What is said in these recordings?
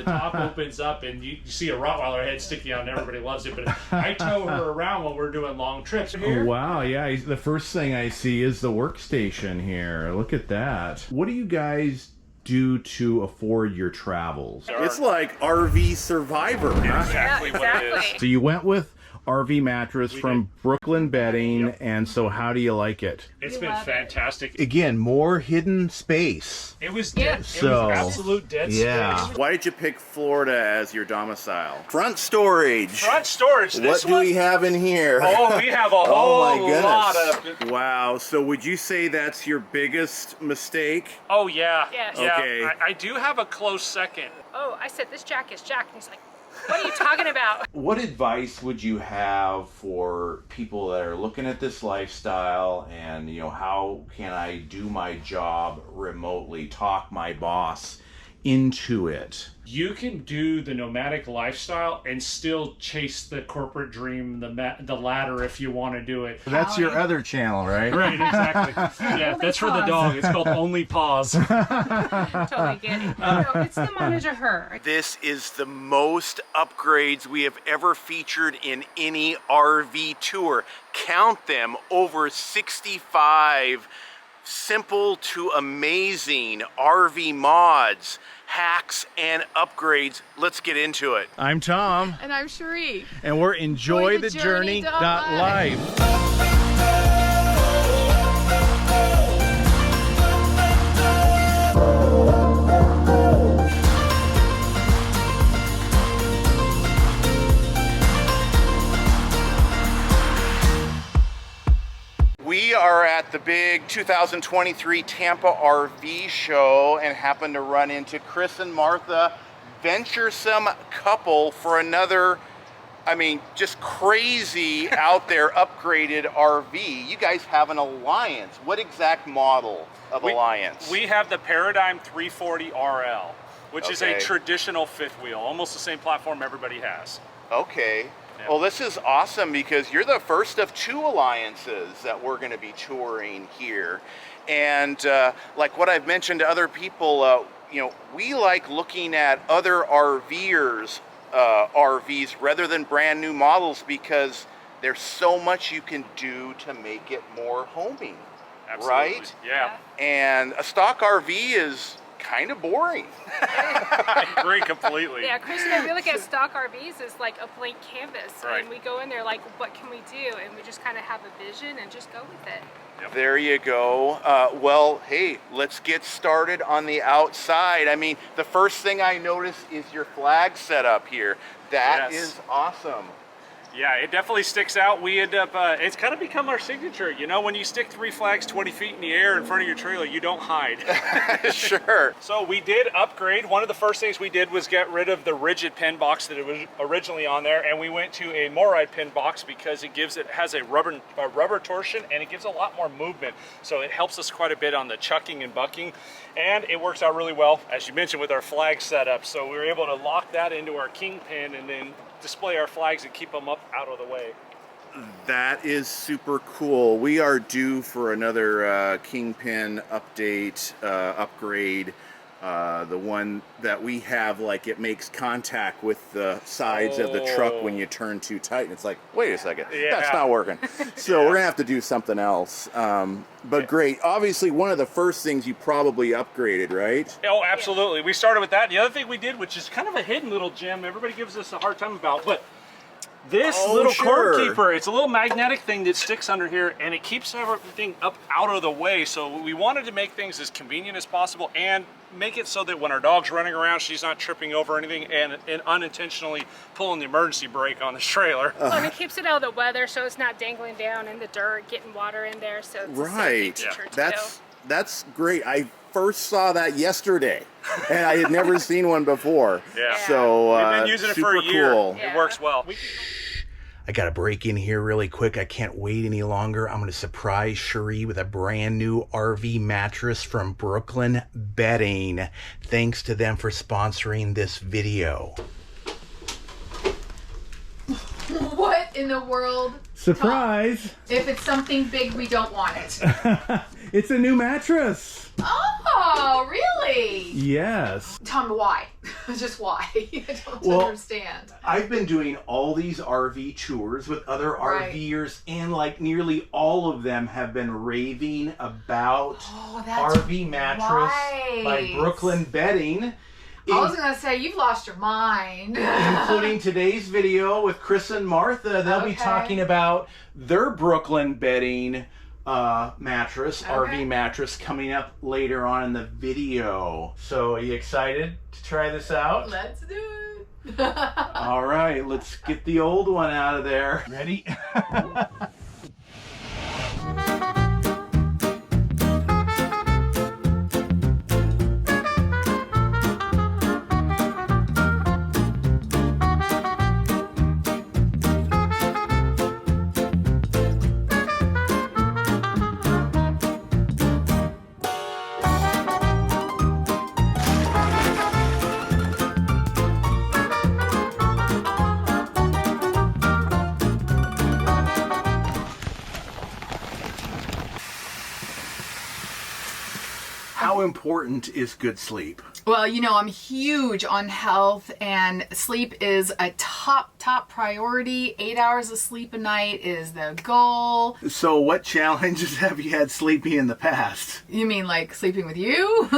top opens up and you see a Rottweiler head sticking out and everybody loves it. But I tow her around when we're doing long trips. Oh, wow, yeah. The first thing I see is the workstation here. Look at that. What do you guys do to afford your travels? It's like RV Survivor. Exactly what it is. So you went with RV Mattress from Brooklyn Bedding, Yep. and so how do you like it? It's been fantastic. Again, more hidden space. It was dead. So, it was absolute dead space. Why did you pick Florida as your domicile? Front storage. Front storage. What do we have in here? Oh, we have a whole lot of. Wow. So would you say that's your biggest mistake? Oh yeah. Yes. Yeah. Okay. I do have a close second. Oh, I said this jack is jacked. And he's like, what are you talking about? What advice would you have for people that are looking at this lifestyle and, you know, how can I do my job remotely, talk my boss into it? You can do the nomadic lifestyle and still chase the corporate dream, the ladder if you want to do it. That's your other channel, right? Right, exactly. Yeah, that's for the dog. It's called Only Paws. Totally get it. No, it's the monitor her. This is the most upgrades we have ever featured in any RV tour. Count them, over 65 simple to amazing RV mods, hacks, and upgrades. Let's get into it. I'm Tom. And I'm Cherie. And we're EnjoyTheJourney.Life. We are at the big 2023 Tampa RV show and happen to run into Chris and Martha, Venturesome Couple, for another, I mean, just crazy out there upgraded RV. You guys have an Alliance. What exact model of Alliance? We have the Paradigm 340 RL, which is a Okay. traditional fifth wheel, almost the same platform everybody has. Okay. Yeah. Well, this is awesome because you're the first of two Alliances that we're going to be touring here. And like what I've mentioned to other people, you know, we like looking at other RVers' RVs rather than brand new models because there's so much you can do to make it more homey. Absolutely. Right? Yeah. And a stock RV is kind of boring. I agree completely. Yeah, Chris and I, we look at stock RVs as like a blank canvas. Right. And we go in there like, what can we do? And we just kind of have a vision and just go with it. Yep. There you go. Well, hey, let's get started on the outside. I mean, the first thing I notice is your flag setup here. That Yes. is awesome. Yeah, it definitely sticks out. We end up, it's kind of become our signature. You know, when you stick 3 flags 20 feet in the air in front of your trailer, you don't hide. Sure. So we did upgrade. One of the first things we did was get rid of the rigid pin box that it was originally on there, and we went to a MORryde pin box because it has a rubber torsion and it gives a lot more movement. So it helps us quite a bit on the chucking and bucking, and it works out really well, as you mentioned, with our flag setup. So we were able to lock that into our king pin and then display our flags and keep them up out of the way. That is super cool. We are due for another Kingpin update, upgrade. The one that we have, like, it makes contact with the sides of the truck when you turn too tight. And it's like, wait a second, that's not working. So we're going to have to do something else. But great. Obviously, one of the first things you probably upgraded, right? Oh, absolutely. We started with that. The other thing we did, which is kind of a hidden little gem, everybody gives us a hard time about, but this little cord keeper, it's a little magnetic thing that sticks under here and it keeps everything up out of the way. So we wanted to make things as convenient as possible and make it so that when our dog's running around, she's not tripping over anything and unintentionally pulling the emergency brake on this trailer. And it keeps it out of the weather so it's not dangling down in the dirt, getting water in there. So it's a safety feature too. That's great. I first saw that yesterday, and I had never seen one before. Yeah. So we've been using it for a year. Cool. It works well. I gotta break in here really quick. I can't wait any longer. I'm gonna surprise Cherie with a brand new RV mattress from Brooklyn Bedding. Thanks to them for sponsoring this video. What in the world? Surprise! If it's something big, we don't want it. It's a new mattress. Oh, really? Really? Yes. Tell me why. Just why. I don't understand. I've been doing all these RV tours with other Right. RVers, and like nearly all of them have been raving about that's RV Mattress right. by Brooklyn Bedding. I was going to say, you've lost your mind. Including today's video with Chris and Martha. They'll be talking about their Brooklyn Bedding mattress, RV mattress, coming up later on in the video. So are you excited to try this out? Let's do it. All right, let's get the old one out of there. Ready? How important is good sleep? Well, you know, I'm huge on health, and sleep is a top priority. 8 hours of sleep a night is the goal. So what challenges have you had sleeping in the past? You mean like sleeping with you?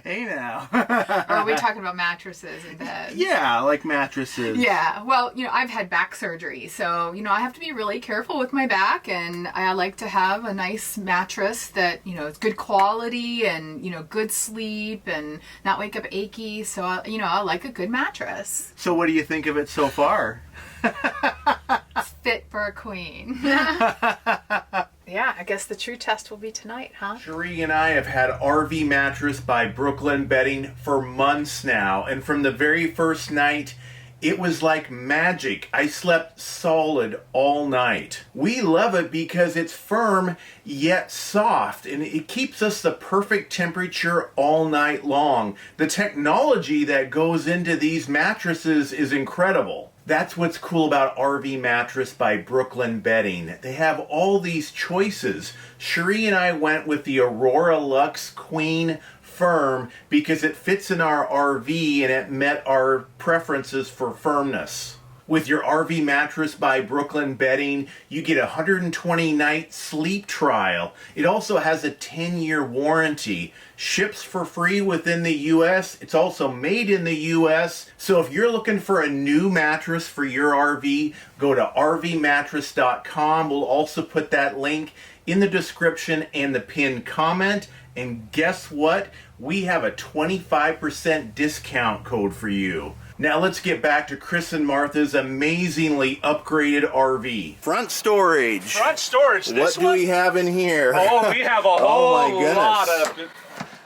Hey now. Or are we talking about mattresses and beds? Yeah, like mattresses. Yeah, well, you know, I've had back surgery, so, you know, I have to be really careful with my back, and I like to have a nice mattress that, you know, is good quality and, you know, good sleep and not wake up achy. So, I like a good mattress. So what do you think of it so far? It's fit for a queen. Yeah, I guess the true test will be tonight, huh? Cherie and I have had RV Mattress by Brooklyn Bedding for months now, and from the very first night, it was like magic. I slept solid all night. We love it because it's firm yet soft, and it keeps us the perfect temperature all night long. The technology that goes into these mattresses is incredible. That's what's cool about RV Mattress by Brooklyn Bedding. They have all these choices. Cherie and I went with the Aurora Luxe Queen Firm because it fits in our RV and it met our preferences for firmness. With your RV Mattress by Brooklyn Bedding, you get a 120-night sleep trial. It also has a 10-year warranty. Ships for free within the U.S. It's also made in the U.S. So if you're looking for a new mattress for your RV, go to rvmattress.com. We'll also put that link in the description and the pinned comment. And guess what? We have a 25% discount code for you. Now let's get back to Chris and Martha's amazingly upgraded RV. Front storage. Front storage. What do we have in here? Oh, we have a Oh whole my goodness. lot of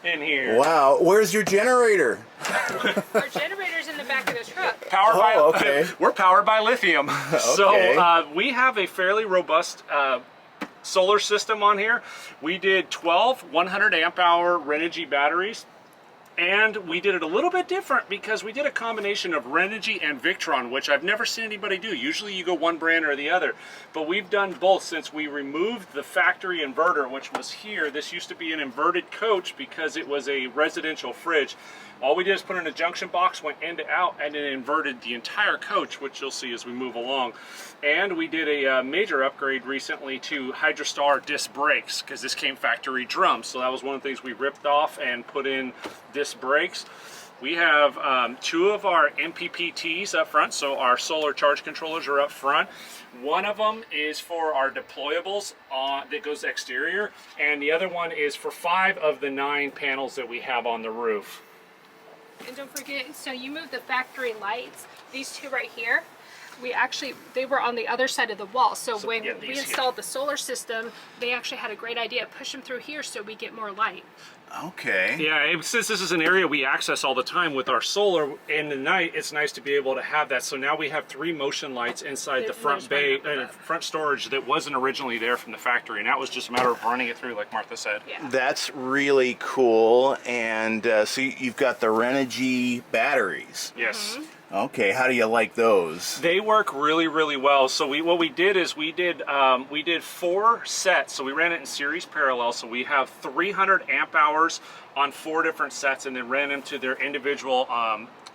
in here. Wow, where's your generator? Our generator's in the back of the truck. Okay. We're powered by lithium. Okay. So we have a fairly robust solar system on here. We did 12 100 amp hour Renogy batteries. And we did it a little bit different because we did a combination of Renogy and Victron, which I've never seen anybody do. Usually you go one brand or the other, but we've done both since we removed the factory inverter, which was here. This used to be an inverted coach because it was a residential fridge. All we did is put in a junction box, went end to out, and it inverted the entire coach, which you'll see as we move along. And we did a major upgrade recently to Hydrostar disc brakes because this came factory drum. So that was one of the things we ripped off and put in disc brakes. We have two of our MPPTs up front, so our solar charge controllers are up front. One of them is for our deployables that goes exterior, and the other one is for 5 of the 9 panels that we have on the roof. And don't forget, so you move the factory lights, these two right here, they were on the other side of the wall. So when we installed the solar system, they actually had a great idea. Push them through here so we get more light. Okay. Yeah, since this is an area we access all the time with our solar in the night, it's nice to be able to have that. So now we have 3 motion lights inside the front bay, front storage that wasn't originally there from the factory, and that was just a matter of running it through, like Martha said. Yeah. That's really cool. And so you've got the Renogy batteries. Yes. Okay, how do you like those? They work really, really well. So what we did is we did 4 sets. So we ran it in series parallel. So we have 300 amp hours on 4 different sets, and then ran them to their individual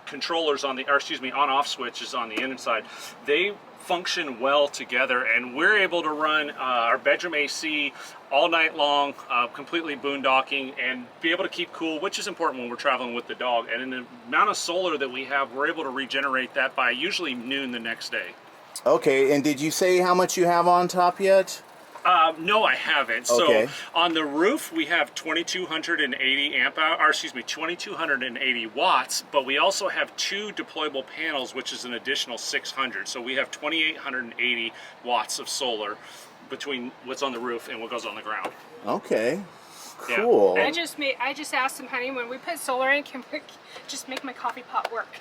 controllers on the, or excuse me, on-off switches on the inside. They function well together, and we're able to run our bedroom AC all night long, completely boondocking, and be able to keep cool, which is important when we're traveling with the dog. And in the amount of solar that we have, we're able to regenerate that by usually noon the next day. Okay, and did you say how much you have on top yet? No, I haven't. Okay. So on the roof, we have 2,280 amp hour, or excuse me, 2,280 watts, but we also have 2 deployable panels, which is an additional 600. So we have 2,880 watts of solar between what's on the roof and what goes on the ground. Okay, Yeah. cool. I just asked him, honey, when we put solar in, can we just make my coffee pot work?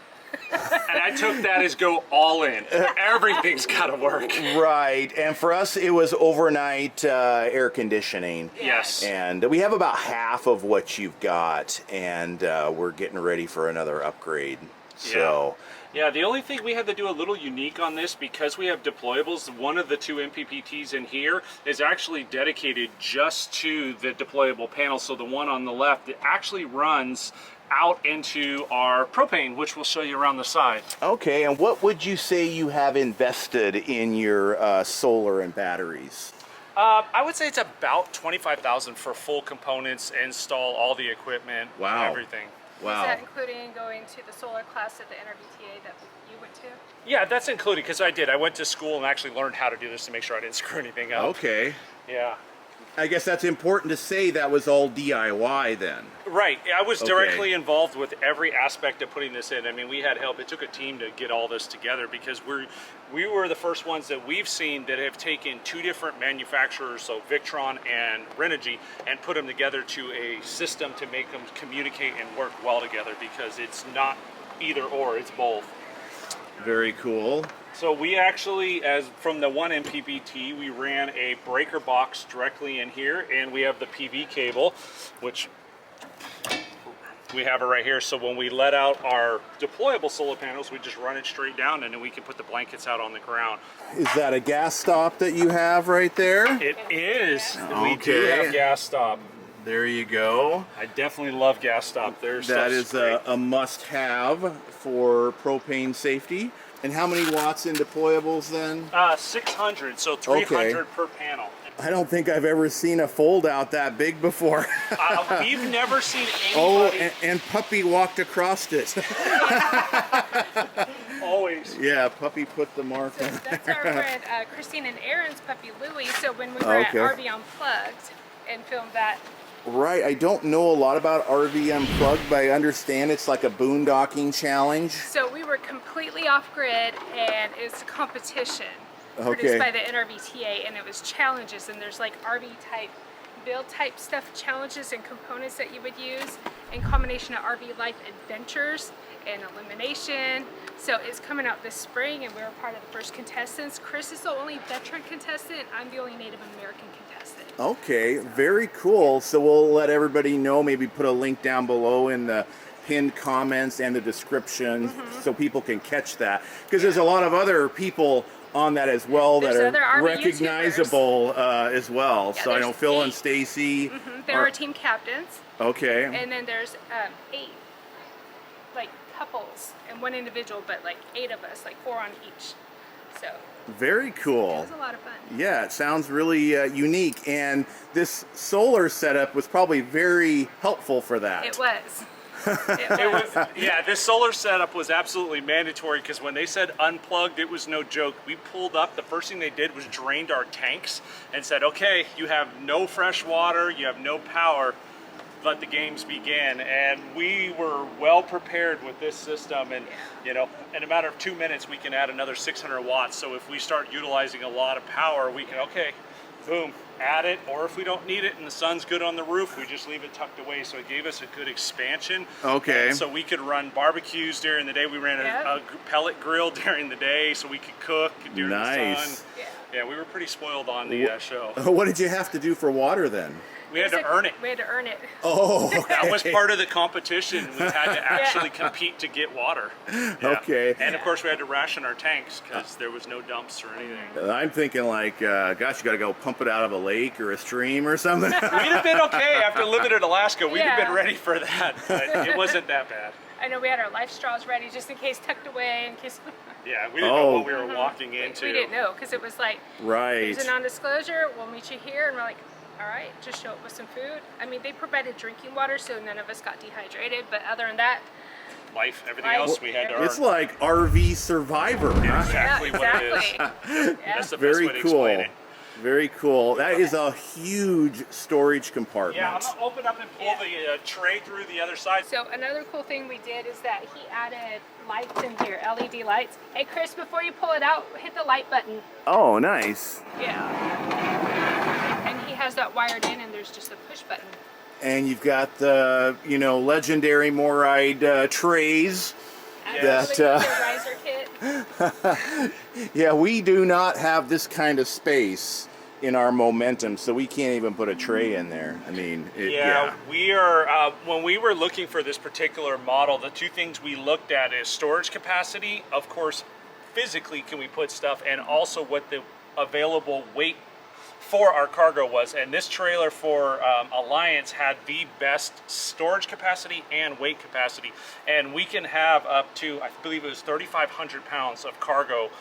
And I took that as go all in. Everything's got to work. Right, and for us it was overnight air conditioning. Yes. And we have about half of what you've got, and we're getting ready for another upgrade. So, yeah, the only thing we had to do a little unique on this, because we have deployables, one of the 2 MPPTs in here is actually dedicated just to the deployable panel. So the one on the left, it actually runs out into our propane, which we'll show you around the side. okay, and what would you say you have invested in your solar and batteries? I would say it's about $25,000 for full components, install all the equipment, Wow. everything. Wow. Is that including going to the solar class at the NRVTA that you went to? Yeah, that's included, because I went to school and actually learned how to do this to make sure I didn't screw anything up. Okay. Yeah. I guess that's important to say that was all DIY then. Right. I was Okay. directly involved with every aspect of putting this in. I mean, we had help. It took a team to get all this together, because we were the first ones that we've seen that have taken 2 different manufacturers, so Victron and Renogy, and put them together to a system to make them communicate and work well together, because it's not either or, it's both. Very cool. So we actually, as from the one MPPT, we ran a breaker box directly in here, and we have the PV cable, which we have it right here. So when we let out our deployable solar panels, we just run it straight down, and then we can put the blankets out on the ground. Is that a gas stop that you have right there? It is. We do Okay. have gas stop. There you go. I definitely love gas stop. That is a must-have for propane safety. And how many watts in deployables then? 600, so 300 per panel. I don't think I've ever seen a fold-out that big before. We've never seen Oh, anybody. and Puppy walked across it. Always. Yeah, Puppy put the mark So on. that's our friend Christine and Aaron's puppy Louie. So when we were Okay. at RV Unplugged and filmed that, Right, I don't know a lot about RV Unplugged, but I understand it's like a boondocking challenge. so we were completely off grid, and it's a competition Okay. produced by the NRVTA, and it was challenges, and there's like RV type, build type stuff challenges and components that you would use in combination of RV life adventures and elimination. So it's coming out this spring, and we're part of the first contestants. Chris is the only veteran contestant. I'm the only Native American contestant. Okay, very cool. So we'll let everybody know, maybe put a link down below in the pinned comments and the description so people can catch that. Because there's a lot of other people on that as well There's that other are RV recognizable as well. Yeah, So I know there's Phil and 8. Stacy. There are team captains, Okay. and then there's 8 like couples and 1 individual, but like 8 of us, like 4 on each. So Very it cool. was a lot of fun. Yeah, it sounds really unique. And this solar setup was probably very helpful for that. It was. It was, yeah, this solar setup was absolutely mandatory, because when they said unplugged, it was no joke. We pulled up, the first thing they did was drained our tanks and said, okay, you have no fresh water, you have no power, let the games begin. And we were well prepared with this system, and you know, in a matter of 2 minutes we can add another 600 watts. So if we start utilizing a lot of power, we can, okay, boom, add it. Or if we don't need it and the sun's good on the roof, we just leave it tucked away. So it gave us a good expansion. Okay. And so we could run barbecues during the day. We ran a pellet grill during the day, so we could cook during the Nice. sun. Yeah, we were pretty spoiled on the show. What did you have to do for water then? We had to earn it. We had to earn it. Oh, okay. That was part of the competition. We had to actually compete to get water. Yeah. Okay. And of course we had to ration our tanks because there was no dumps or anything. I'm thinking like, gosh, you got to go pump it out of a lake or a stream or something. We'd have been okay after living in Alaska. We'd have been ready for that, but it wasn't that bad. I know we had our life straws ready just in case, tucked away in case. Yeah, we didn't know what we were walking into. We didn't know because it was like, Right. there's a non-disclosure. We'll meet you here, and we're like, all right, just show up with some food. I mean, they provided drinking water, so none of us got dehydrated. But other than that, Life, everything else we had to earn. It's like RV Survivor, huh? Exactly what it is. Yeah. That's the best Very way to cool. explain it. Very cool. That is a huge storage compartment. Yeah, I'm gonna open up and pull the tray through the other side. So another cool thing we did is that he added lights in here, LED lights. Hey Chris, before you pull it out, hit the light button. Oh, nice. Yeah. And he has that wired in, and there's just a push button. And you've got the, legendary MORryde trays. Yes. The riser kit. Yeah, we do not have this kind of space in our Momentum, so we can't even put a tray in there. I mean, we are, when we were looking for this particular model, the two things we looked at is storage capacity, of course, physically can we put stuff, and also what the available weight for our cargo was. And this trailer for Alliance had the best storage capacity and weight capacity, and we can have up to, I believe it was 3,500 pounds of cargo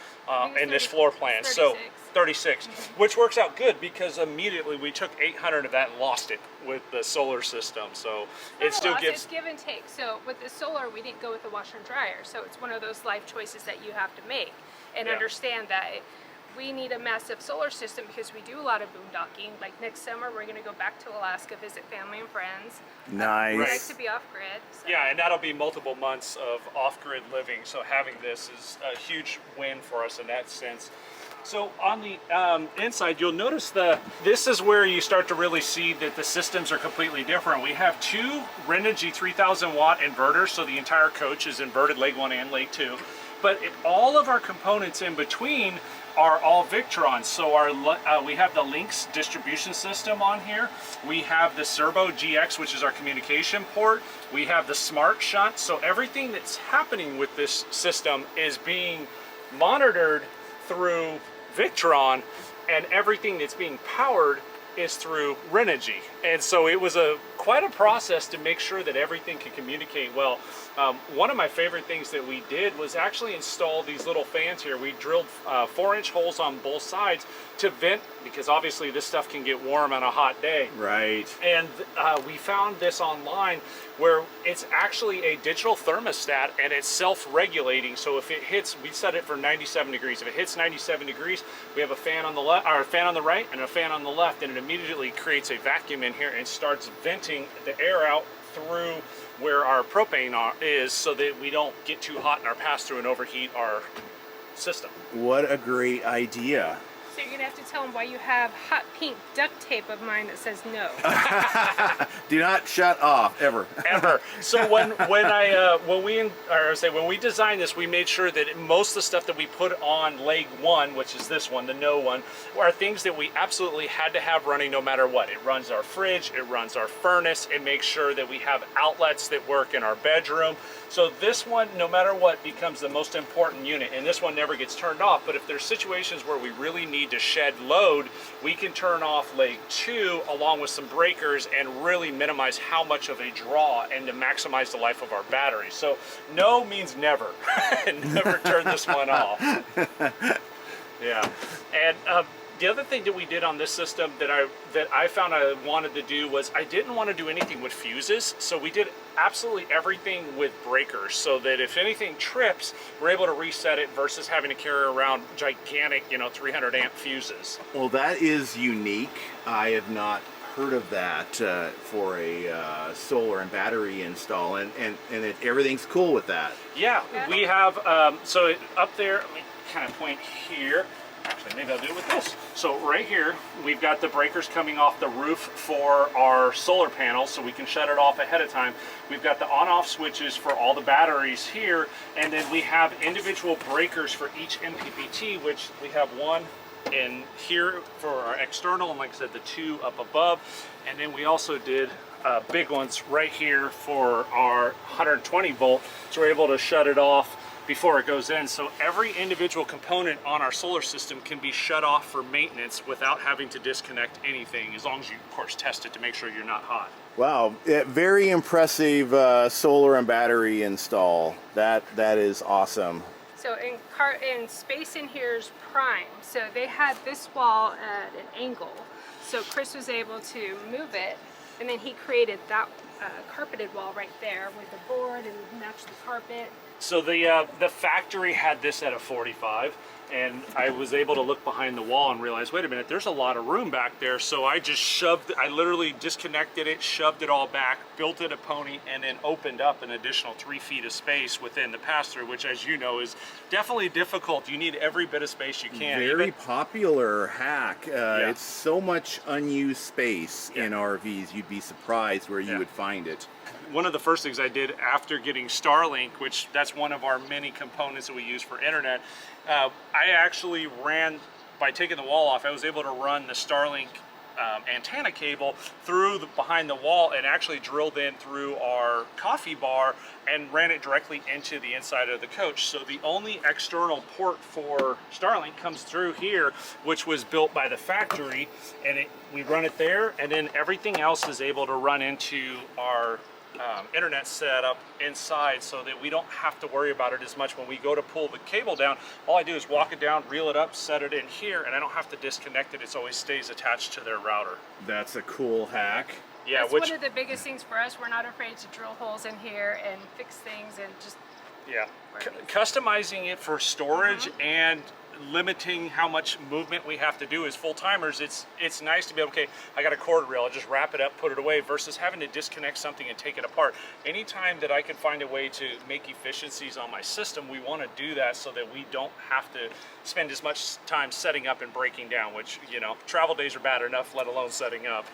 in this floor plan. 36. So 36, which works out good because immediately we took 800 of that and lost it with the solar system. So it still gives. It's give and take. So with the solar, we didn't go with the washer and dryer. So it's one of those life choices that you have to make and understand that we need a massive solar system because we do a lot of boondocking. Like next summer, we're going to go back to Alaska, visit family and friends. Nice. We like to be off grid. So. Yeah, and that'll be multiple months of off-grid living. So having this is a huge win for us in that sense. So on the inside, you'll notice this is where you start to really see that the systems are completely different. We have two Renogy 3,000 watt inverters, so the entire coach is inverted leg 1 and leg 2. But all of our components in between are all Victron. So we have the Lynx distribution system on here. We have the Servo GX, which is our communication port. We have the Smart Shunt. So everything that's happening with this system is being monitored through Victron, and everything that's being powered is through Renogy. And so it was quite a process to make sure that everything could communicate well. One of my favorite things that we did was actually install these little fans here. We drilled 4-inch holes on both sides to vent, because obviously this stuff can get warm on a hot day. Right. And we found this online where it's actually a digital thermostat, and it's self-regulating. So if it hits, we set it for 97 degrees. If it hits 97 degrees, we have a fan on the left, or a fan on the right, and a fan on the left, and it immediately creates a vacuum in here and starts venting the air out through where our propane is, so that we don't get too hot in our pass-through and overheat our system. What a great idea. So you're gonna have to tell them why you have hot pink duct tape of mine that says no. Do not shut off ever. Ever. So when we designed this, we made sure that most of the stuff that we put on leg 1, which is this one, the no one, are things that we absolutely had to have running no matter what. It runs our fridge, it runs our furnace, it makes sure that we have outlets that work in our bedroom. So this one, no matter what, becomes the most important unit, and this one never gets turned off. But if there's situations where we really need to shed load, we can turn off leg 2 along with some breakers and really minimize how much of a draw and to maximize the life of our battery. So no means never. Never turn this one off. Yeah. And the other thing that we did on this system that I found I wanted to do was I didn't want to do anything with fuses, so we did absolutely everything with breakers, so that if anything trips, we're able to reset it versus having to carry around gigantic, 300 amp fuses. Well, that is unique. I have not heard of that for a solar and battery install, and everything's cool with that. Yeah, we have, so up there, let me kind of point here. Actually, maybe I'll do it with this. So right here, we've got the breakers coming off the roof for our solar panels, so we can shut it off ahead of time. We've got the on-off switches for all the batteries here, and then we have individual breakers for each MPPT, which we have 1, in here for our external, and like I said, the 2 up above. And then we also did big ones right here for our 120 volt, so we're able to shut it off before it goes in. So every individual component on our solar system can be shut off for maintenance without having to disconnect anything, as long as you, of course, test it to make sure you're not hot. Wow, very impressive solar and battery install. That is awesome. So in space in here is prime. So they had this wall at an angle. So Chris was able to move it, and then he created that carpeted wall right there with the board and matched the carpet. So the factory had this at a 45, and I was able to look behind the wall and realize, wait a minute, there's a lot of room back there. So I just I literally disconnected it, shoved it all back, built it a pony, and then opened up an additional 3 feet of space within the pass-through, which, as you know, is definitely difficult. You need every bit of space you can. Very popular hack. It's so much unused space in RVs, you'd be surprised where you would find it. One of the first things I did after getting Starlink, which that's one of our many components that we use for internet, I actually ran, by taking the wall off, I was able to run the Starlink antenna cable through behind the wall, and actually drilled in through our coffee bar and ran it directly into the inside of the coach. So the only external port for Starlink comes through here, which was built by the factory, and we run it there, and then everything else is able to run into our internet setup inside, so that we don't have to worry about it as much. When we go to pull the cable down, all I do is walk it down, reel it up, set it in here, and I don't have to disconnect it. It always stays attached to their router. That's a cool hack. Yeah, That's one of the biggest things for us. We're not afraid to drill holes in here and fix things and just customizing it for storage and limiting how much movement we have to do as full-timers. It's nice to be able, okay, I got a cord reel, I'll just wrap it up, put it away, versus having to disconnect something and take it apart. Anytime that I can find a way to make efficiencies on my system, we want to do that so that we don't have to spend as much time setting up and breaking down, which, you know, travel days are bad enough, let alone setting up.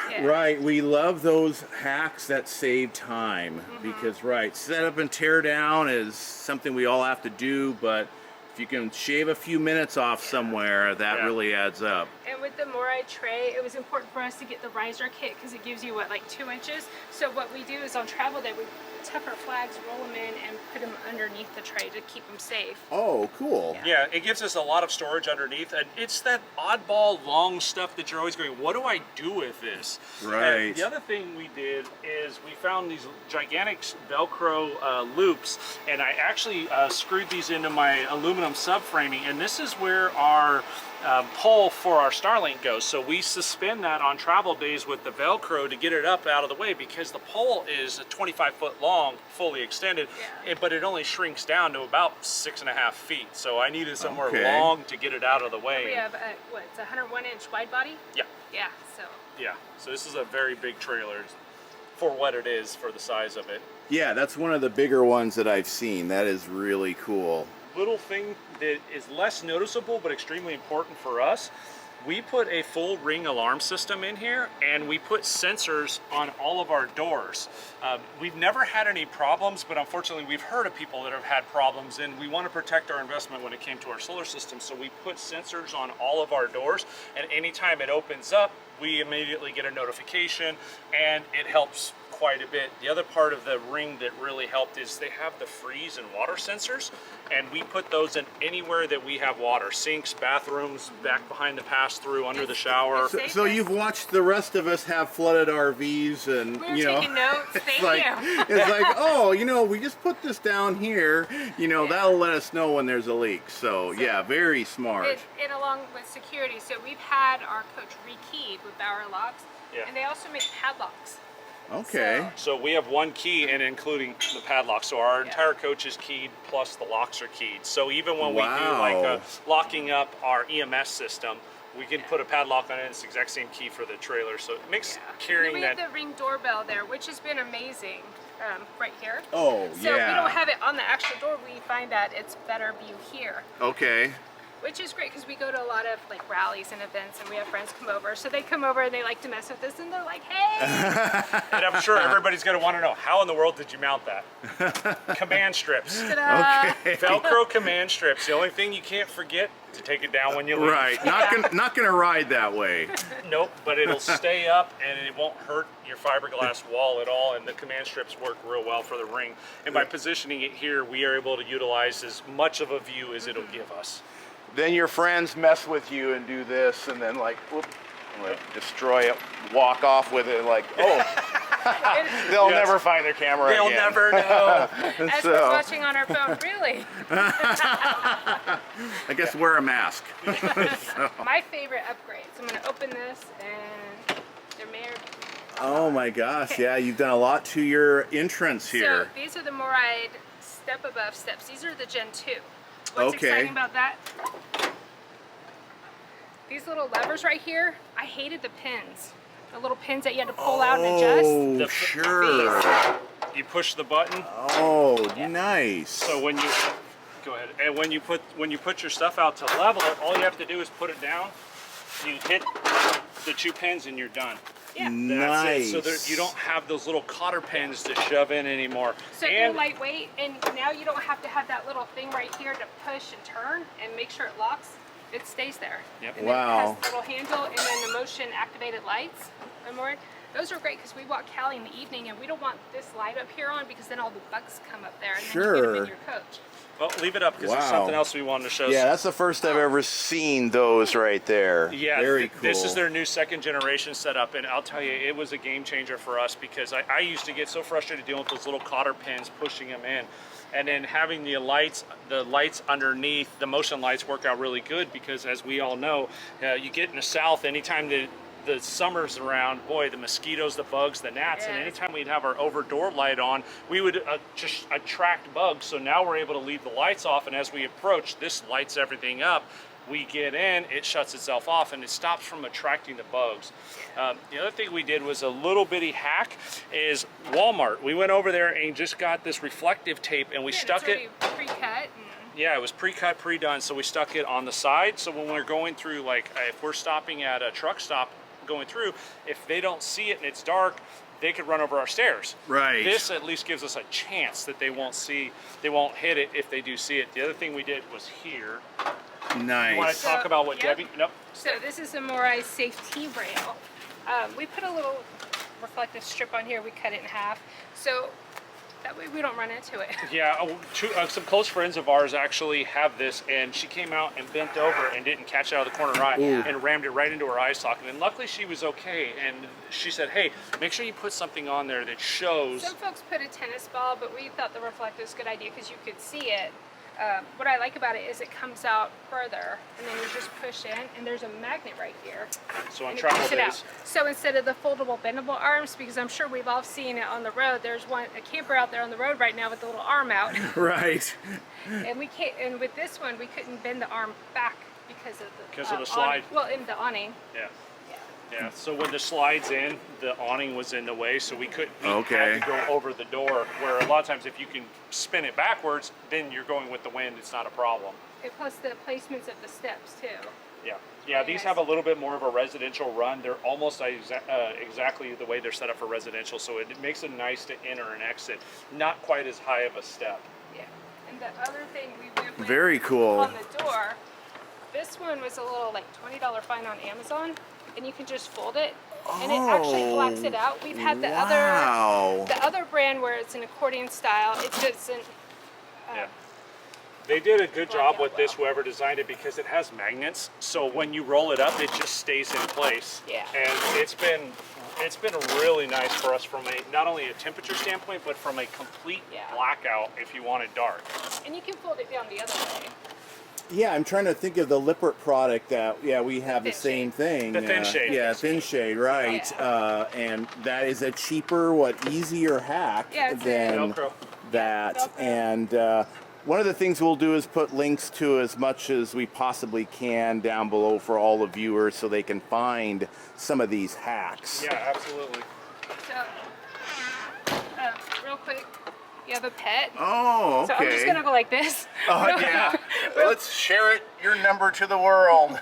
Yeah. Right, we love those hacks that save time, because set up and tear down is something we all have to do, but if you can shave a few minutes off somewhere, that really adds up. And with the MORryde tray, it was important for us to get the riser kit, because it gives you, what, like 2 inches? So what we do is on travel day, we tuck our flags, roll them in, and put them underneath the tray to keep them safe. Oh, cool. Yeah, it gives us a lot of storage underneath, and it's that oddball long stuff that you're always going, what do I do with this? Right. And the other thing we did is we found these gigantic Velcro loops, and I actually screwed these into my aluminum subframing, and this is where our pole for our Starlink goes. So we suspend that on travel days with the Velcro to get it up out of the way, because the pole is 25 foot long, fully extended, but it only shrinks down to about 6.5 feet. So I needed somewhere long to get it out of the way. We have, it's a 101-inch wide body? Yeah. Yeah, so. Yeah, so this is a very big trailer for what it is, for the size of it. Yeah, that's one of the bigger ones that I've seen. That is really cool. Little thing that is less noticeable but extremely important for us, we put a full ring alarm system in here, and we put sensors on all of our doors. We've never had any problems, but unfortunately we've heard of people that have had problems, and we want to protect our investment when it came to our solar system. So we put sensors on all of our doors, and anytime it opens up, we immediately get a notification, and it helps quite a bit. The other part of the ring that really helped is they have the freeze and water sensors, and we put those in anywhere that we have water. Sinks, bathrooms, back behind the pass-through, under the shower. So you've watched the rest of us have flooded RVs, and We're taking notes. Thank you. It's like, oh, you know, we just put this down here, you know, that'll let us know when there's a leak. So yeah, very smart. And along with security, so we've had our coach rekeyed with Bauer locks, and they also make padlocks. Okay. So we have one key, and including the padlock. So our entire coach is keyed, plus the locks are keyed. So even when we do like locking up our EMS system, we can put a padlock on it. It's the exact same key for the trailer. So it makes carrying that. We have the Ring doorbell there, which has been amazing. Right here. Oh, so we don't have it on the actual door. We find that it's better view here. Okay. which is great because we go to a lot of like rallies and events, and we have friends come over. So they come over and they like to mess with us, and they're like, "Hey!" And I'm sure everybody's going to want to know, how in the world did you mount that? Command strips. Ta-da! Okay. Velcro command strips. The only thing you can't forget to take it down when you leave. Right. Not gonna ride that way. Nope, but it'll stay up and it won't hurt your fiberglass wall at all, and the command strips work real well for the ring. And by positioning it here, we are able to utilize as much of a view as it'll give us. Then your friends mess with you and do this, and then like, whoop, like destroy it, walk off with it, like, oh, they'll Yes. never find their camera They'll again. never know. As So- we're watching on our phone, really. I guess wear a mask. My favorite upgrades. I'm going to open this, and they're made. Oh my gosh, yeah, you've done a lot to your entrance So here. these are the MORryde StepAbove steps. These are the Gen 2. What's Okay. exciting about that? These little levers right here, I hated the pins. The little pins that you had to pull out and adjust. Oh, The- sure. You push the button, Oh, nice. so when you go ahead, and when you put your stuff out to level it, all you have to do is put it down. You hit the 2 pins and you're done. Yeah. That's Nice. it. So there, you don't have those little cotter pins to shove in anymore. So they're And lightweight, and now you don't have to have that little thing right here to push and turn and make sure it locks. It stays there. Yep. And Wow. then it has the little handle and then the motion activated lights. MORryde. Those are great because we walk Callie in the evening, and we don't want this light up here on because then all the bugs come up there and then you get them Sure. in your coach. well, leave it up because there's Wow. something else we wanted to show. Yeah, that's the first I've ever seen those right there. Yeah, Very cool. this is their new 2nd generation setup, and I'll tell you, it was a game changer for us because I used to get so frustrated dealing with those little cotter pins, pushing them in, and then having the lights underneath, the motion lights work out really good because, as we all know, you get in the South, anytime the summer's around, boy, the mosquitoes, the bugs, the gnats, and Yeah. anytime we'd have our over door light on, we would just attract bugs. So now we're able to leave the lights off, and as we approach, this lights everything up. We get in, it shuts itself off, and it stops from attracting the bugs. The other thing we did was a little bitty hack is Walmart. We went over there and just got this reflective tape, and we Yeah, stuck it's it. already pre-cut. Yeah, it was pre-cut, pre-done, so we stuck it on the side. So when we're going through, like if we're stopping at a truck stop going through, if they don't see it and it's dark, they could run over our stairs. Right. This at least gives us a chance that they won't hit it if they do see it. The other thing we did was here. Nice. You want to talk about what Yep. Debbie? Nope. So this is the MORryde safety rail. We put a little reflective strip on here. We cut it in half, so that way we don't run into it. Yeah, some close friends of ours actually have this, and she came out and bent over and didn't catch it out of the corner of her eye and rammed it right into her eye socket. And luckily she was okay, and she said, hey, make sure you put something on there that shows. Some folks put a tennis ball, but we thought the reflective was a good idea because you could see it. What I like about it is it comes out further, and then you just push in, and there's a magnet right here. So on and it travel keeps it days. out. So instead of the foldable, bendable arms, because I'm sure we've all seen it on the road, there's a camper out there on the road right now with the little arm out, Right. and we can't. And with this one, we couldn't bend the arm back because of the slide. Well, in the awning. Yeah. Yeah. Yeah, so when the slides in, the awning was in the way, so we had Okay. to go over the door, where a lot of times if you can spin it backwards, then you're going with the wind, it's not a problem. And plus the placements of the steps too. Yeah, yeah. These nice. have a little bit more of a residential run. They're almost exactly the way they're set up for residential, so it makes it nice to enter and exit. Not quite as high of a step. Yeah. And the other thing we went with Very cool. on the door, this one was a little like $20 fine on Amazon, and you can just fold it, and it actually blacks it out. We've had the Wow. other brand where it's an accordion style. It doesn't. Yeah. They did a good job with this, whoever designed it, because it has magnets. So when you roll it up, it just stays in place. Yeah. And it's been really nice for us from not only a temperature standpoint, but from a complete blackout if you want it dark. And you can fold it down the other way. Yeah, I'm trying to think of the Lippert product that, we have the Thin same shade. thing. The thin shade. Yeah, thin shade, right. Yeah. And that is a cheaper, easier hack Yeah, it's than Velcro. that. Velcro. And one of the things we'll do is put links to as much as we possibly can down below for all the viewers so they can find some of these hacks. Yeah, absolutely. So, real quick, you have a pet. Oh, okay. So I'm just gonna go like this. Oh, yeah. Let's share it, your number to the world.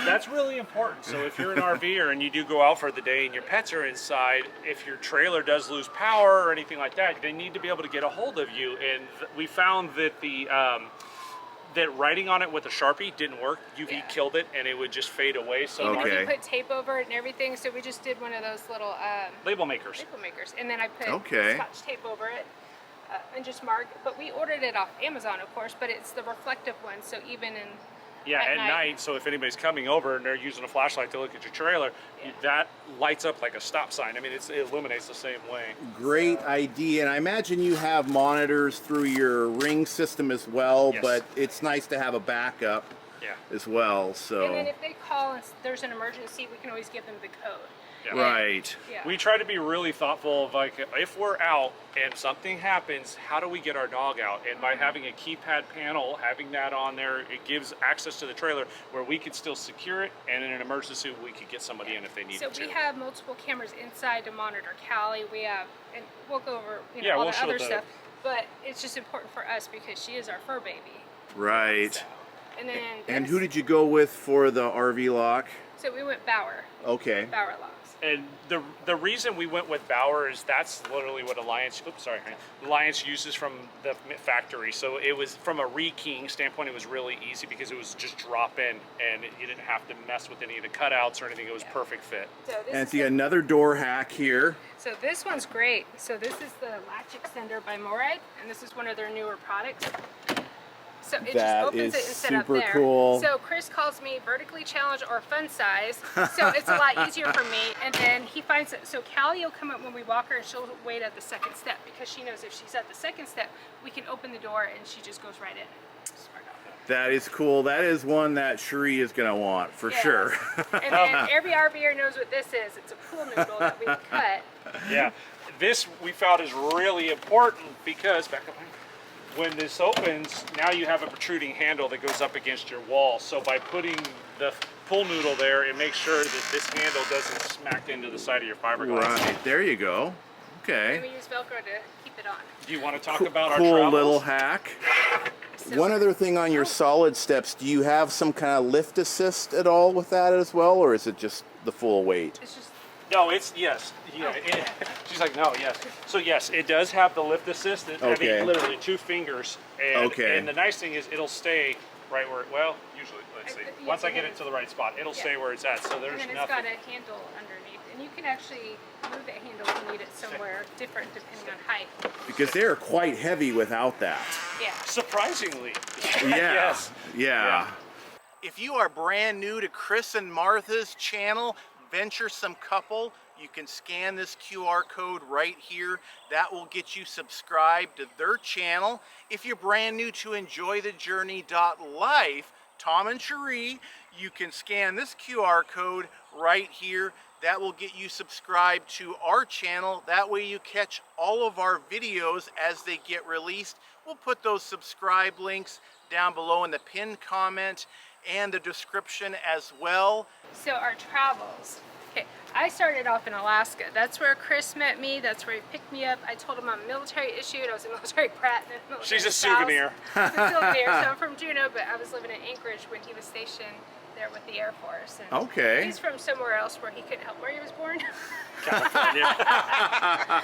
That's really important. So if you're an RVer and you do go out for the day and your pets are inside, if your trailer does lose power or anything like that, they need to be able to get a hold of you. And we found that that writing on it with a Sharpie didn't work. UV killed it and it would just fade away. So even if you put tape over it and everything, so we just did one of those little label makers. And then I put Scotch tape over it and just mark. But we ordered it off Amazon, of course, but it's the reflective one, so even in at night, so if anybody's coming over and they're using a flashlight to look at your trailer, that lights up like a stop sign. I mean, it illuminates the same way. Great idea. And I imagine you have monitors through your Ring system as well, but it's nice to have a backup as well. So. And then if they call and there's an emergency, we can always give them the code. Yeah. Right. Yeah. We try to be really thoughtful of, like, if we're out and something happens, how do we get our dog out? And by having a keypad panel, having that on there, it gives access to the trailer where we could still secure it, and in an emergency we could get somebody in if they needed to. So we have multiple cameras inside to monitor Callie. We have, and we'll go over all the other stuff, but it's just important for us because she is our fur baby. Right. So, and then and who did you go with for the RV lock? So we went Bauer. Okay. Bauer locks. And the reason we went with Bauer is that's literally what Alliance uses from the factory. So it was, from a rekeying standpoint, it was really easy because it was just drop in and you didn't have to mess with any of the cutouts or anything. It was perfect fit. So and see another door hack here. So this one's great. So this is the Latch Extender by MORryde, and this is one of their newer products. So it just opens it instead of there. Cool. So Chris calls me vertically challenged or fun size. So it's a lot easier for me. And then he finds it. So Callie will come up when we walk her and she'll wait at the second step because she knows if she's at the second step, we can open the door and she just goes right in. That is cool. That is one that Cherie is going to want for sure. And then every RVer knows what this is. It's a pool noodle that we cut. Yeah. This we found is really important because, back up, when this opens, now you have a protruding handle that goes up against your wall. So by putting the pool noodle there, it makes sure that this handle doesn't smack into the side of your fiberglass. Right, there you go. Okay. And we use Velcro to keep it on. Do you want to talk about our cool travels? Little hack. So, one other thing on your solid steps, do you have some kind of lift assist at all with that as well, or is it just the full weight? It's just... No, it's yes. Yeah, she's like, no, yes. So yes, it does have the lift assist. It's having literally 2 fingers. And, and the nice thing is it'll stay right where, well, usually, let's see. Once I get it to the right spot, it'll stay where it's at. So there's nothing. And then it's got a handle underneath. And you can actually move that handle if you need it somewhere different depending on height. Because they're quite heavy without that. Yeah. Surprisingly. Yes. Yeah. If you are brand new to Chris and Martha's channel, Venturesome Couple, you can scan this QR code right here. That will get you subscribed to their channel. If you're brand new to EnjoyTheJourney.Life, Tom and Cherie, you can scan this QR code right here. That will get you subscribed to our channel. That way you catch all of our videos as they get released. We'll put those subscribe links down below in the pinned comment and the description as well. So our travels. Okay, I started off in Alaska. That's where Chris met me. That's where he picked me up. I told him I'm military issued. I was a military brat. And a military She's a spouse. souvenir. She's a souvenir. So I'm from Juneau, but I was living in Anchorage when he was stationed there with the Air Force. And he's from somewhere else where he couldn't help where he was born. California.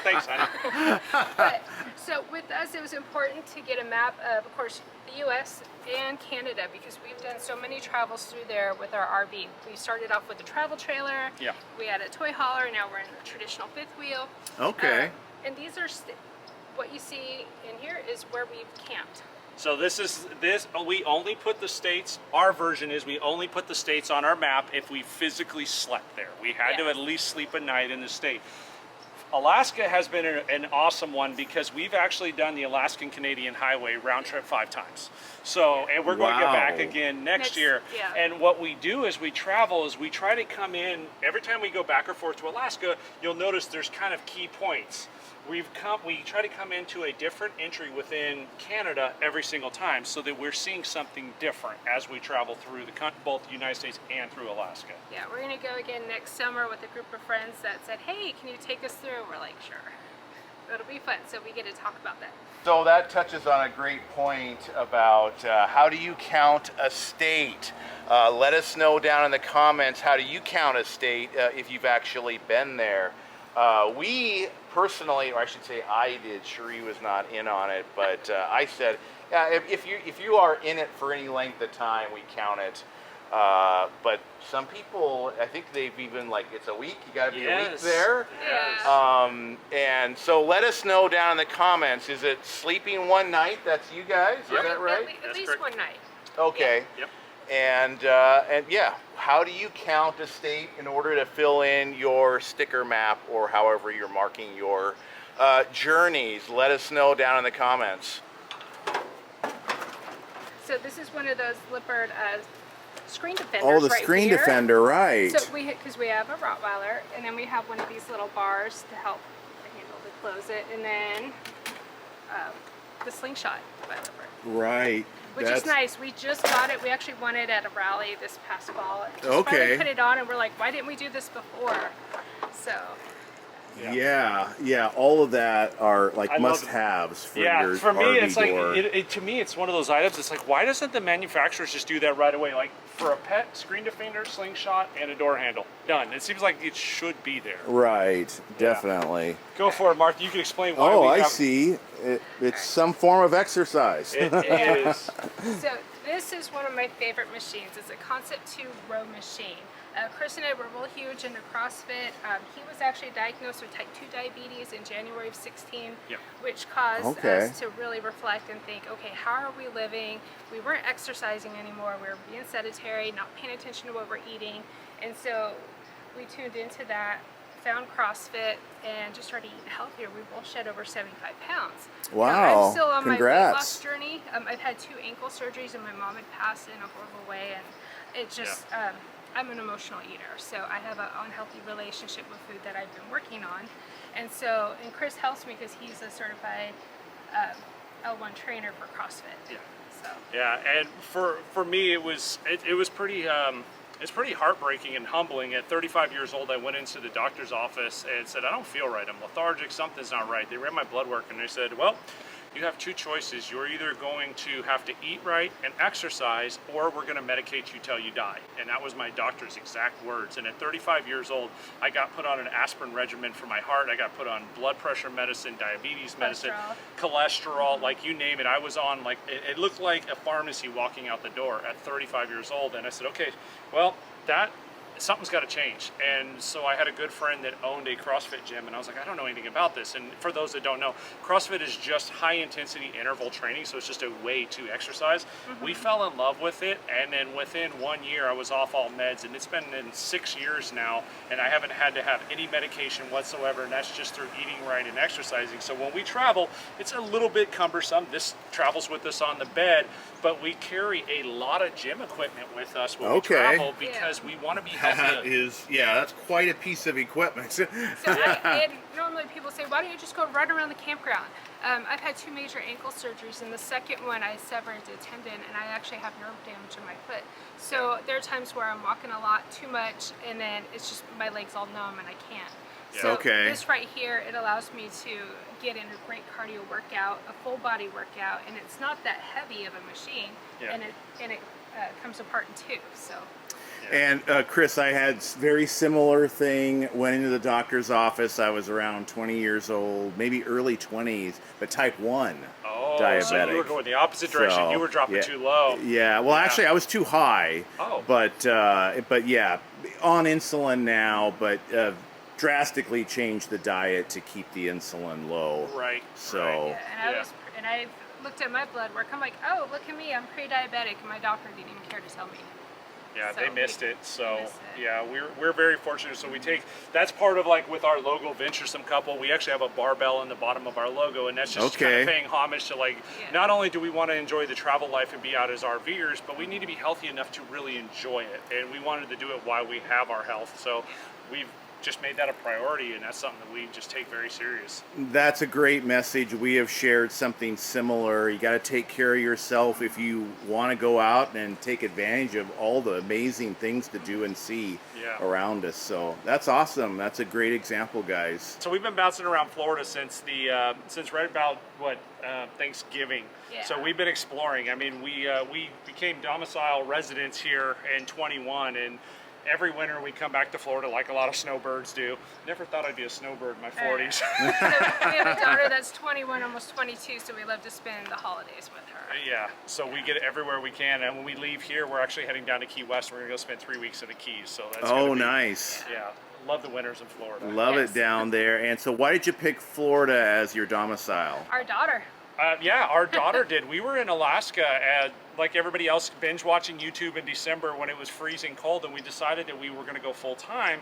Thanks, honey. But, so with us, it was important to get a map of course, the U.S. and Canada because we've done so many travels through there with our RV. We started off with a travel trailer. Yeah. We had a toy hauler. Now we're in a traditional 5th wheel. Okay. And these are what you see in here is where we've camped. So we only put the states, our version is we only put the states on our map if we physically slept there. We had to at least sleep a night in the state. Alaska has been an awesome one because we've actually done the Alaskan-Canadian Highway round trip 5 times. So, and we're going to get back again next year. Yeah. And what we do as we travel is we try to come in, every time we go back or forth to Alaska, you'll notice there's kind of key points. We try to come into a different entry within Canada every single time so that we're seeing something different as we travel through both the United States and through Alaska. Yeah, we're going to go again next summer with a group of friends that said, hey, can you take us through? We're like, sure. It'll be fun, so we get to talk about that. So that touches on a great point about how do you count a state? Let us know down in the comments, how do you count a state if you've actually been there? We personally, or I should say I did, Cherie was not in on it, but I said, yeah, if you are in it for any length of time, we count it. But some people, I think they've even, like, it's a week, you gotta be a week there. Yes. And so let us know down in the comments, is it sleeping one night? That's you guys, is that right? At least one night. Okay. Yep. And yeah, how do you count a state in order to fill in your sticker map or however you're marking your journeys? Let us know down in the comments. So this is one of those Lippert screen defenders. Oh, the right screen here. defender, right. So because we have a Rottweiler, and then we have one of these little bars to help the handle to close it, and then the slingshot by Lippert. Right. Which is nice. We just got it. We actually won it at a rally this past fall. Just Okay. finally put it on, and we're like, why didn't we do this before? So. Yeah, all of that are like must-haves for your for me, RV it's like door. to me, it's one of those items. It's like, why doesn't the manufacturers just do that right away? Like for a pet, screen defender, slingshot, and a door handle, done. It seems like it should be there. Right, definitely. Go for it, Martha. You can explain why. Oh, we I have... see. It's some form of exercise. It is. So this is one of my favorite machines. It's a Concept 2 row machine. Chris and I were real huge into CrossFit. He was actually diagnosed with type 2 diabetes in January of 16, which caused us to really reflect and think, okay, how are we living? We weren't exercising anymore. We were being sedentary, not paying attention to what we're eating. And so we tuned into that, found CrossFit, and just started eating healthier. We both shed over 75 pounds. Wow, now, I'm still on my weight congrats. loss journey. I've had 2 ankle surgeries, and my mom had passed in a horrible way, and it just, I'm an emotional eater, so I have an unhealthy relationship with food that I've been working on. And so, and Chris helps me because he's a certified L1 trainer for CrossFit. Yeah. So. Yeah, and for me, it was pretty. It's pretty heartbreaking and humbling. At 35 years old, I went into the doctor's office and said, I don't feel right. I'm lethargic. Something's not right. They ran my blood work and they said, well, you have 2 choices. You're either going to have to eat right and exercise, or we're going to medicate you till you die. And that was my doctor's exact words. And at 35 years old, I got put on an aspirin regimen for my heart. I got put on blood pressure medicine, diabetes medicine, cholesterol, like you name it. I was on, like, it looked like a pharmacy walking out the door at 35 years old. And I said, okay, well, something's got to change. And so I had a good friend that owned a CrossFit gym, and I was like, I don't know anything about this. And for those that don't know, CrossFit is just high intensity interval training, so it's just a way to exercise. We fell in love with it, and then within 1 year I was off all meds, and it's been in 6 years now, and I haven't had to have any medication whatsoever, and that's just through eating right and exercising. So when we travel, it's a little bit cumbersome. This travels with us on the bed, but we carry a lot of gym equipment with us when we travel because we want to be healthy. That is, that's quite a piece of equipment. So and normally people say, why don't you just go run around the campground? I've had 2 major ankle surgeries, and the second one I severed a tendon, and I actually have nerve damage in my foot. So there are times where I'm walking a lot, too much, and then it's just my legs all numb and I can't. So this right here, it allows me to get in a great cardio workout, a full body workout, and it's not that heavy of a machine, and it comes apart in 2. So. And Chris, I had very similar thing. Went into the doctor's office. I was around 20 years old, maybe early 20s, but type 1 diabetic. So you were going the opposite direction. You were dropping too low. Yeah. Well, actually, I was too high. Oh. But yeah, on insulin now, but drastically changed the diet to keep the insulin low. Right. So. Yeah, and I looked at my blood work. I'm like, oh, look at me, I'm pre-diabetic, and my doctor didn't even care to tell me. Yeah, So they missed it. So missed it. yeah, we're very fortunate. So we take, that's part of, like, with our logo, Venturesome Couple, we actually have a barbell in the bottom of our logo, and that's just kind of paying homage to, like, not only do we want to enjoy the travel life and be out as RVers, but we need to be healthy enough to really enjoy it, and we wanted to do it while we have our health. So we've just made that a priority, and that's something that we just take very serious. That's a great message. We have shared something similar. You got to take care of yourself if you want to go out and take advantage of all the amazing things to do and see around us. So that's awesome. That's a great example, guys. So we've been bouncing around Florida since since right about Thanksgiving. Yeah. So we've been exploring. I mean, we became domicile residents here in 21, and every winter we come back to Florida like a lot of snowbirds do. Never thought I'd be a snowbird in my 40s. So we have a daughter that's 21, almost 22, so we love to spend the holidays with her. Yeah, so we get it everywhere we can, and when we leave here, we're actually heading down to Key West. We're gonna go spend 3 weeks in the Keys. So that's nice. Yeah, love the winters in Florida. Love it down there. And so why did you pick Florida as your domicile? Our daughter. Yeah, our daughter did. We were in Alaska, like everybody else, binge watching YouTube in December when it was freezing cold, and we decided that we were going to go full time.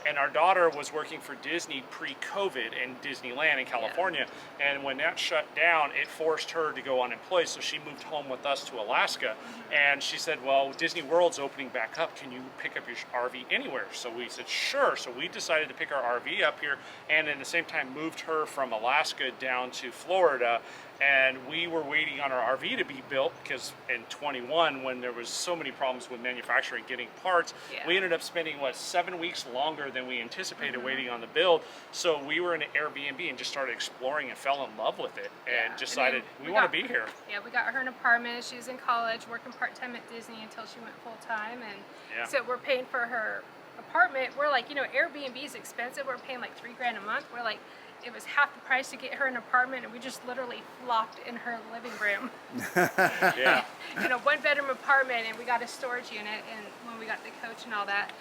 And our daughter was working for Disney pre-COVID in Disneyland in California, and when that shut down, it forced her to go unemployed. So she moved home with us to Alaska, and she said, "Well, Disney World's opening back up. Can you pick up your RV anywhere?" So we said, "Sure." So we decided to pick our RV up here, and at the same time moved her from Alaska down to Florida. And we were waiting on our RV to be built because in 21, when there was so many problems with manufacturing getting parts, we ended up spending 7 weeks longer than we anticipated waiting on the build. So we were in an Airbnb and just started exploring and fell in love with it, and decided we want to be here. Yeah, we got her an apartment. She was in college, working part-time at Disney until she went full-time, and so we're paying for her apartment. We're like, Airbnb is expensive. We're paying like $3 grand a month. We're like, it was half the price to get her an apartment, and we just literally flopped in her living room. Yeah. 1-bedroom apartment, and we got a storage unit, and when we got the coach and all that,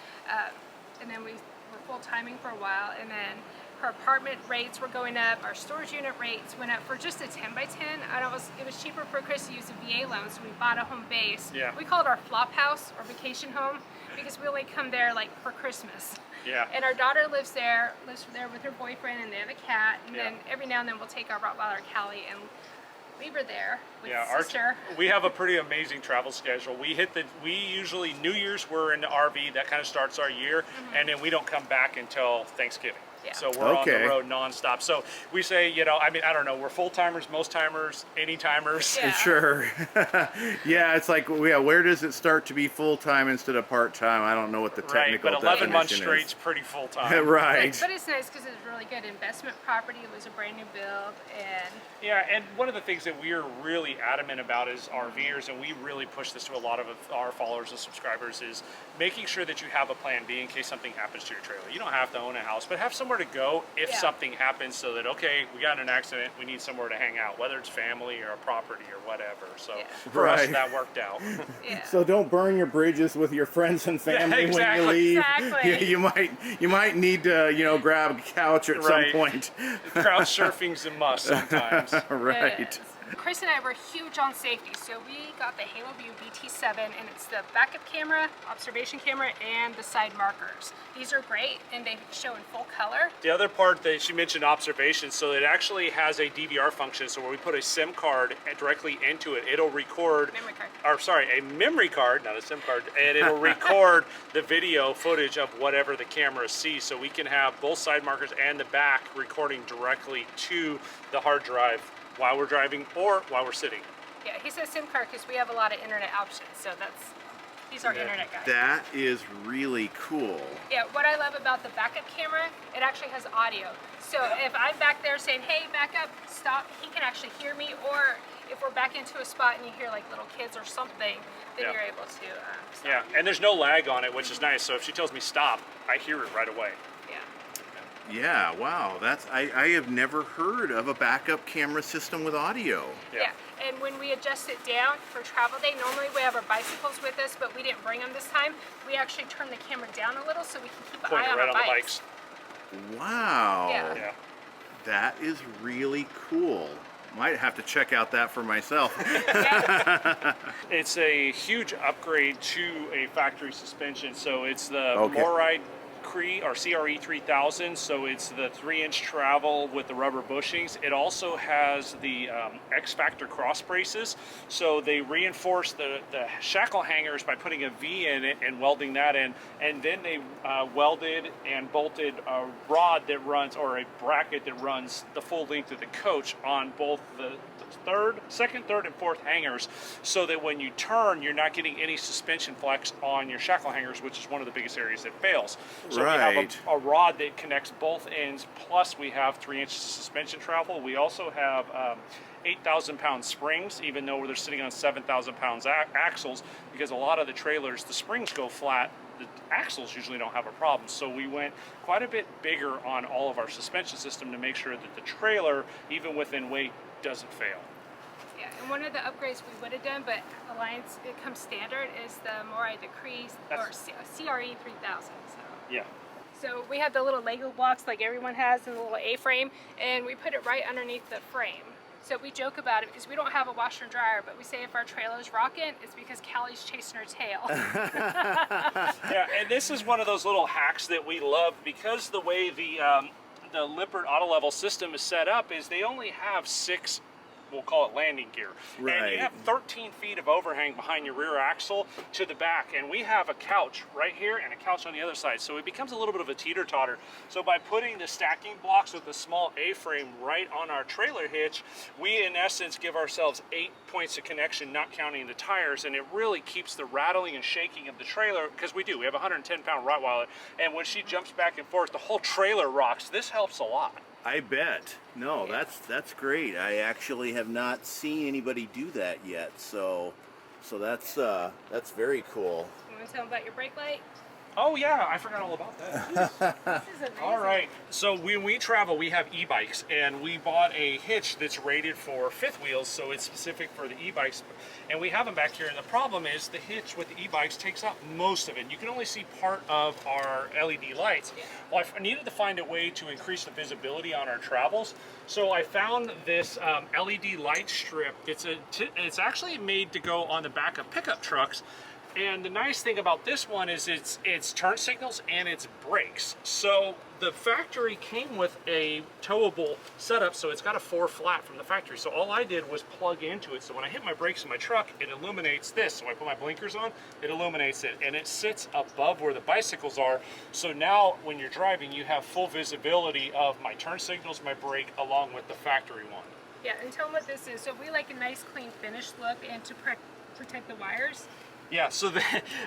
and then we were full timing for a while, and then her apartment rates were going up, our storage unit rates went up for just a 10 by 10. It was cheaper for Chris to use a VA loan, so we bought a home base. Yeah. We called it our flop house or vacation home because we only come there like for Christmas. Yeah. And our daughter lives there with her boyfriend, and they have a cat, and then every now and then we'll take our Rottweiler Callie and leave her there with sister. We have a pretty amazing travel schedule. We usually New Year's we're in the RV, that kind of starts our year, and then we don't come back until Thanksgiving. Yeah. So we're on the road nonstop. So we say, I don't know, we're full timers, most timers, any timers. Yeah. Sure. Yeah, it's like, where does it start to be full time instead of part time? I don't know what the technical but 11 months definition straight's is. pretty full time. Right. But it's nice because it's really good investment property. It was a brand new build, and and one of the things that we're really adamant about as RVers, and we really push this to a lot of our followers and subscribers, is making sure that you have a plan B in case something happens to your trailer. You don't have to own a house, but have somewhere to go if something happens, so that, okay, we got in an accident, we need somewhere to hang out, whether it's family or a property or whatever. So for us, that worked out. So don't burn your bridges with your friends and family when you leave. Exactly. You might need to grab a couch at some point. Couch surfing's a must sometimes. Right. Chris and I were huge on safety, so we got the Halowview BT7, and it's the backup camera, observation camera, and the side markers. These are great, and they show in full color. The other part that she mentioned, observation, so it actually has a DVR function, so where we put a SIM card directly into it, it'll record, a memory card, not a SIM card, and it'll record the video footage of whatever the camera sees, so we can have both side markers and the back recording directly to the hard drive while we're driving or while we're sitting. Yeah, he says SIM card because we have a lot of internet options, so he's our internet guy. That is really cool. Yeah, what I love about the backup camera, it actually has audio. So if I'm back there saying, hey, back up, stop, he can actually hear me, or if we're back into a spot and you hear like little kids or something, then you're able to stop. Yeah, and there's no lag on it, which is nice, so if she tells me stop, I hear it right away. Yeah, wow, I have never heard of a backup camera system with audio. Yeah, and when we adjust it down for travel day, normally we have our bicycles with us, but we didn't bring them this time. We actually turn the camera down a little so we can keep an eye on our bikes. Wow. Yeah. That is really cool. Might have to check out that for myself. It's a huge upgrade to a factory suspension, so it's the MORryde CRE or CRE 3000, so it's the 3-inch travel with the rubber bushings. It also has the X Factor cross braces, so they reinforce the shackle hangers by putting a V in it and welding that in, and then they welded and bolted a rod that runs, or a bracket that runs the full length of the coach on both the second, third, and fourth hangers, so that when you turn, you're not getting any suspension flex on your shackle hangers, which is one of the biggest areas that fails. So we have a rod that connects both ends, plus we have 3-inch suspension travel. We also have 8,000-pound springs, even though they're sitting on 7,000-pound axles, because a lot of the trailers, the springs go flat, the axles usually don't have a problem. So we went quite a bit bigger on all of our suspension system to make sure that the trailer, even within weight, doesn't fail. Yeah, and one of the upgrades we would have done, but Alliance, it comes standard, is the MORryde CRE or CRE 3000. So. Yeah. So we have the little Lego blocks like everyone has in the little A-frame, and we put it right underneath the frame. So we joke about it because we don't have a washer and dryer, but we say if our trailer's rocking, it's because Callie's chasing her tail. Yeah, and this is one of those little hacks that we love, because the way the Lippert auto level system is set up is they only have 6, we'll call it landing gear. Right. And you have 13 feet of overhang behind your rear axle to the back. And we have a couch right here and a couch on the other side. So it becomes a little bit of a teeter-totter. So by putting the stacking blocks with the small A-frame right on our trailer hitch, we in essence give ourselves 8 points of connection, not counting the tires. And it really keeps the rattling and shaking of the trailer, because we have a 110-pound Rottweiler. And when she jumps back and forth, the whole trailer rocks. This helps a lot. I bet. No, that's great. I actually have not seen anybody do that yet, so that's very cool. You want to tell them about your brake light? Oh yeah, I forgot all about that. This is amazing. All right, so when we travel, we have e-bikes, and we bought a hitch that's rated for 5th wheels, so it's specific for the e-bikes, and we have them back here. And the problem is the hitch with the e-bikes takes up most of it. You can only see part of our LED lights. Well, I needed to find a way to increase the visibility on our travels, so I found this LED light strip. It's actually made to go on the back of pickup trucks. And the nice thing about this one is it's turn signals and it's brakes. So the factory came with a towable setup, so it's got a 4 flat from the factory. So all I did was plug into it. So when I hit my brakes in my truck, it illuminates this. So I put my blinkers on, it illuminates it, and it sits above where the bicycles are. So now when you're driving, you have full visibility of my turn signals, my brake, along with the factory one. Yeah, and tell them what this is. So we like a nice, clean, finished look, and to protect the wires. Yeah, so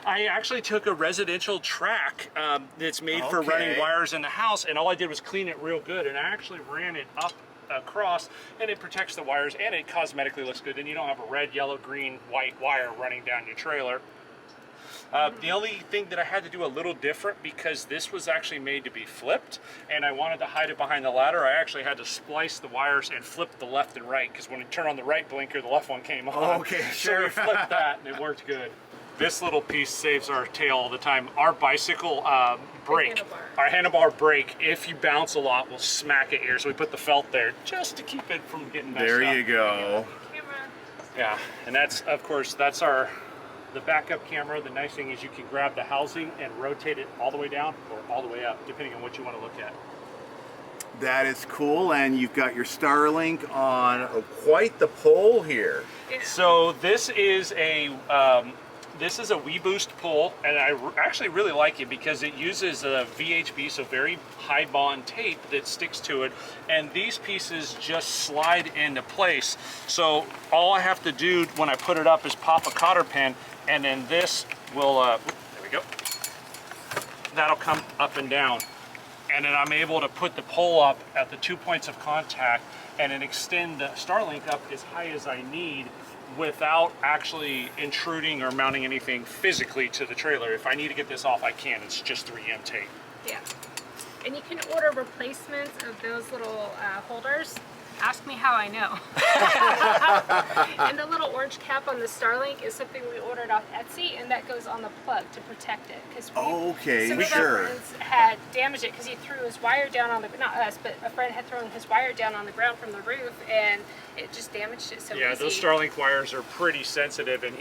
I actually took a residential track that's made for running wires in the house, and all I did was clean it real good, and I actually ran it up across, and it protects the wires, and it cosmetically looks good, and you don't have a red, yellow, green, white wire running down your trailer. The only thing that I had to do a little different, because this was actually made to be flipped, and I wanted to hide it behind the ladder, I actually had to splice the wires and flip the left and right, because when you turn on the right blinker, the left one came on. Okay, So sure. we flipped that, and it worked good. This little piece saves our tail all the time. Our bicycle brake, our handlebar brake, if you bounce a lot, will smack it here. So we put the felt there just to keep it from getting messed up. There you go. Yeah, and that's, of course, that's the backup camera. The nice thing is you can grab the housing and rotate it all the way down or all the way up, depending on what you want to look at. That is cool, and you've got your Starlink on quite the pole here. So this is a WeBoost pole, and I actually really like it because it uses a VHB, so very high bond tape that sticks to it, and these pieces just slide into place. So all I have to do when I put it up is pop a cotter pin, and then this will, there we go, that'll come up and down. And then I'm able to put the pole up at the 2 points of contact and then extend the Starlink up as high as I need without actually intruding or mounting anything physically to the trailer. If I need to get this off, I can. It's just 3M tape. Yeah. And you can order replacements of those little holders. Ask me how I know. And the little orange cap on the Starlink is something we ordered off Etsy, and that goes on the plug to protect it. Because some of our friends had damaged it because he threw his wire down on the, not us, but a friend had thrown his wire down on the ground from the roof, and it just damaged it so easy. Those Starlink wires are pretty sensitive, and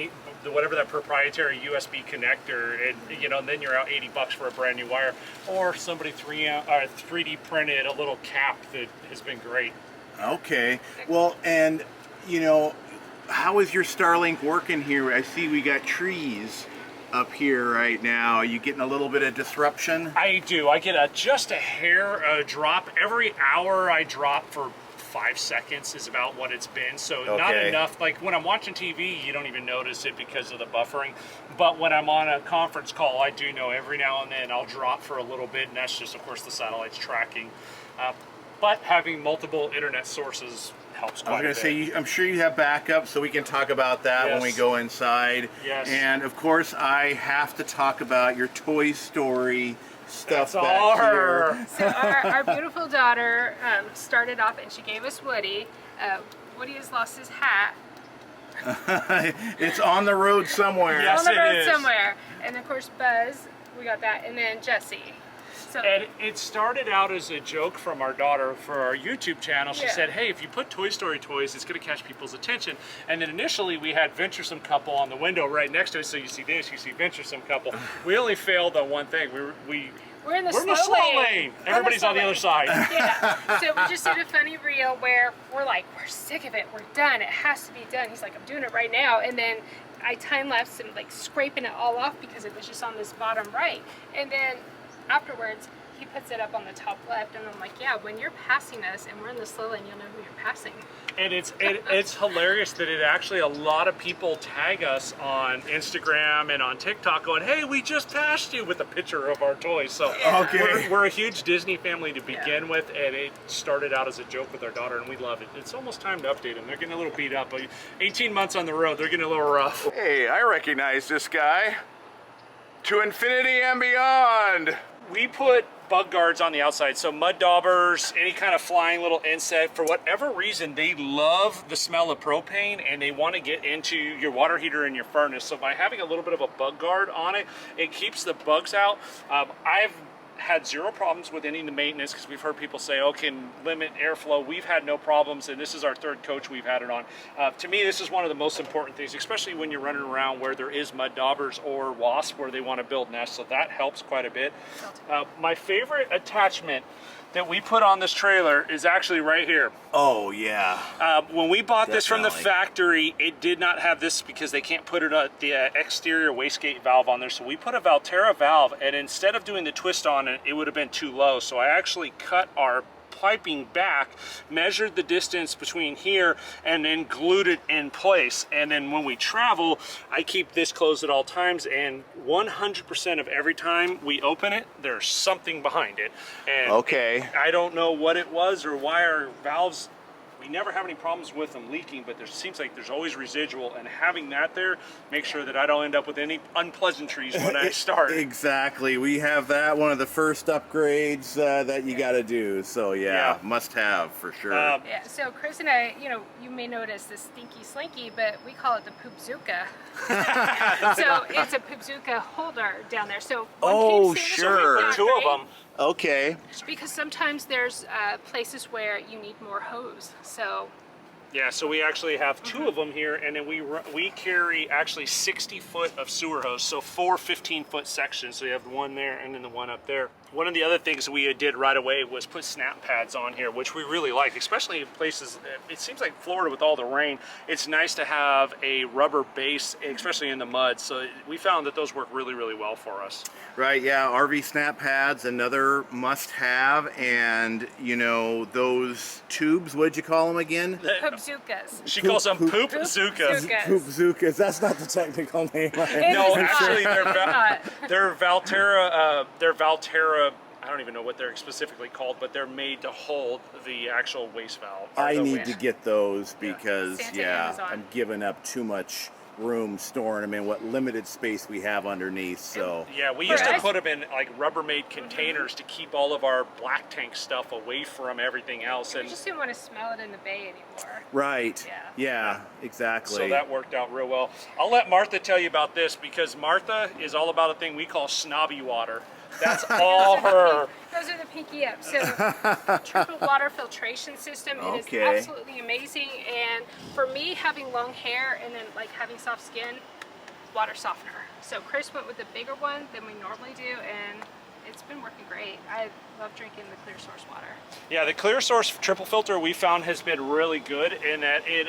whatever that proprietary USB connector, and then you're out $80 for a brand new wire, or somebody 3D printed a little cap that has been great. Okay, well, and how is your Starlink working here? I see we got trees up here right now. Are you getting a little bit of disruption? I do. I get just a hair drop every hour. I drop for 5 seconds is about what it's been, so not enough. Like when I'm watching TV, you don't even notice it because of the buffering, but when I'm on a conference call, I do know every now and then I'll drop for a little bit, and that's just, of course, the satellite's tracking. But having multiple internet sources helps quite a bit. I was going to say, I'm sure you have backup, so we can talk about that when we go inside. Yes. And of course, I have to talk about your Toy Story stuff back here. So our beautiful daughter started off, and she gave us Woody. Woody has lost his hat. It's on the road somewhere. Yes, on the road somewhere. And of course, Buzz, we got that, and then Jessie. So, and it started out as a joke from our daughter for our YouTube channel. She said, hey, if you put Toy Story toys, it's going to catch people's attention. And then initially we had Venturesome Couple on the window right next to it. So you see this, you see Venturesome Couple. We only failed on one thing. We're in the slow lane. Everybody's on the other side. Yeah. So we just did a funny reel where we're like, we're sick of it. We're done. It has to be done. He's like, I'm doing it right now. And then I time-lapsed him like scraping it all off because it was just on this bottom right. And then afterwards, he puts it up on the top left, and I'm like, yeah, when you're passing us and we're in the slow lane, you'll know who you're passing. And it's hilarious that it actually, a lot of people tag us on Instagram and on TikTok going, hey, we just passed you, with a picture of our toys. So we're a huge Disney family to begin with, and it started out as a joke with our daughter, and we love it. It's almost time to update them. They're getting a little beat up. 18 months on the road, they're getting a little rough. Hey, I recognize this guy. To infinity and beyond. We put bug guards on the outside, so mud daubers, any kind of flying little insect. For whatever reason, they love the smell of propane, and they want to get into your water heater and your furnace. So by having a little bit of a bug guard on it, it keeps the bugs out. I've had zero problems with any of the maintenance, because we've heard people say, oh, can limit airflow. We've had no problems, and this is our third coach we've had it on. To me, this is one of the most important things, especially when you're running around where there is mud daubers or wasps where they want to build nests, so that helps quite a bit. My favorite attachment that we put on this trailer is actually right here. Oh yeah. When we bought this from the factory, it did not have this because they can't put it the exterior wastegate valve on there. So we put a Valterra valve, and instead of doing the twist on it, it would have been too low. So I actually cut our piping back, measured the distance between here, and then glued it in place. And then when we travel, I keep this closed at all times, and 100% of every time we open it, there's something behind it. And I don't know what it was or why our valves, we never have any problems with them leaking, but there seems like there's always residual, and having that there makes sure that I don't end up with any unpleasantries when I start. Exactly. We have that, one of the first upgrades that you got to do. So yeah, must have for sure. Yeah, so Chris and I, you may notice this stinky slinky, but we call it the poopzooka. So it's a poopzooka holder down there. So sure. Two of them. Okay. Because sometimes there's places where you need more hose, so. Yeah, so we actually have two of them here, and then we carry actually 60 foot of sewer hose, so 4 15-foot sections. So you have the one there and then the one up there. One of the other things we did right away was put SnapPads on here, which we really like, especially in places, it seems like Florida with all the rain, it's nice to have a rubber base, especially in the mud. So we found that those work really, really well for us. Right, yeah, RV SnapPads, another must-have, and, those tubes, what'd you call them again? Poopzookas. She calls them poopzookas. Poopzookas, that's not the technical name. No, actually, they're Valterra, I don't even know what they're specifically called, but they're made to hold the actual waste valve. I need to get those because, I'm giving up too much room storing them in, what limited space we have underneath. So yeah, we used to put them in like Rubbermaid containers to keep all of our black tank stuff away from everything else. We And just didn't want to smell it in the bay anymore. right, Yeah. exactly. so that worked out real well. I'll let Martha tell you about this because Martha is all about a thing we call snobby water. That's all her. Those are the pinky up. So triple water filtration system. It is absolutely amazing. And for me, having long hair and then like having soft skin, water softener. So Chris went with the bigger one than we normally do, and it's been working great. I love drinking the Clear Source water. Yeah, the Clear Source triple filter we found has been really good in that it.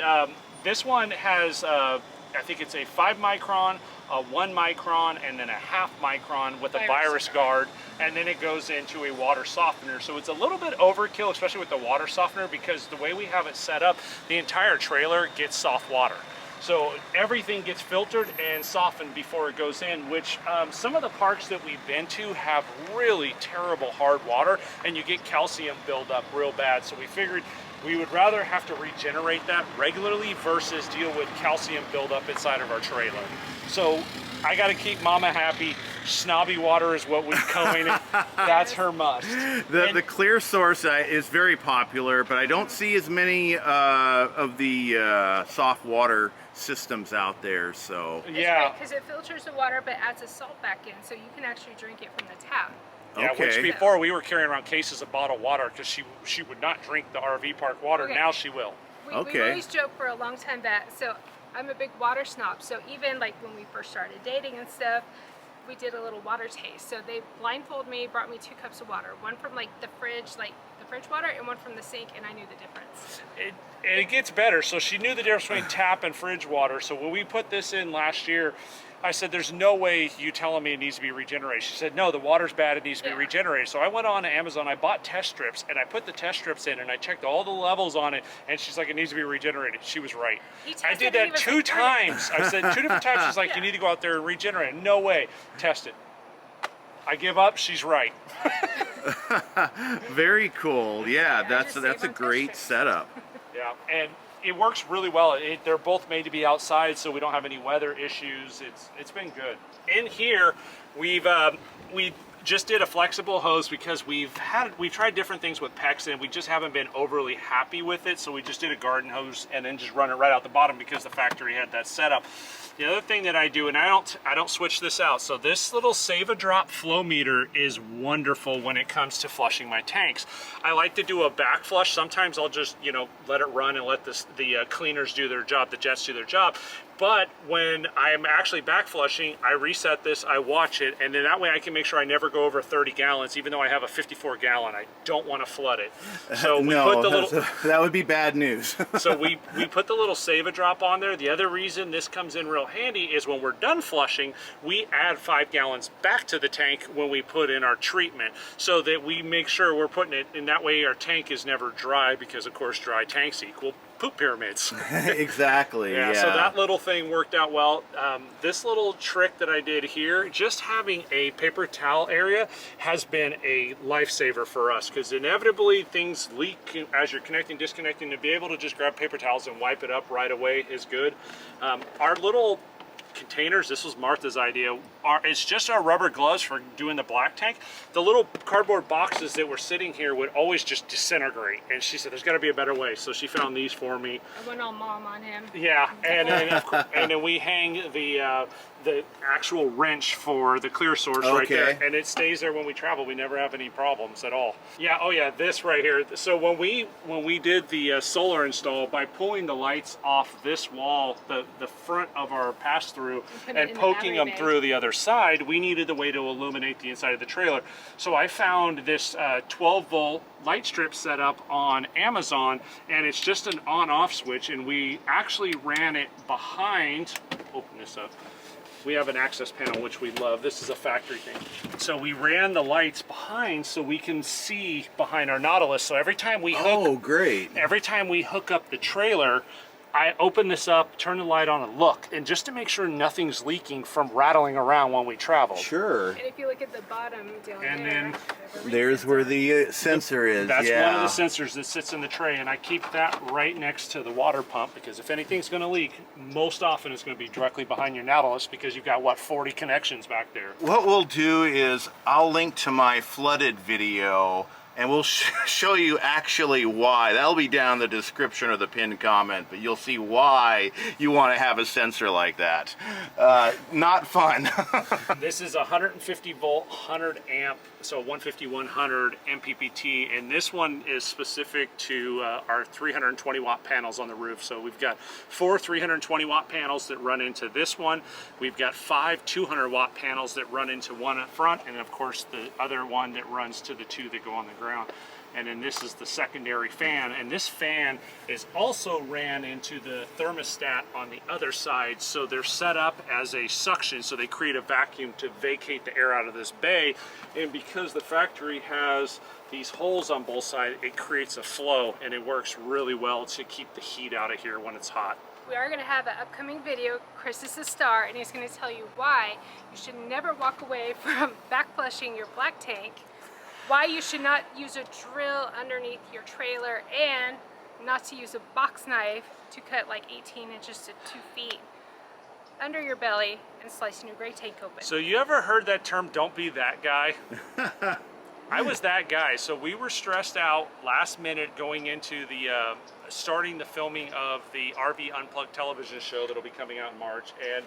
This one has, I think it's a 5 micron, a 1 micron, and then a half micron with a virus guard, and then it goes into a water softener. So it's a little bit overkill, especially with the water softener, because the way we have it set up, the entire trailer gets soft water. So everything gets filtered and softened before it goes in, which some of the parks that we've been to have really terrible hard water, and you get calcium buildup real bad. So we figured we would rather have to regenerate that regularly versus deal with calcium buildup inside of our trailer. So I got to keep Mama happy. Snobby water is what we coin it. That's her must. The Clear Source is very popular, but I don't see as many of the soft water systems out there. So yeah, because it filters the water but adds a salt back in, so you can actually drink it from the tap. Yeah, which before we were carrying around cases of bottled water because she would not drink the RV park water. Now she will. We always joke for a long time that, so I'm a big water snob, so even like when we first started dating and stuff, we did a little water taste. So they blindfolded me, brought me 2 cups of water, one from like the fridge water, and one from the sink, and I knew the difference. And it gets better. So she knew the difference between tap and fridge water. So when we put this in last year, I said, there's no way you telling me it needs to be regenerated. She said, no, the water's bad, it needs to be regenerated. So I went on to Amazon, I bought test strips, and I put the test strips in, and I checked all the levels on it, and she's like, it needs to be regenerated. She was right. I did that 2 times. I said 2 different times, she's like, you need to go out there and regenerate it. No way. Test it. I give up, she's right. Very cool. Yeah, that's a great setup. Yeah, and it works really well. They're both made to be outside, so we don't have any weather issues. It's been good. In here, we just did a flexible hose because we've tried different things with PEX and we just haven't been overly happy with it. So we just did a garden hose and then just run it right out the bottom because the factory had that setup. The other thing that I do, and I don't switch this out. So this little Save a Drop flow meter is wonderful when it comes to flushing my tanks. I like to do a back flush. Sometimes I'll just, let it run and let the cleaners do their job, the jets do their job. But when I'm actually back flushing, I reset this, I watch it, and then that way I can make sure I never go over 30 gallons, even though I have a 54 gallon. I don't want to flood it. So we put the little, that would be bad news. So we put the little Save a Drop on there. The other reason this comes in real handy is when we're done flushing, we add 5 gallons back to the tank when we put in our treatment, so that we make sure we're putting it, and that way our tank is never dry, because of course dry tanks equal poop pyramids. Exactly. Yeah, so that little thing worked out well. This little trick that I did here, just having a paper towel area has been a lifesaver for us, because inevitably things leak as you're connecting, disconnecting. To be able to just grab paper towels and wipe it up right away is good. Our little containers, this was Martha's idea, it's just our rubber gloves for doing the black tank. The little cardboard boxes that were sitting here would always just disintegrate, and she said there's got to be a better way, so she found these for me. I went all mom on him. Yeah, and then we hang the actual wrench for the Clear Source right there, and it stays there when we travel. We never have any problems at all. Yeah, oh yeah, this right here. So when we did the solar install, by pulling the lights off this wall, the front of our pass-through, and poking them through the other side, we needed a way to illuminate the inside of the trailer. So I found this 12-volt light strip set up on Amazon, and it's just an on-off switch, and we actually ran it behind, open this up, we have an access panel, which we love. This is a factory thing. So we ran the lights behind so we can see behind our Nautilus. So every time we hook, every time we hook up the trailer, I open this up, turn the light on, and look, and just to make sure nothing's leaking from rattling around when we travel. Sure. And if you look at the bottom down And there, then there's where the sensor is. That's yeah. one of the sensors that sits in the tray, and I keep that right next to the water pump because if anything's going to leak, most often it's going to be directly behind your Nautilus because you've got, what, 40 connections back there. What we'll do is I'll link to my flooded video and we'll show you actually why. That'll be down in the description or the pinned comment, but you'll see why you want to have a sensor like that. Not fun. This is a 150 volt, 100 amp, so 150, 100 MPPT, and this one is specific to our 320 watt panels on the roof. So we've got 4 320 watt panels that run into this one. We've got 5 200 watt panels that run into one up front, and of course the other one that runs to the 2 that go on the ground. And then this is the secondary fan, and this fan is also ran into the thermostat on the other side, so they're set up as a suction, so they create a vacuum to vacate the air out of this bay. And because the factory has these holes on both sides, it creates a flow, and it works really well to keep the heat out of here when it's hot. we are going to have an upcoming video. Chris is the star, and he's going to tell you why you should never walk away from back flushing your black tank, why you should not use a drill underneath your trailer, and not to use a box knife to cut like 18 inches to 2 feet under your belly and slicing your gray tank open. So you ever heard that term, don't be that guy? I was that guy. So we were stressed out last minute going into the starting the filming of the RV Unplugged television show that'll be coming out in March, and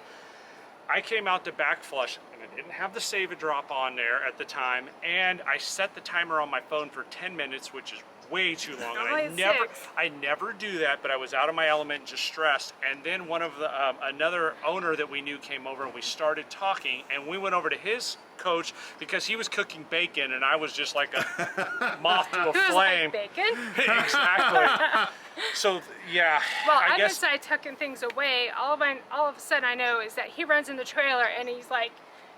I came out to back flush and I didn't have the save a drop on there at the time, and I set the timer on my phone for 10 minutes, which is way too long. And I never do that, but I was out of my element, just stressed. And then one of the another owner that we knew came over, and we started talking, and we went over to his coach because he was cooking bacon, and I was just like a moth to a flame. Like bacon? Exactly. So yeah. Well, I I'm guess inside tucking things away. All of a sudden I know is that he runs in the trailer and he's like,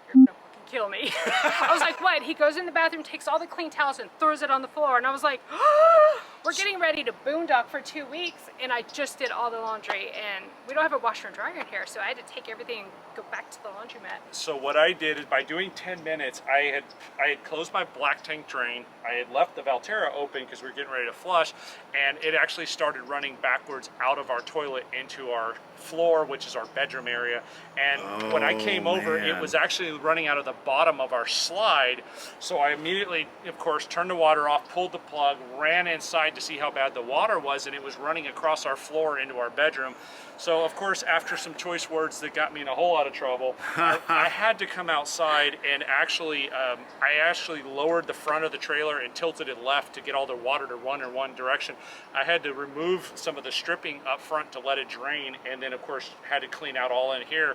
"You're gonna fucking kill me." I was like, "What?" He goes in the bathroom, takes all the clean towels and throws it on the floor, and I was like, "Oh, we're getting ready to boondock for 2 weeks," and I just did all the laundry, and we don't have a washer and dryer in here, so I had to take everything and go back to the laundromat. So what I did is, by doing 10 minutes, I had closed my black tank drain. I had left the Valterra open because we were getting ready to flush, and it actually started running backwards out of our toilet into our floor, which is our bedroom area. And when I came over, it was actually running out of the bottom of our slide. So I immediately, of course, turned the water off, pulled the plug, ran inside to see how bad the water was, and it was running across our floor into our bedroom. So of course, after some choice words that got me in a whole lot of trouble, I had to come outside and actually, I actually lowered the front of the trailer and tilted it left to get all the water to run in one direction. I had to remove some of the stripping up front to let it drain, and then of course had to clean out all in here.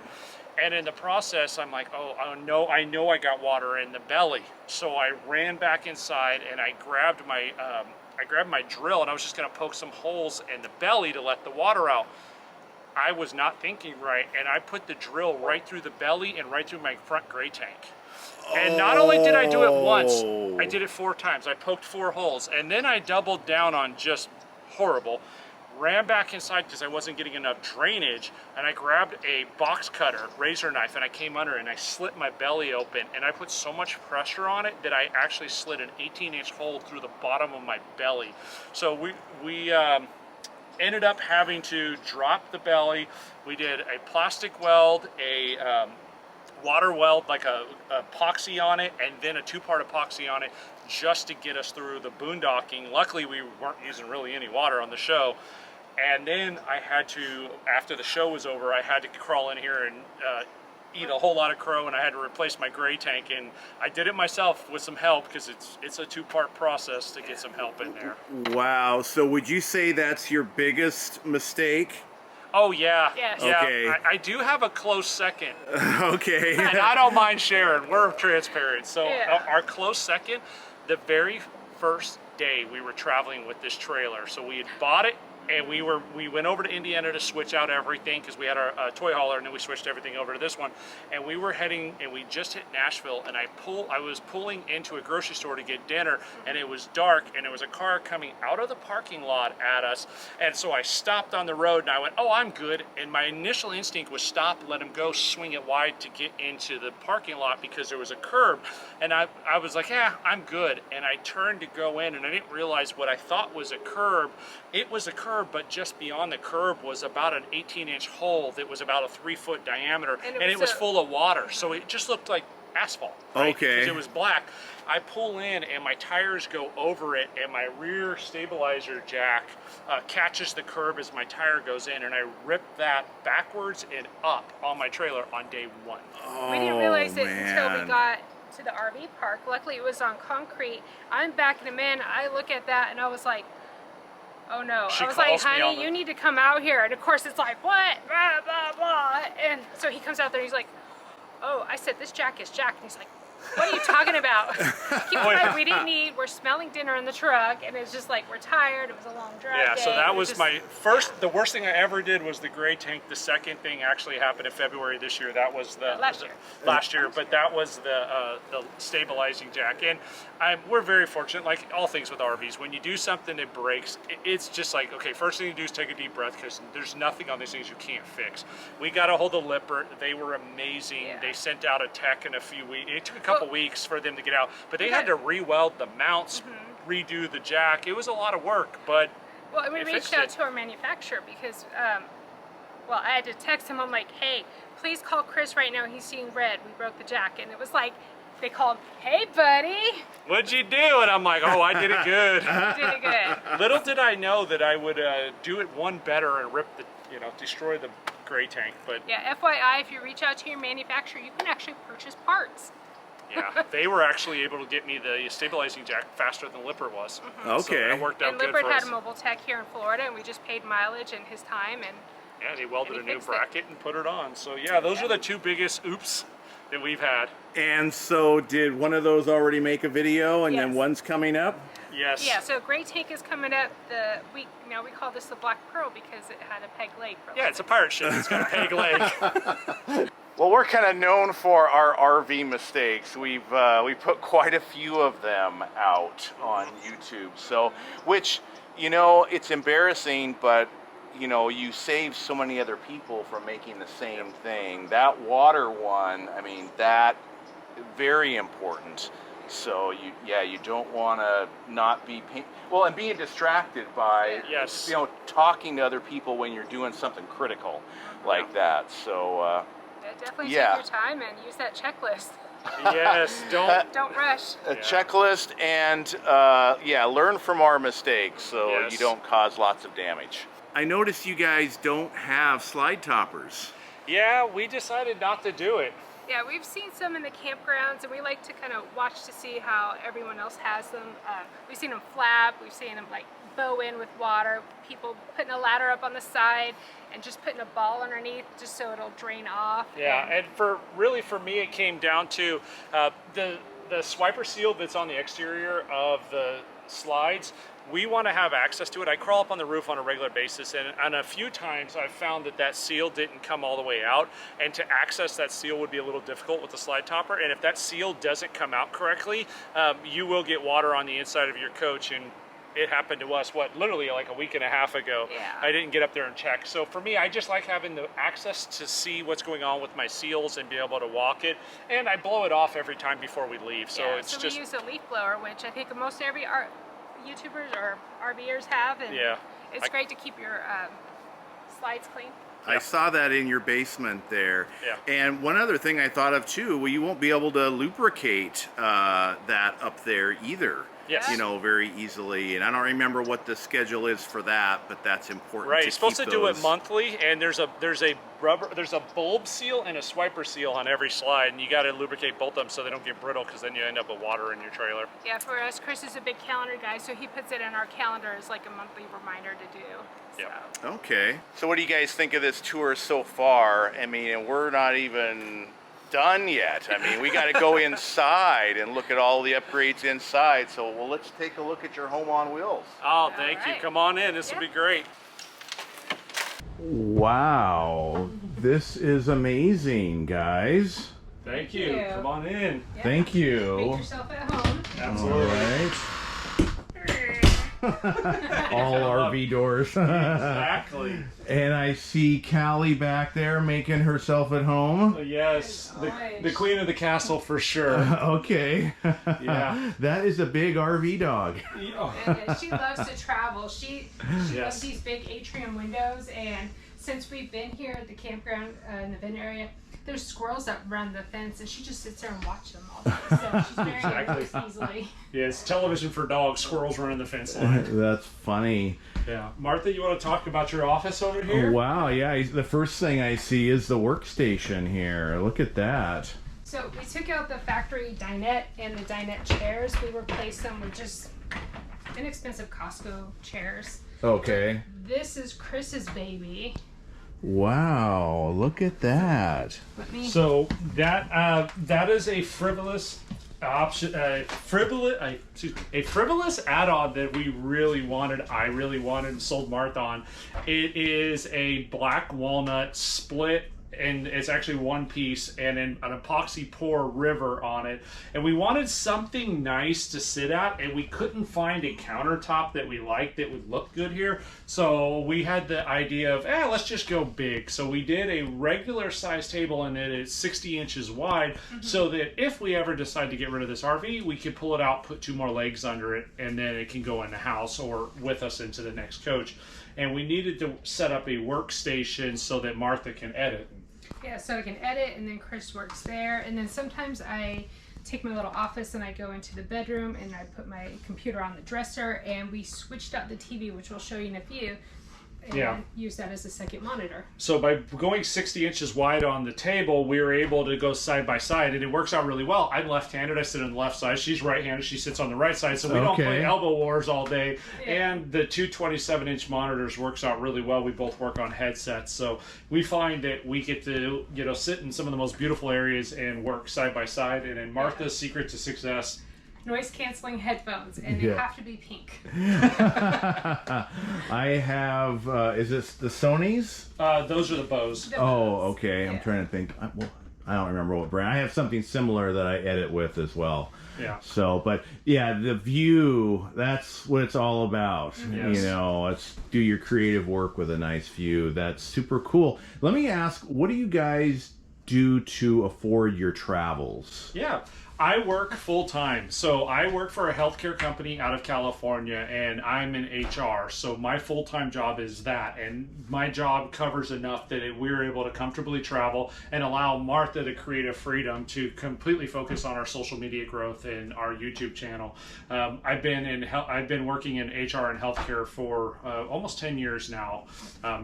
And in the process, I'm like, oh no, I know I got water in the belly. So I ran back inside and I grabbed my drill, and I was just gonna poke some holes in the belly to let the water out. I was not thinking right, and I put the drill right through the belly and right through my front gray tank. And not only did I do it once, I did it 4 times. I poked 4 holes, and then I doubled down on just horrible. Ran back inside because I wasn't getting enough drainage, and I grabbed a box cutter, razor knife, and I came under and I slit my belly open, and I put so much pressure on it that I actually slit an 18-inch hole through the bottom of my belly. So we ended up having to drop the belly. We did a plastic weld, a water weld, like a epoxy on it, and then a 2-part epoxy on it, just to get us through the boondocking. Luckily, we weren't using really any water on the show. And then I had to, after the show was over, I had to crawl in here and eat a whole lot of crow, and I had to replace my gray tank, and I did it myself with some help because it's a 2-part process to get some help in there. Wow. So would you say that's your biggest mistake? Oh yeah. Yes. Yeah. Okay. I do have a close second. Okay. And I don't mind sharing. We're transparent. So Yeah. our close second, the very first day we were traveling with this trailer. So we had bought it And we went over to Indiana to switch out everything because we had our toy hauler, and then we switched everything over to this one. And we were heading, and we just hit Nashville, and I was pulling into a grocery store to get dinner, and it was dark, and there was a car coming out of the parking lot at us. And so I stopped on the road, and I went, oh, I'm good. And my initial instinct was stop, let him go, swing it wide to get into the parking lot because there was a curb. And I was like, yeah, I'm good. And I turned to go in, and I didn't realize what I thought was a curb. It was a curb, but just beyond the curb was about an 18-inch hole that was about a 3-foot diameter, and it was full of water. So it just looked like asphalt, right? Okay. Because it was black. I pull in, and my tires go over it, and my rear stabilizer jack catches the curb as my tire goes in, and I rip that backwards and up on my trailer on day one. Oh, We didn't realize it until man. we got to the RV park. Luckily, it was on concrete. I'm backing him in. I look at that, and I was like, oh no. She I was like, calls me on honey, the- you need to come out here. And of course, it's like, what? Blah, blah, blah. And so he comes out there, he's like, oh, I said, this jack is Jack. And he's like, what are you talking about? Keep in mind, we didn't eat. We're smelling dinner in the truck, and it's just like, we're tired. It was a long drive. Yeah, so day. that It was just- my first, the worst thing I ever did was the gray tank. The second thing actually happened in February this year. That was the Last year. but that was the stabilizing jack. And we're very fortunate, like all things with RVs. When you do something that breaks, it's just like, okay, first thing you do is take a deep breath because there's nothing on these things you can't fix. We got a hold of Lippert. They were amazing. Yeah. They sent out a tech in a few weeks. It took a couple weeks for them to get out, but they had to re-weld the mounts, redo the jack. It was a lot of work, but Well, and we They reached fixed out it. to our manufacturer because, well, I had to text him. I'm like, hey, please call Chris right now. He's seeing red. We broke the jack. And it was like, they called, hey, buddy. what'd you do? And I'm like, oh, I did it good. You did it good. Little did I know that I would do it one better and rip the, destroy the gray tank. But Yeah, FYI, if you reach out to your manufacturer, you can actually purchase parts. yeah, they were actually able to get me the stabilizing jack faster than Lippert was. So Okay. that worked out And good Lippert for had us. a mobile tech here in Florida, and we just paid mileage and his time. And Yeah, they welded a And he new fixed it. bracket and put it on. So yeah, those are the two biggest oops that we've had. And so did one of those already make a video and then Yes. one's coming up? Yes. yeah, so Gray Tank is coming up. We call this the Black Pearl because it had a peg leg. For a Yeah, little it's a pirate ship. It's got a peg leg. Well, we're kind of known for our RV mistakes. We put quite a few of them out on YouTube. So, which, it's embarrassing, but you save so many other people from making the same thing. That water one, I mean, that very important. So you don't want to not be and being distracted by Yes. talking to other people when you're doing something critical like that. So. Yeah, definitely Yeah. take your time and use that checklist. Yes, don't. Don't rush. A checklist and learn from our mistakes so Yes. you don't cause lots of damage. I noticed you guys don't have slide toppers. Yeah, we decided not to do it. Yeah, we've seen some in the campgrounds, and we like to kind of watch to see how everyone else has them. We've seen them flap, we've seen them like bow in with water, people putting a ladder up on the side and just putting a ball underneath just so it'll drain off. Yeah, and for me, it came down to the swiper seal that's on the exterior of the slides. We want to have access to it. I crawl up on the roof on a regular basis, and a few times I've found that seal didn't come all the way out, and to access that seal would be a little difficult with the slide topper. And if that seal doesn't come out correctly, you will get water on the inside of your coach. And it happened to us, literally like a week and a half ago. Yeah. I didn't get up there and check. So for me, I just like having the access to see what's going on with my seals and be able to walk it. And I blow it off every time before we leave. So Yeah, it's so just, we use a leaf blower, which I think most every YouTubers or RVers have, and Yeah. it's great to keep your slides clean. I saw that in your basement there. Yeah. And one other thing I thought of too, well, you won't be able to lubricate that up there either. Yes. Very easily. And I don't remember what the schedule is for that, but that's important. right. To You're supposed to keep do it those- monthly, and there's a bulb seal and a swiper seal on every slide, and you got to lubricate both of them so they don't get brittle, because then you end up with water in your trailer. Yeah, for us, Chris is a big calendar guy, so he puts it in our calendar as like a monthly reminder to do. Yeah. So. Okay. So what do you guys think of this tour so far? I mean, and we're not even done yet. I mean, we got to go inside and look at all the upgrades inside. So, let's take a look at your home on wheels. Oh, thank you. right. Come on in. This will Yeah. be great. Wow, this is amazing, guys. Thank you. Come on in. Yeah. Thank you. Make yourself at home. Absolutely. All right. All RV doors. Exactly. And I see Callie back there making herself at home. Yes, the queen of the castle for sure. Okay. Yeah. That is a big RV dog. And she loves to travel. She loves Yes. these big atrium windows, and since we've been here at the campground in the Vin area, there's squirrels that run the fence, and she just sits there and watches them all day. So she's very Exactly. nervous easily. Yeah, it's television for dogs, squirrels running the fence line. That's funny. Yeah. Martha, you want to talk about your office over here? Wow, yeah. The first thing I see is the workstation here. Look at that. So we took out the factory dinette and the dinette chairs. We replaced them with just inexpensive Costco chairs. Okay. This is Chris's baby. Wow, look at that. Let me. So that is a frivolous option, a frivolous add-on that we really wanted. I really wanted and sold Martha on. It is a black walnut split, and it's actually one piece, and an epoxy pour river on it. And we wanted something nice to sit at, and we couldn't find a countertop that we liked that would look good here. So we had the idea of, let's just go big. So we did a regular size table, and it is 60 inches wide, so that if we ever decide to get rid of this RV, we could pull it out, put 2 more legs under it, and then it can go in the house or with us into the next coach. And we needed to set up a workstation so that Martha can edit. Yeah, so I can edit, and then Chris works there, and then sometimes I take my little office and I go into the bedroom and I put my computer on the dresser, and we switched out the TV, which we'll show you in a few, and use that as a second monitor. So by going 60 inches wide on the table, we were able to go side by side, and it works out really well. I'm left-handed, I sit on the left side. She's right-handed, she sits on the right side, so we don't play elbow wars all day. Yeah. And the 2 27-inch monitors works out really well. We both work on headsets, so we find that we get to sit in some of the most beautiful areas and work side by side. And in Martha's secret to success, Noise canceling headphones, and they have to be pink. I have, is this the Sony's? those are the Bose. Oh, okay. I'm Yeah. trying to think. I don't remember what brand. I have something similar that I edit with as well. Yeah. So, but yeah, the view, that's what it's all about. Yes. You know, it's do your creative work with a nice view. That's super cool. Let me ask, what do you guys do to afford your travels? Yeah, I work full time. So I work for a healthcare company out of California, and I'm in HR. So my full time job is that, and my job covers enough that we're able to comfortably travel and allow Martha the creative freedom to completely focus on our social media growth and our YouTube channel. I've been working in HR and healthcare for almost 10 years now.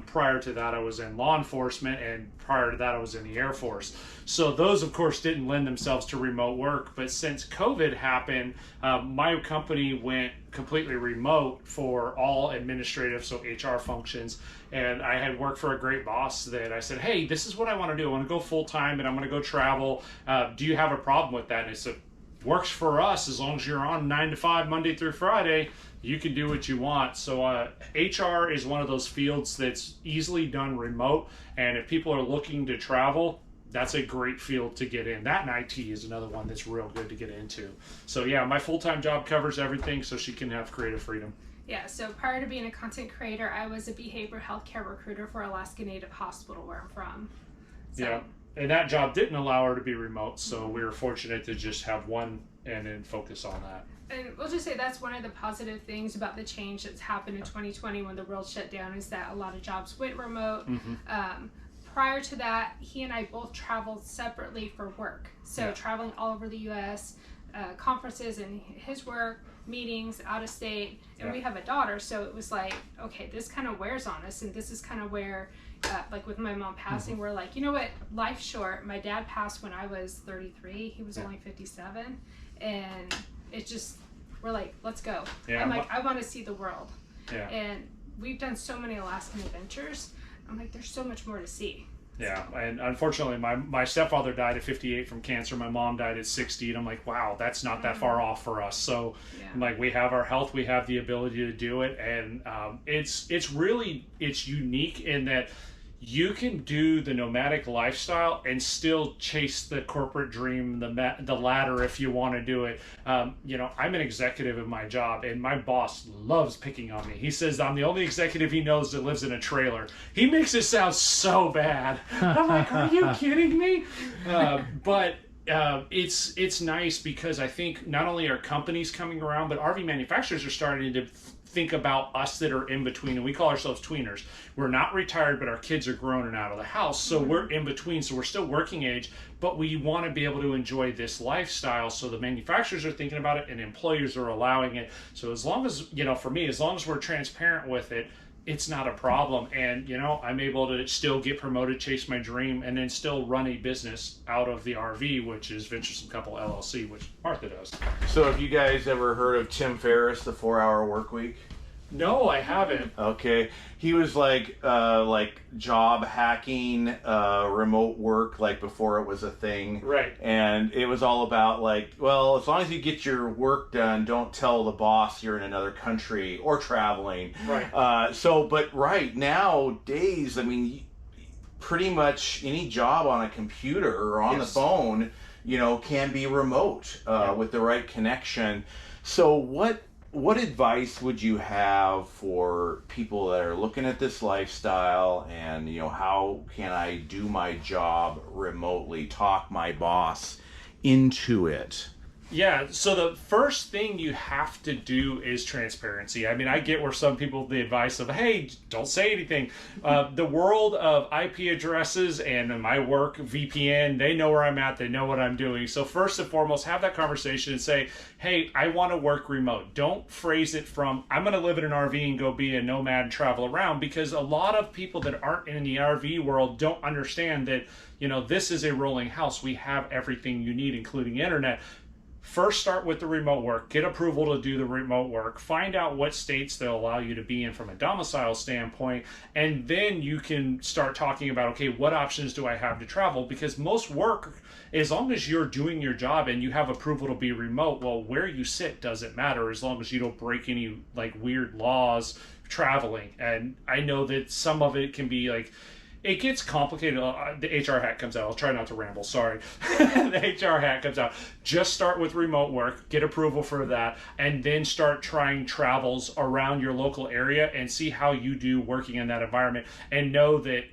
Prior to that, I was in law enforcement, and prior to that, I was in the Air Force. So those, of course, didn't lend themselves to remote work. But since COVID happened, my company went completely remote for all administrative, so HR functions. And I had worked for a great boss that I said, hey, this is what I want to do. I want to go full time, and I'm going to go travel. Do you have a problem with that? And he said, works for us as long as you're on 9 to 5, Monday through Friday. You can do what you want. So HR is one of those fields that's easily done remote. And if people are looking to travel, that's a great field to get in. That and IT is another one that's real good to get into. So yeah, my full-time job covers everything so she can have creative freedom. Yeah, so prior to being a content creator, I was a behavioral healthcare recruiter for Alaska Native Hospital, where I'm from. So, Yeah, and that job didn't allow her to be remote, so we were fortunate to just have one and then focus on that. and we'll just say that's one of the positive things about the change that's happened in 2020 when the world shut down, is that a lot of jobs went remote. Prior to that, he and I both traveled separately for work. So traveling all over the U.S., conferences and his work, meetings, out of state, and we have a daughter, so it was like, okay, this kind of wears on us, and this is kind of where, like with my mom passing, we're like, you know what, life's short. My dad passed when I was 33, he was only 57, and it just, we're like, let's go. I'm like, I want to see the world. And we've done so many Alaskan adventures. I'm like, there's so much more to see. Yeah, and unfortunately, my stepfather died at 58 from cancer. My mom died at 60, and I'm like, wow, that's not that far off for us. So, I'm like, we have our health, we have the ability to do it, and it's unique in that you can do the nomadic lifestyle and still chase the corporate dream, the ladder if you want to do it. You know, I'm an executive in my job, and my boss loves picking on me. He says I'm the only executive he knows that lives in a trailer. He makes it sound so bad. I'm like, are you kidding me? But it's nice because I think not only are companies coming around, but RV manufacturers are starting to think about us that are in between, and we call ourselves tweeners. We're not retired, but our kids are grown and out of the house, so we're in between, so we're still working age, but we want to be able to enjoy this lifestyle. So the manufacturers are thinking about it and employers are allowing it. So as long as, you know, for me, as long as we're transparent with it, it's not a problem. And, you know, I'm able to still get promoted, chase my dream, and then still run a business out of the RV, which is Venturesome Couple LLC, which Martha does. So have you guys ever heard of Tim Ferriss, the 4-Hour Work Week? No, I haven't. Okay. He was like job hacking, remote work, like before it was a thing. Right. And it was all about like, well, as long as you get your work done, don't tell the boss you're in another country or traveling. Right. But right nowadays, I mean, pretty much any job on a computer or on the phone, you know, can be remote with the right connection. So what advice would you have for people that are looking at this lifestyle and, you know, how can I do my job remotely, talk my boss into it? Yeah, so the first thing you have to do is transparency. I mean, I get where some people, the advice of, hey, don't say anything. The world of IP addresses and my work VPN, they know where I'm at, they know what I'm doing. So first and foremost, have that conversation and say, hey, I want to work remote. Don't phrase it from, I'm going to live in an RV and go be a nomad and travel around, because a lot of people that aren't in the RV world don't understand that, you know, this is a rolling house. We have everything you need, including internet. First, start with the remote work. Get approval to do the remote work. Find out what states they'll allow you to be in from a domicile standpoint. And then you can start talking about, okay, what options do I have to travel? Because most work, as long as you're doing your job and you have approval to be remote, well, where you sit doesn't matter as long as you don't break any like weird laws traveling. And I know that some of it can be like, it gets complicated. The HR hat comes out. I'll try not to ramble. Sorry. The HR hat comes out. Just start with remote work, get approval for that, and then start trying travels around your local area and see how you do working in that environment. And know that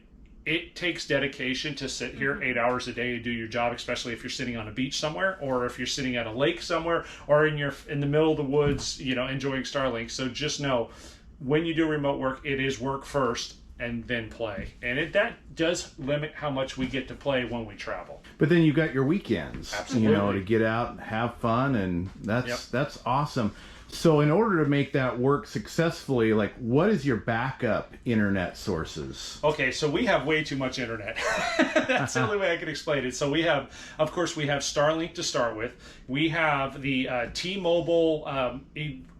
it takes dedication to sit here 8 hours a day and do your job, especially if you're sitting on a beach somewhere, or if you're sitting at a lake somewhere, or in the middle of the woods, you know, enjoying Starlink. So just know, when you do remote work, it is work first and then play. And that does limit how much we get to play when we travel. But then you got your weekends, Absolutely. You know, to get out and have fun, and that's awesome. So in order to make that work successfully, like, what is your backup internet sources? Okay, so we have way too much internet. That's the only way I can explain it. So we have, of course, we have Starlink to start with. We have the T-Mobile,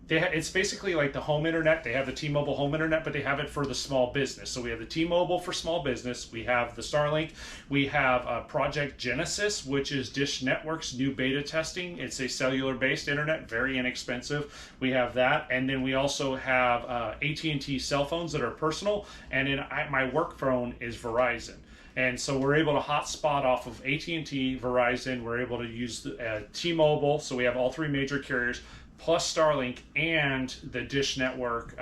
it's basically like the home internet. They have the T-Mobile home internet, but they have it for the small business. So we have the T-Mobile for small business. We have the Starlink. We have Project Genesis, which is Dish Network's new beta testing. It's a cellular-based internet, very inexpensive. We have that. And then we also have AT&T cell phones that are personal. And then my work phone is Verizon. And so we're able to hotspot off of AT&T, Verizon. We're able to use T-Mobile. So we have all three major carriers, plus Starlink and the Dish Network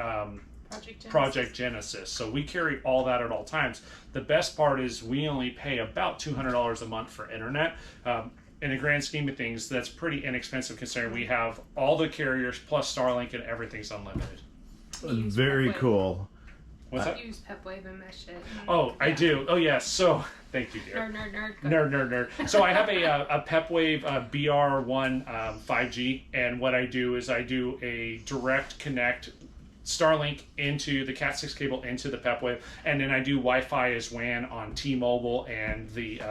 Project Genesis. So we carry all that at all times. The best part is we only pay about $200 a month for internet. In the grand scheme of things, that's pretty inexpensive considering we have all the carriers plus Starlink and everything's unlimited. Very cool. What's that? I use PepWave and mesh it. Oh, I do. Oh, yes. So, thank you, dear. Nerd. So I have a PepWave BR1 5G, and what I do is I do a direct connect Starlink into the Cat 6 cable into the PepWave, and then I do Wi-Fi as WAN on T-Mobile and the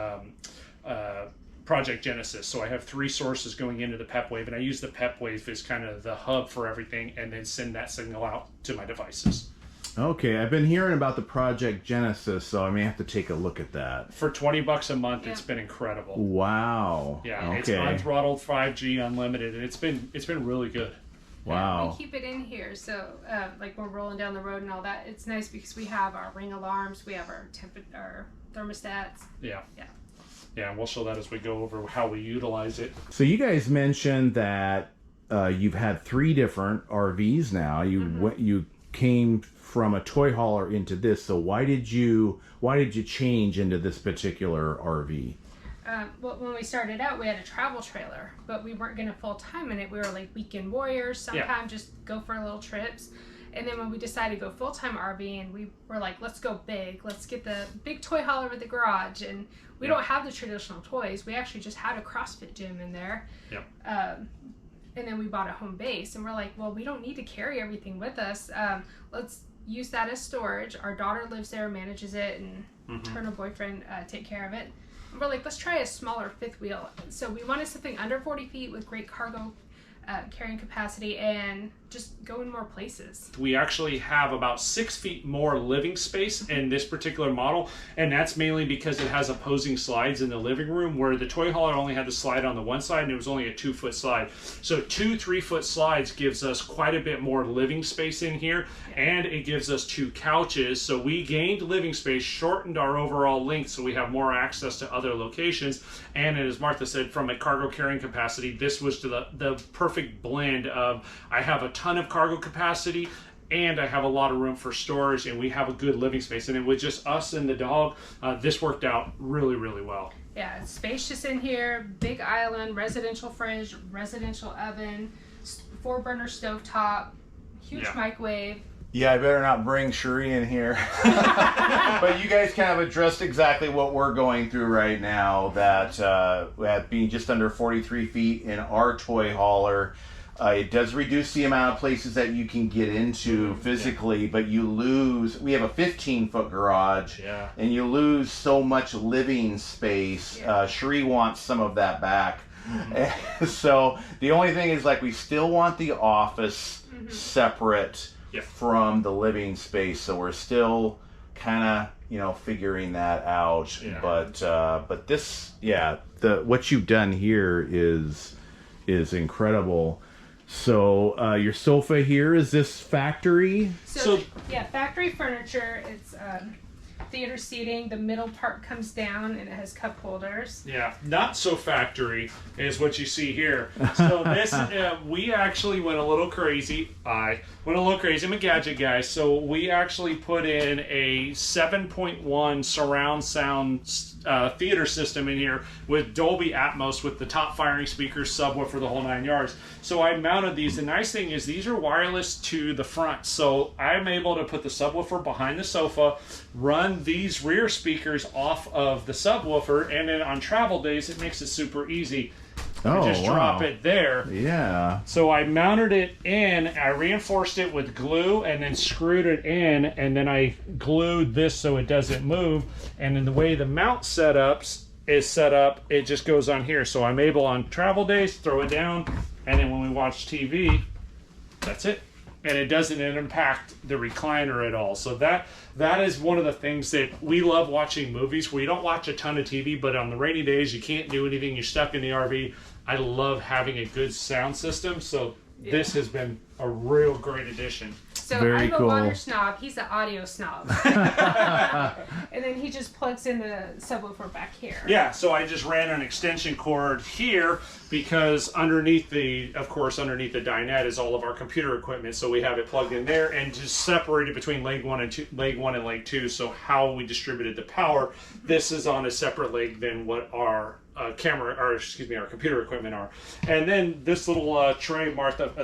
Project Genesis. So I have three sources going into the PepWave, and I use the PepWave as kind of the hub for everything, and then send that signal out to my devices. Okay, I've been hearing about the Project Genesis, so I may have to take a look at that. For $20 a month, it's been incredible. Wow. Yeah, okay. It's unthrottled 5G, unlimited, and it's been really good. Wow. We keep it in here, so like we're rolling down the road and all that. It's nice because we have our ring alarms, we have our thermostats. Yeah. Yeah. Yeah, and we'll show that as we go over how we utilize it. So you guys mentioned that you've had 3 different RVs now. You came from a toy hauler into this. So why did you change into this particular RV? Well, when we started out, we had a travel trailer, but we weren't going to full time in it. We were like weekend warriors. Sometimes just go for little trips. And then when we decided to go full time RVing, we were like, let's go big. Let's get the big toy hauler with the garage. And we don't have the traditional toys. We actually just had a CrossFit gym in there. Yep. And then we bought a home base, and we're like, well, we don't need to carry everything with us. Let's use that as storage. Our daughter lives there, manages it, and her and her boyfriend take care of it. And we're like, let's try a smaller 5th wheel. So we wanted something under 40 feet with great cargo carrying capacity and just go in more places. We actually have about 6 feet more living space in this particular model, and that's mainly because it has opposing slides in the living room, where the toy hauler only had the slide on the one side and it was only a 2-foot slide. So 2 3-foot slides gives us quite a bit more living space in here, and it gives us 2 couches. So we gained living space, shortened our overall length, so we have more access to other locations. And as Martha said, from a cargo carrying capacity, this was the perfect blend of, I have a ton of cargo capacity and I have a lot of room for storage, and we have a good living space. And with just us and the dog, this worked out really, really well. Yeah, it's spacious in here, big island, residential fridge, residential oven, 4-burner stovetop, huge microwave. Yeah, I better not bring Cherie in here. But you guys kind of addressed exactly what we're going through right now, that at being just under 43 feet in our toy hauler, it does reduce the amount of places that you can get into physically, but you lose, we have a 15-foot garage, and you lose so much living space. Cherie wants some of that back. So the only thing is, like, we still want the office separate from the living space, so we're still kind of figuring that out. But this, what you've done here is incredible. So your sofa here, is this factory? So factory furniture. It's theater seating. The middle part comes down and it has cup holders. Yeah, not so factory is what you see here. So this, we actually went a little crazy. I went a little crazy. I'm a gadget guy. So we actually put in a 7.1 surround sound theater system in here with Dolby Atmos, with the top firing speakers, subwoofer, the whole 9 yards. So I mounted these. The nice thing is these are wireless to the front. So I'm able to put the subwoofer behind the sofa, run these rear speakers off of the subwoofer, and then on travel days it makes it super easy. Just drop it there. Yeah. So I mounted it in, I reinforced it with glue, and then screwed it in, and then I glued this so it doesn't move. And in the way the mount is set up, it just goes on here. So I'm able on travel days, throw it down, and then when we watch TV, that's it. And it doesn't impact the recliner at all. So that is one of the things that we love watching movies. We don't watch a ton of TV, but on the rainy days, you can't do anything. You're stuck in the RV. I love having a good sound system. So this has been a real great addition. So I'm a water snob. He's an audio snob. And then he just plugs in the subwoofer back here. Yeah, so I just ran an extension cord here because underneath the dinette is all of our computer equipment. So we have it plugged in there and just separated between leg one and leg 2. So how we distributed the power, this is on a separate leg than what our our computer equipment are. And then this little tray,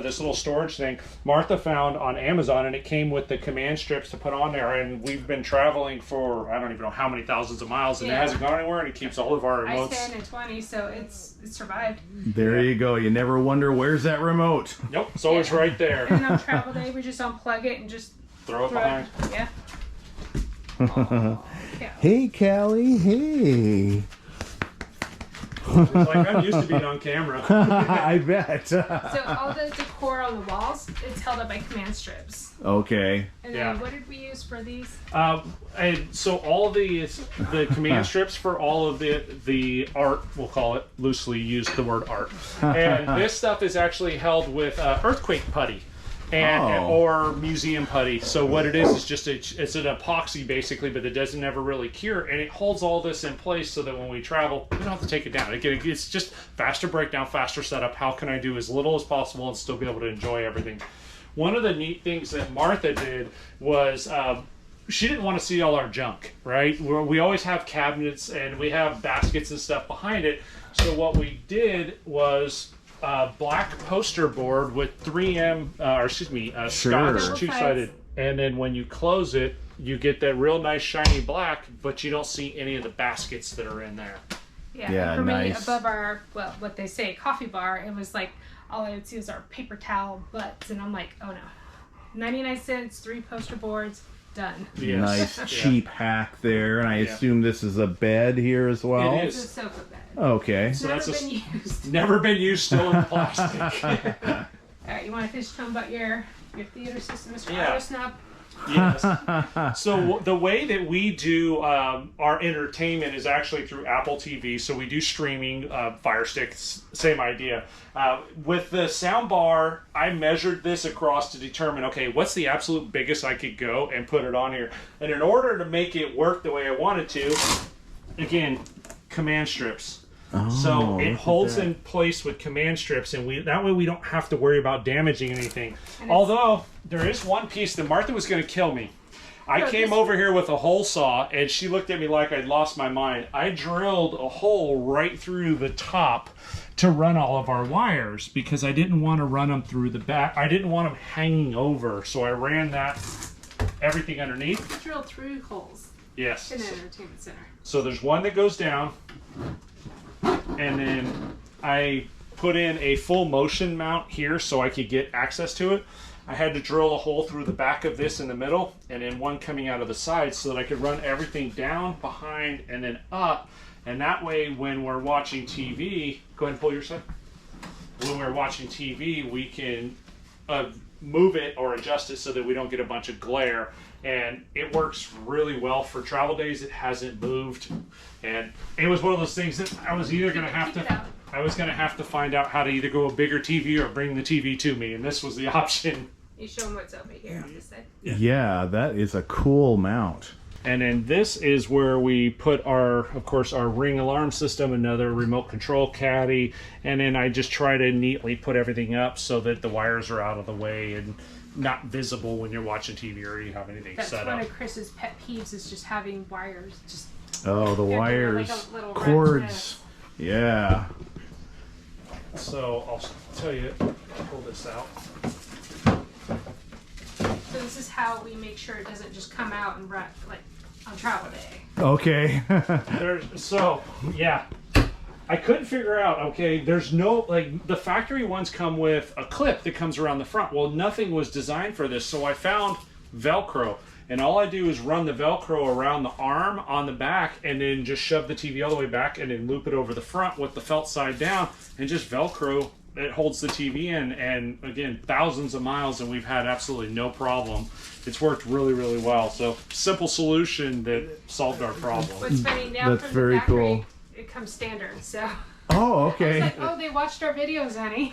this little storage thing, Martha found on Amazon, and it came with the command strips to put on there. And we've been traveling for, I don't even know how many thousands of miles, and it hasn't gone anywhere, and it keeps all of our remotes. I 10 and 20, so it survived. There you go. You never wonder, where's that remote? Nope, it's always right there. And then on travel day, we just unplug it and just throw it behind. Yeah. Hey, Callie. Hey. She's like, I'm used to being on camera. I bet. So all the decor on the walls, it's held up by command strips. Okay. And then what did we use for these? And so all the command strips for all of the art, we'll call it, loosely use the word art. And this stuff is actually held with earthquake putty. Or museum putty. So what it is just it's an epoxy basically, but it doesn't ever really cure, and it holds all this in place so that when we travel, we don't have to take it down. It's just faster breakdown, faster setup. How can I do as little as possible and still be able to enjoy everything? One of the neat things that Martha did was she didn't want to see all our junk, right? We always have cabinets and we have baskets and stuff behind it. So what we did was black poster board with 3M, Scotch two-sided, and then when you close it, you get that real nice shiny black, but you don't see any of the baskets that are in there. Yeah, for me, above our, what they say, coffee bar, it was like, all I would see was our paper towel butts, and I'm like, oh no. 99 cents, 3 poster boards, done. Yes. Nice cheap hack there, and I assume this is a bed here as well? It is. It's a sofa bed. Okay. So never been used. Never been used, still in plastic. All right, you want to finish talking about your theater system, Mr. Auto Snob? Yes. So the way that we do our entertainment is actually through Apple TV. So we do streaming, Fire Sticks, same idea. With the sound bar, I measured this across to determine, okay, what's the absolute biggest I could go and put it on here. And in order to make it work the way I wanted to, again, command strips. So it holds in place with command strips, and that way we don't have to worry about damaging anything. Although there is one piece that Martha was going to kill me. I came over here with a hole saw, and she looked at me like I'd lost my mind. I drilled a hole right through the top to run all of our wires because I didn't want to run them through the back. I didn't want them hanging over, so I ran everything underneath. Drill through holes. Yes. In an entertainment center. So there's one that goes down. And then I put in a full motion mount here so I could get access to it. I had to drill a hole through the back of this in the middle and then one coming out of the side so that I could run everything down, behind, and then up. And that way when we're watching TV, go ahead and pull your side. When we're watching TV, we can move it or adjust it so that we don't get a bunch of glare. And it works really well for travel days. It hasn't moved, and it was one of those things that I was either going to have to find out how to either go a bigger TV or bring the TV to me, and this was the option. You show them what's over here on this side. Yeah, that is a cool mount. And then this is where we put of course, our Ring alarm system, another remote control caddy, and then I just try to neatly put everything up so that the wires are out of the way and not visible when you're watching TV or you have anything set up. That's one of Chris's pet peeves is just having wires. The wires, like cords. Yeah. So I'll tell you, pull this out. So this is how we make sure it doesn't just come out and run like on travel day. Okay. I couldn't figure out, okay, there's no, the factory ones come with a clip that comes around the front. Well, nothing was designed for this, so I found Velcro. And all I do is run the Velcro around the arm on the back and then just shove the TV all the way back and then loop it over the front with the felt side down and just Velcro. It holds the TV in, and again, thousands of miles, and we've had absolutely no problem. It's worked really, really well. So, simple solution that solved our problem. What's funny now, That's from very the factory, cool. It comes standard, so. Oh, okay. I was like, they watched our videos, honey.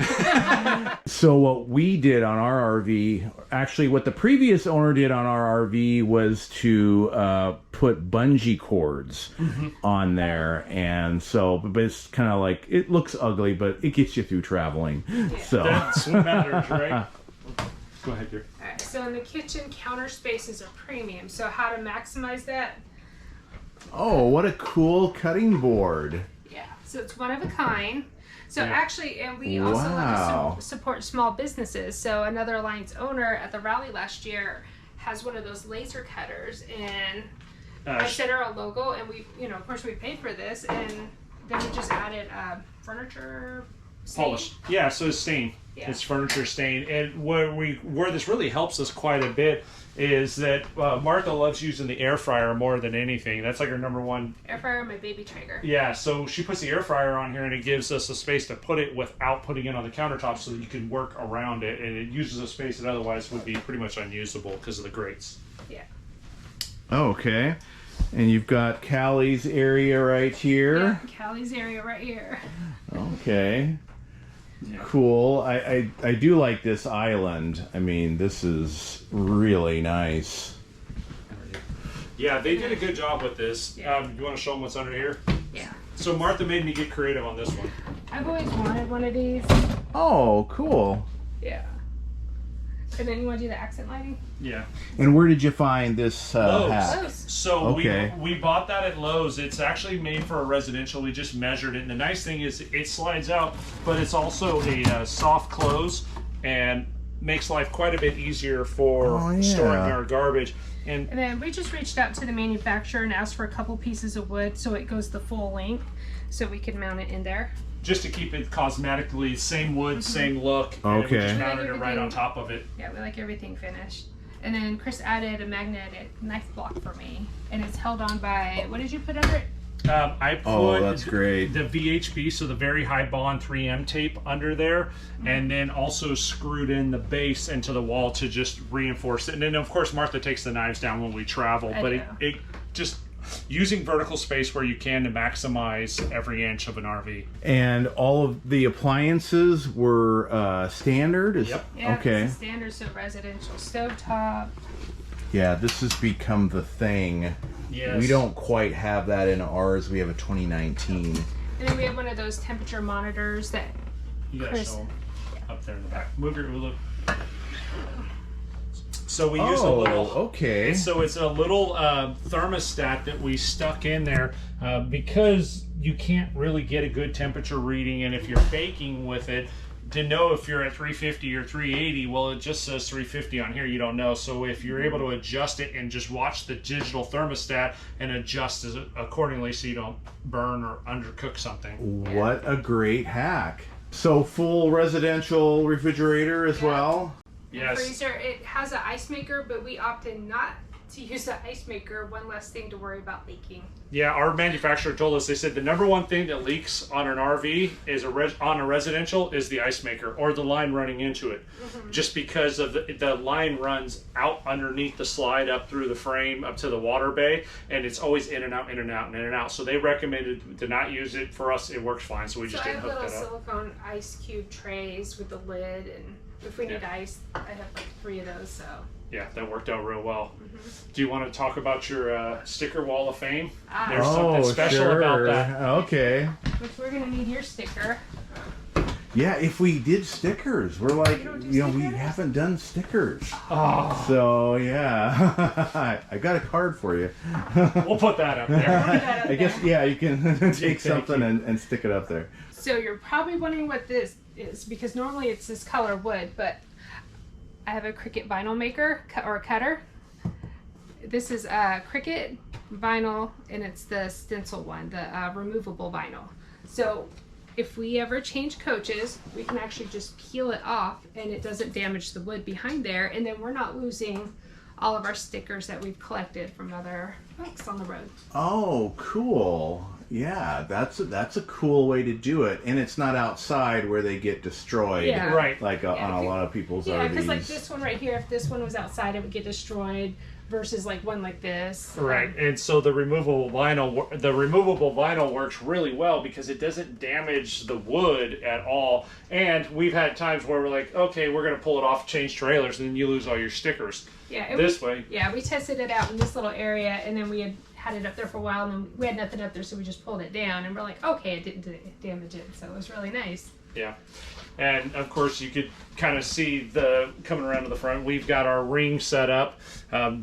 So what we did on our RV, actually what the previous owner did on our RV was to put bungee cords on there. And so, but it's kind of like, it looks ugly, but it gets you through traveling. Yeah. So That's what matters, right? Go ahead, dear. All right, so in the kitchen, counter spaces are premium. So how to maximize that? Oh, what a cool cutting board. Yeah, so it's one of a kind. So Yeah. actually, and we also Wow. like to support small businesses. So another Alliance owner at the rally last year has one of those laser cutters, and I sent her a logo, and we, of course we paid for this, and then we just added furniture polished. Yeah, so it's stain. Yeah. It's furniture stain. And where this really helps us quite a bit is that Martha loves using the air fryer more than anything. That's like her number one. Air fryer, my baby trigger. Yeah, so she puts the air fryer on here and it gives us a space to put it without putting it on the countertop so that you can work around it, and it uses a space that otherwise would be pretty much unusable because of the grates. Yeah. Okay. And you've got Callie's area right here. Yeah, Callie's area right here. Okay. Yeah. Cool. I do like this island. I mean, this is really nice. Yeah, they did a good job with this. Yeah. You want to show them what's under here? Yeah. So Martha made me get creative on this one. I've always wanted one of these. Oh, cool. Yeah. And then you want to do the accent lighting? Yeah. And where did you find this hat? Lowe's. So okay. we bought that at Lowe's. It's actually made for a residential. We just measured it. And the nice thing is it slides out, but it's also a soft close and makes life quite a bit easier for storing our garbage. And then we just reached out to the manufacturer and asked for a couple pieces of wood so it goes the full length so we could mount it in there. Just to keep it cosmetically, same wood, same look. Okay. And we just mounted it right on top of it. Yeah, we like everything finished. And then Chris added a magnetic knife block for me. And it's held on by, what did you put under it? I put that's great. The VHB, so the very high bond 3M tape under there, and then also screwed in the base into the wall to just reinforce it. And then of course Martha takes the knives down when we travel, but it just using vertical space where you can to maximize every inch of an RV. And all of the appliances were standard? Yep. Yeah, okay. It's standard, so residential stovetop. Yeah, this has become the thing. Yes. We don't quite have that in ours. We have a 2019. And then we have one of those temperature monitors that You gotta Chris, show them up there in the back. Move your look. So we use a little. Okay. So it's a little thermostat that we stuck in there because you can't really get a good temperature reading, and if you're baking with it, to know if you're at 350 or 380, well, it just says 350 on here. You don't know. So if you're able to adjust it and just watch the digital thermostat and adjust accordingly, so you don't burn or undercook something. What a great hack! So full residential refrigerator as well. Yes. Freezer, it has an ice maker, but we opted not to use the ice maker. One less thing to worry about leaking. Yeah, our manufacturer told us, they said the number one thing that leaks on an RV is on a residential is the ice maker or the line running into it. Just because of the line runs out underneath the slide up through the frame up to the water bay, and it's always in and out, in and out, and in and out. So they recommended to not use it. For us, it works fine, so we just didn't hook that up. I have little silicone ice cube trays with the lid, and if we need ice, I have like 3 of those, so. Yeah, that worked out real well. Do you want to talk about your sticker wall of fame? There's something special about that. Okay. Which we're going to need your sticker. Yeah, if we did stickers, we're like, we haven't done stickers. Oh. So, yeah. I got a card for you. We'll put that up there. I guess, yeah, you can take something and stick it up there. So you're probably wondering what this is, because normally it's this color wood, but I have a Cricut vinyl maker or cutter. This is a Cricut vinyl, and it's the stencil one, the removable vinyl. So if we ever change coaches, we can actually just peel it off, and it doesn't damage the wood behind there, and then we're not losing all of our stickers that we've collected from other folks on the road. Oh, cool. Yeah, that's a cool way to do it, and it's not outside where they get destroyed. Yeah. Right. Like on a lot of people's RVs. Yeah, because like this one right here, if this one was outside, it would get destroyed. Versus like one like this. Right, and so the removable vinyl works really well because it doesn't damage the wood at all. And we've had times where we're like, okay, we're going to pull it off, change trailers, and then you lose all your stickers. Yeah, we tested it out in this little area, and then we had it up there for a while, and then we had nothing up there, so we just pulled it down, and we're like, okay, it didn't damage it, so it was really nice. Yeah. And of course you could kind of see coming around to the front, we've got our ring set up.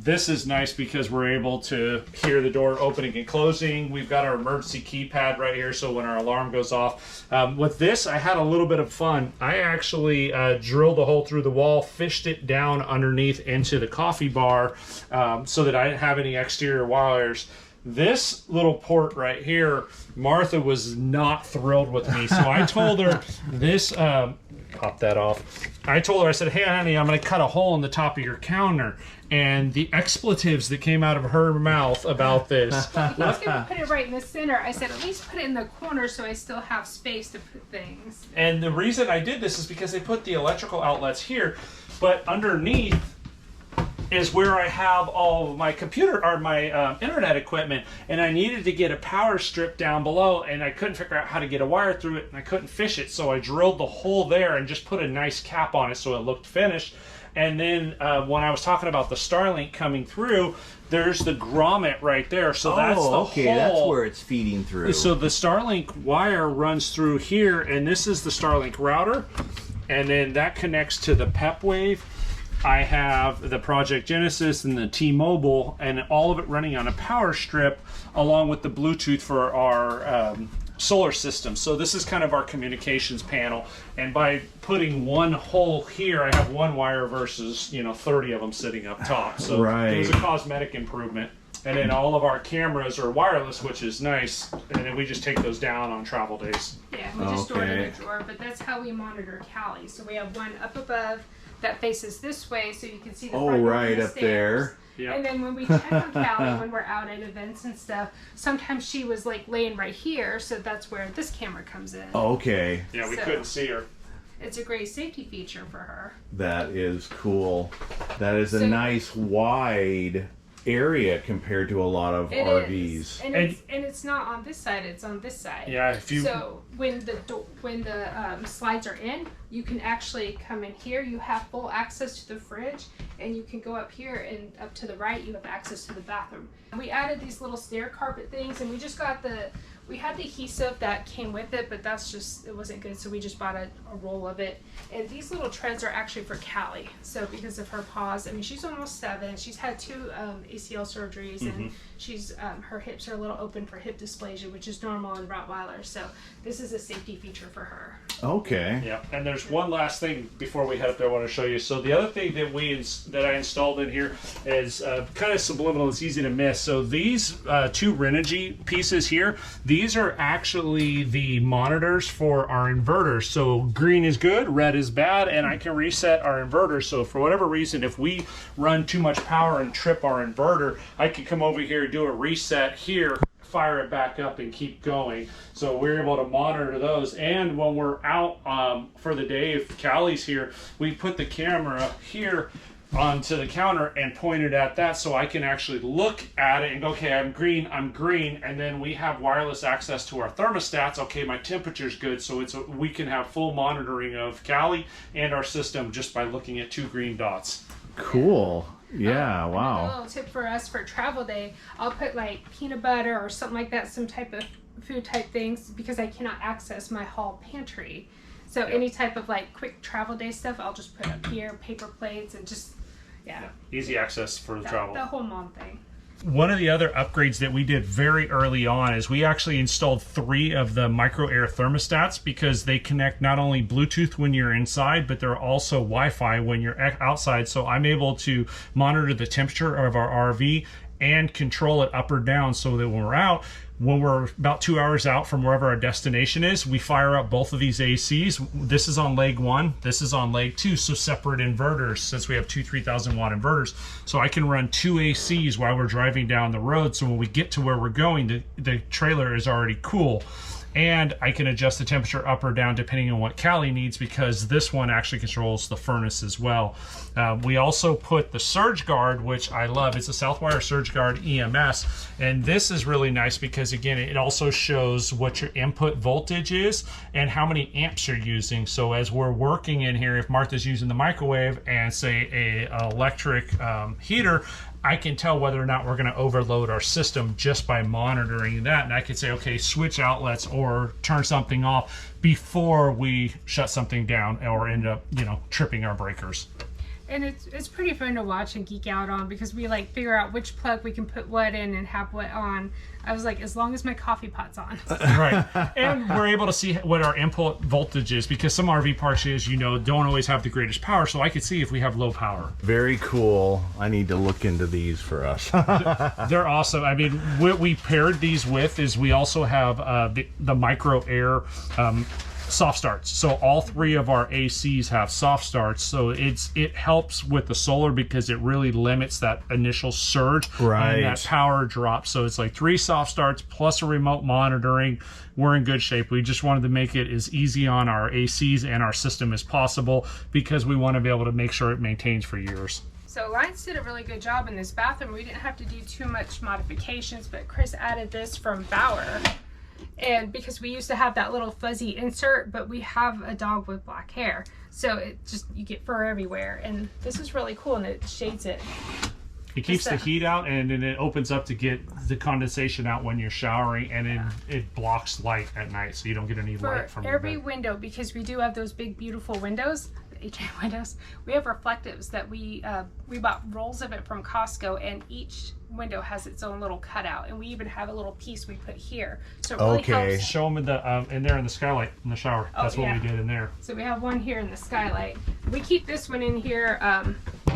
This is nice because we're able to hear the door opening and closing. We've got our emergency keypad right here, so when our alarm goes off. With this, I had a little bit of fun. I actually drilled a hole through the wall, fished it down underneath into the coffee bar so that I didn't have any exterior wires. This little port right here, Martha was not thrilled with me. So I told her this, pop that off. I told her, I said, hey, honey, I'm going to cut a hole in the top of your counter. And the expletives that came out of her mouth about this. I was going to put it right in the center. I said, at least put it in the corner so I still have space to put things. And the reason I did this is because they put the electrical outlets here, but underneath is where I have all of my computer or my internet equipment, and I needed to get a power strip down below, and I couldn't figure out how to get a wire through it, and I couldn't fish it, so I drilled the hole there and just put a nice cap on it so it looked finished. And then when I was talking about the Starlink coming through, there's the grommet right there. So that's the okay, hole. that's where it's feeding through. So the Starlink wire runs through here, and this is the Starlink router, and then that connects to the PepWave. I have the Project Genesis and the T-Mobile, and all of it running on a power strip along with the Bluetooth for our solar system. So this is kind of our communications panel, and by putting one hole here, I have one wire versus 30 of them sitting up top. So right. It was a cosmetic improvement. And then all of our cameras are wireless, which is nice, and then we just take those down on travel days. Yeah, we just store it in a drawer, but that's how we monitor Callie. So we have one up above that faces this way, so you can see the front door and the up stairs. there. Yep. And then when we check on Callie, when we're out at events and stuff, sometimes she was like laying right here, so that's where this camera comes in. Okay. Yeah, we So- couldn't see her. It's a great safety feature for her. That is cool. That is a So- nice wide area compared to a lot of It RVs. is. And it's not on this side, it's on this side. Yeah, if you So when the slides are in, you can actually come in here. You have full access to the fridge, and you can go up here, and up to the right you have access to the bathroom. We added these little stair carpet things, and we just got we had the adhesive that came with it, but it wasn't good, so we just bought a roll of it. And these little treads are actually for Callie. So because of her paws, I mean, she's almost 7. She's had 2 ACL surgeries, and she's her hips are a little open for hip dysplasia, which is normal in Rottweilers. So this is a safety feature for her. Okay. Yeah, and there's one last thing before we head up there I want to show you. So the other thing that that I installed in here is kind of subliminal. It's easy to miss. So these 2 Renogy pieces here, these are actually the monitors for our inverters. So green is good, red is bad, and I can reset our inverter. So for whatever reason, if we run too much power and trip our inverter, I can come over here, do a reset here, fire it back up, and keep going. So we're able to monitor those. And when we're out for the day, if Callie's here, we put the camera here onto the counter and point it at that, so I can actually look at it and go, okay, I'm green, and then we have wireless access to our thermostats. Okay, my temperature's good, so we can have full monitoring of Callie and our system just by looking at 2 green dots. Cool. Yeah, And wow. a little tip for us for travel day, I'll put like peanut butter or something like that, some type of food type things, because I cannot access my hall pantry. So any type of like quick travel day stuff, I'll just put up here, paper plates, and just, yeah. Easy access for the travel. The whole mom thing. One of the other upgrades that we did very early on is we actually installed 3 of the micro air thermostats, because they connect not only Bluetooth when you're inside, but they're also Wi-Fi when you're outside. So I'm able to monitor the temperature of our RV and control it up or down, so that when we're out, when we're about 2 hours out from wherever our destination is, we fire up both of these ACs. This is on leg 1, this is on leg 2, so separate inverters, since we have 2 3,000 watt inverters. So I can run 2 ACs while we're driving down the road, so when we get to where we're going, the trailer is already cool. And I can adjust the temperature up or down depending on what Callie needs, because this one actually controls the furnace as well. We also put the Surge Guard, which I love. It's a Southwire Surge Guard EMS, and this is really nice because, again, it also shows what your input voltage is and how many amps you're using. So as we're working in here, if Martha's using the microwave and say an electric heater, I can tell whether or not we're going to overload our system just by monitoring that. And I can say, okay, switch outlets or turn something off before we shut something down or end up, tripping our breakers. And it's pretty fun to watch and geek out on because we like figure out which plug we can put what in and have what on. I was like, as long as my coffee pot's on. Right. And we're able to see what our input voltage is because some RV parks, as you know, don't always have the greatest power. So I could see if we have low power. Very cool. I need to look into these for us. They're awesome. I mean, what we paired these with is we also have the micro air soft starts. So all 3 of our ACs have soft starts. So it helps with the solar because it really limits that initial surge and that power drop. So it's like 3 soft starts plus a remote monitoring. We're in good shape. We just wanted to make it as easy on our ACs and our system as possible because we want to be able to make sure it maintains for years. So Alliance did a really good job in this bathroom. We didn't have to do too much modifications, but Chris added this from Bauer. And because we used to have that little fuzzy insert, but we have a dog with black hair. So it just, you get fur everywhere. And this is really cool and it shades it. It keeps the heat out and then it opens up to get the condensation out when you're showering, and then it blocks light at night so you don't get any light from every window, because we do have those big beautiful windows, the HA windows. We have reflectives that we bought rolls of it from Costco, and each window has its own little cutout, and we even have a little piece we put here. So it really helps. Show them in there in the skylight in the shower. That's what we did in there. So we have one here in the skylight. We keep this one in here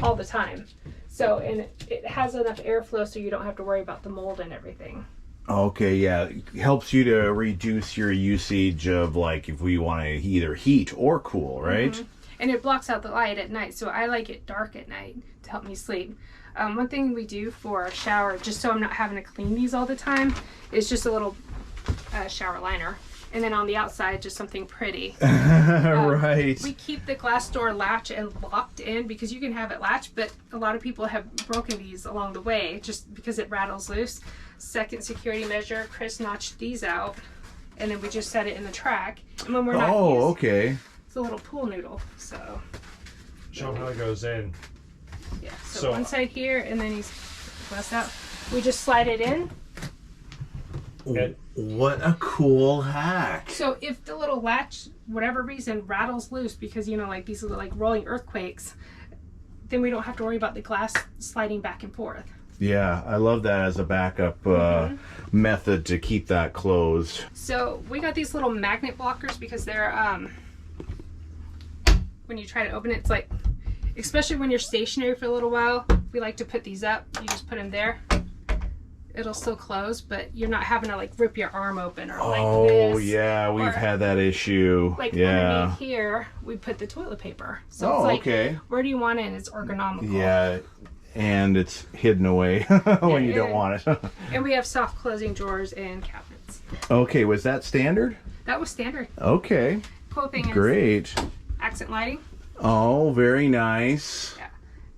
all the time. So, and it has enough airflow so you don't have to worry about the mold and everything. Okay, yeah. It helps you to reduce your usage of, like, if we want to either heat or cool, right? Mm-hmm. And it blocks out the light at night, so I like it dark at night to help me sleep. One thing we do for a shower, just so I'm not having to clean these all the time, is just a little shower liner. And then on the outside, just something pretty. Right. We keep the glass door latch and locked in because you can have it latched, but a lot of people have broken these along the way just because it rattles loose. Second security measure, Chris notched these out, and then we just set it in the track. And when we're not okay. It's a little pool noodle, so. Show how it goes in. Yeah, so one side here, and then he's glassed out. We just slide it in. What a cool hack. So if the little latch, whatever reason, rattles loose because, you know, like these are like rolling earthquakes, then we don't have to worry about the glass sliding back and forth. Yeah, I love that as a backup method to keep that closed. So we got these little magnet blockers because they're, when you try to open it, it's like, especially when you're stationary for a little while, we like to put these up. You just put them there. It'll still close, but you're not having to like rip your arm open or like this. Oh yeah, we've had that issue. Like underneath here, we put the toilet paper. So it's like, where do you want it? And it's ergonomical. Yeah, and it's hidden away when you don't want it. And we have soft closing drawers and cabinets. Okay, was that standard? That was standard. Okay. Cool thing is great. Accent lighting. Oh, very nice. Yeah.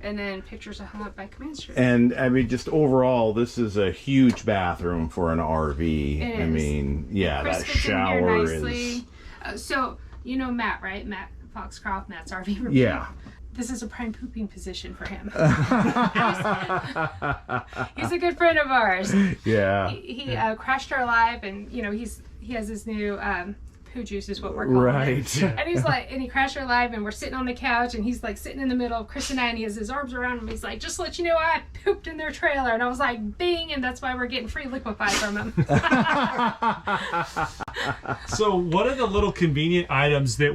And then pictures are hung up by Command Street. And I mean, just overall, this is a huge bathroom for an RV. I mean, yeah, that shower is. So you know Matt, right? Matt Foxcroft, Matt's RV review. Yeah. This is a prime pooping position for him. He's a good friend of ours. Yeah. He crashed our live, and you know he has his new. Poo juice is what we're calling it. And he's like, and he crashed our live, and we're sitting on the couch, and he's like sitting in the middle of Chris and I, and he has his arms around him. He's like, just to let you know, I pooped in their trailer. And I was like, bing, and that's why we're getting free liquefy from him. So one of the little convenient items that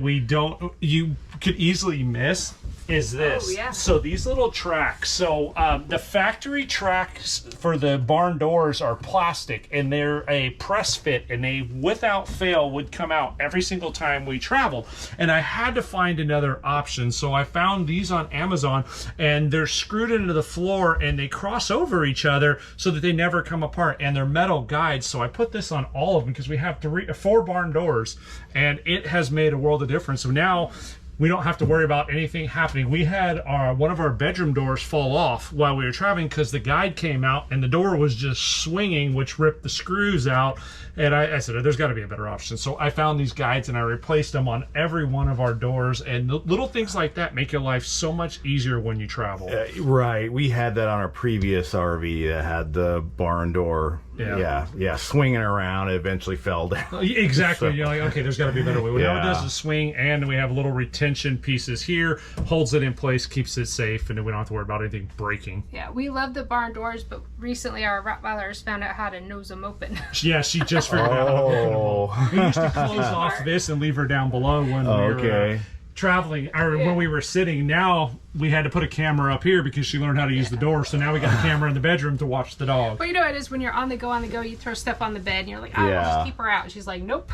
you could easily miss is this. Oh, yeah. So these little tracks. So the factory tracks for the barn doors are plastic, and they're a press fit, and they without fail would come out every single time we traveled. And I had to find another option, so I found these on Amazon, and they're screwed into the floor, and they cross over each other so that they never come apart, and they're metal guides. So I put this on all of them because we have 4 barn doors, and it has made a world of difference. So now we don't have to worry about anything happening. We had one of our bedroom doors fall off while we were traveling because the guide came out and the door was just swinging, which ripped the screws out. And I said, there's got to be a better option. So I found these guides and I replaced them on every one of our doors. And little things like that make your life so much easier when you travel. Right. We had that on our previous RV that had the barn door yeah, swinging around, it eventually fell down. Exactly. So, you're like, okay, there's got to be a better way. What now it Yeah. does is swing, and we have little retention pieces here, holds it in place, keeps it safe, and then we don't have to worry about anything breaking. Yeah, we love the barn doors, but recently our Rottweilers found out how to nose them open. Yeah, she just figured out how to open them all. We used to close off Smart. this and leave her down below when we were Okay. traveling, or when we were sitting. Now we had to put a camera up here because she learned how to use the door. So now we got a camera in the bedroom to watch the dog. But you know what it is when you're on the go, you throw stuff on the bed and you're like, oh, we'll Yeah. just keep her out. She's like, nope.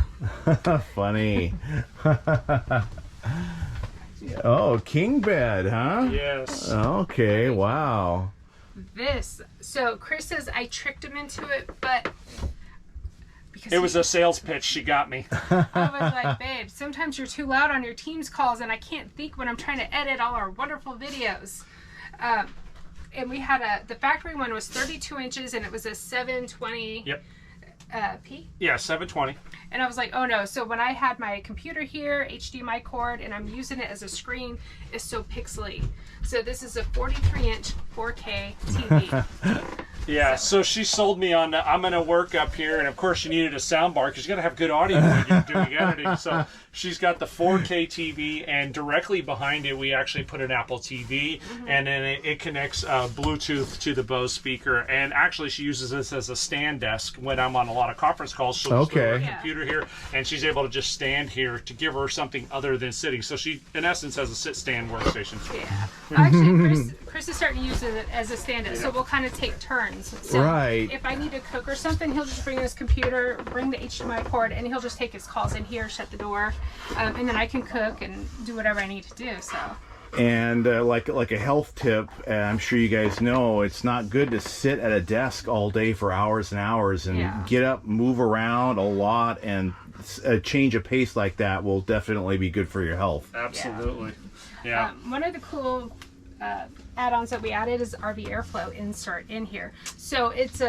Funny. Oh, king bed, huh? Yes. Okay, wow. This. So Chris says I tricked him into it, but because It was a sales pitch. She got me. I was like, babe, sometimes you're too loud on your Teams calls and I can't think when I'm trying to edit all our wonderful videos. And we had the factory one was 32 inches and it was a 720 Yep. P. Yeah, 720. And I was like, oh no. So when I had my computer here, HDMI cord, and I'm using it as a screen, it's so pixely. So this is a 43-inch 4K TV. Yeah, so she sold me on I'm going to work up here, and of course she needed a sound bar because you got to have good audio when you're doing editing. So she's got the 4K TV, and directly behind it we actually put an Apple TV, and then it connects Bluetooth to the Bose speaker. And actually she uses this as a stand desk when I'm on a lot of conference calls. She'll just put her Okay. computer here, and she's able to just stand here to give her something other than sitting. So she, in essence, has a sit-stand workstation. Yeah. Actually, Chris is starting to use it as a stand-up, so we'll kind of take turns. So Right. if I need to cook or something, he'll just bring his computer, bring the HDMI cord, and he'll just take his calls in here, shut the door, and then I can cook and do whatever I need to do. So. And like a health tip, I'm sure you guys know, it's not good to sit at a desk all day for hours and hours, and Yeah. get up, move around a lot, and a change of pace like that will definitely be good for your health. Absolutely. Yeah. One of the cool add-ons that we added is RV airflow insert in here. So it's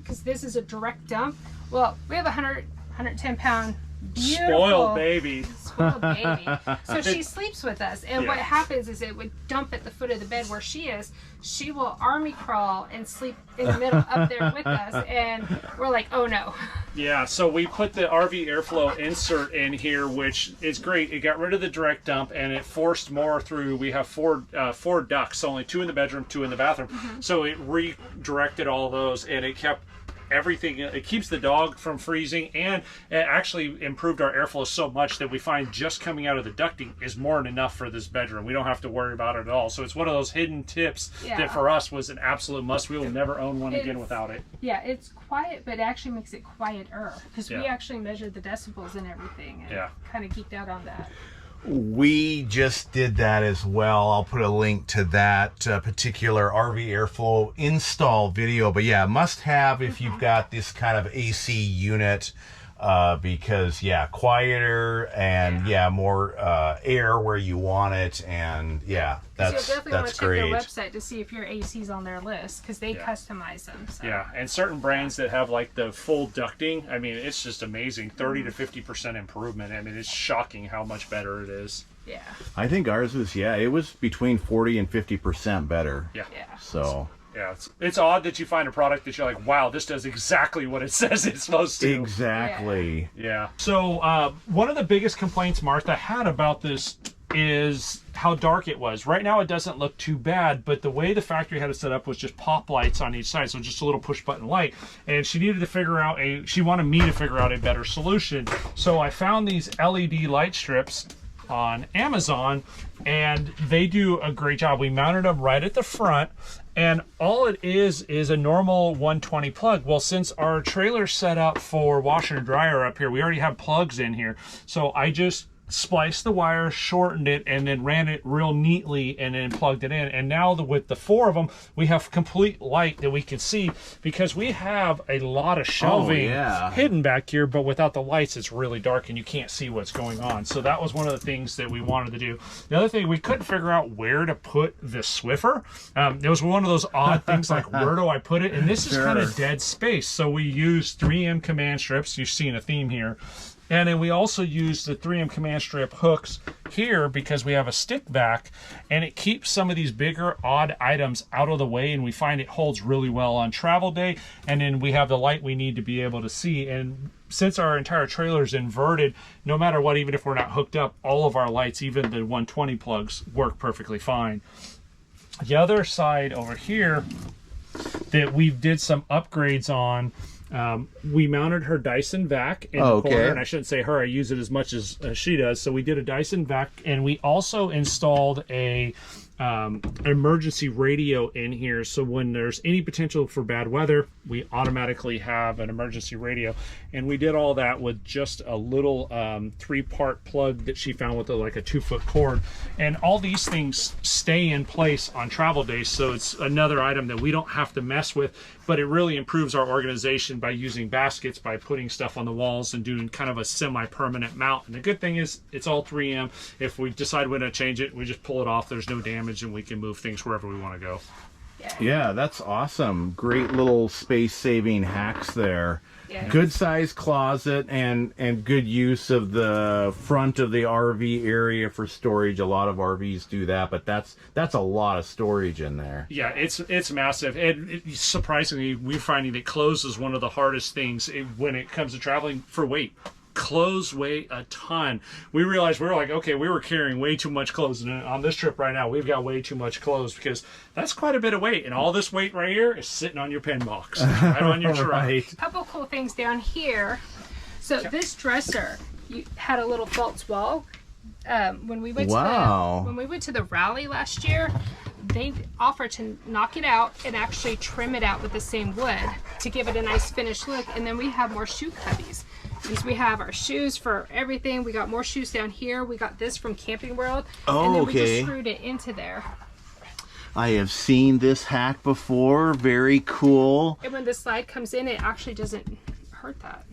because this is a direct dump. Well, we have a 110 pound beautiful Spoiled baby. spoiled baby. So she sleeps with us, and what Yeah. happens is it would dump at the foot of the bed where she is. She will army crawl and sleep in the middle up there with us, and we're like, oh no. Yeah, so we put the RV airflow insert in here, which is great. It got rid of the direct dump, and it forced more through. We have four ducts, only 2 in the bedroom, 2 in the bathroom. So it redirected all those, and it kept everything. It keeps the dog from freezing, and it actually improved our airflow so much that we find just coming out of the ducting is more than enough for this bedroom. We don't have to worry about it at all. So it's one of those hidden tips that for us was an absolute must. We will never own one again without it. Yeah, it's quiet, but it actually makes it quieter because we Yeah. actually measured the decibels and everything, and kind of geeked out on that. We just did that as well. I'll put a link to that particular RV airflow install video. But yeah, must have if you've got this kind of AC unit, because yeah, quieter and more air where you want it, and yeah, So you'll definitely want that's to check great. their website to see if your AC's on their list because they customize them. So. Yeah, and certain brands that have like the full ducting, I mean, it's just amazing. 30 to 50% improvement. I mean, it's shocking how much better it is. Yeah. I think ours was it was between 40 and 50% better. Yeah. Yeah. So Yeah, it's odd that you find a product that you're like, wow, this does exactly what it says it's supposed to. exactly. Yeah. So one of the biggest complaints Martha had about this is how dark it was. Right now it doesn't look too bad, but the way the factory had it set up was just pop lights on each side, so just a little push button light. And she needed to figure out she wanted me to figure out a better solution. So I found these LED light strips on Amazon, and they do a great job. We mounted them right at the front, and all it is a normal 120 plug. Well, since our trailer's set up for washer and dryer up here, we already have plugs in here. So I just spliced the wire, shortened it, and then ran it real neatly and then plugged it in. And now with the 4 of them, we have complete light that we can see because we have a lot of shelving hidden back here, but without the lights, it's really dark and you can't see what's going on. So that was one of the things that we wanted to do. The other thing, we couldn't figure out where to put the Swiffer. It was one of those odd things like, where do I put it? And this is kind of dead space. So we used 3M command strips. You've seen a theme here. And then we also use the 3M command strip hooks here because we have a stick vac, and it keeps some of these bigger odd items out of the way, and we find it holds really well on travel day. And then we have the light we need to be able to see. And since our entire trailer is inverted, no matter what, even if we're not hooked up, all of our lights, even the 120 plugs, work perfectly fine. The other side over here that we did some upgrades on, we mounted her Dyson vac in the corner, and I shouldn't say her, I use it as much as she does. So we did a Dyson vac, and we also installed a emergency radio in here, so when there's any potential for bad weather, we automatically have an emergency radio. And we did all that with just a little 3-part plug that she found with like a 2-foot cord. And all these things stay in place on travel days, so it's another item that we don't have to mess with, but it really improves our organization by using baskets, by putting stuff on the walls and doing kind of a semi-permanent mount. And the good thing is it's all 3M. If we decide we're going to change it, we just pull it off, there's no damage, and we can move things wherever we want to go. Yeah, that's awesome. Great little space-saving hacks there. Yeah. Good size closet and good use of the front of the RV area for storage. A lot of RVs do that, but that's a lot of storage in there. Yeah, it's massive. And surprisingly, we're finding that clothes is one of the hardest things when it comes to traveling for weight. Clothes weigh a ton. We realized we were like, okay, we were carrying way too much clothes, and on this trip right now we've got way too much clothes because that's quite a bit of weight, and all this weight right here is sitting on your pen box, right on your truck. Right. A couple cool things down here. So this dresser had a little false wall. When we went to the rally last year, they offered to knock it out and actually trim it out with the same wood to give it a nice finished look. And then we have more shoe cubbies. Because we have our shoes for everything. We got more shoes down here. We got this from Camping World. And then we just screwed it into there. I have seen this hack before. Very cool. And when the slide comes in, it actually doesn't hurt that.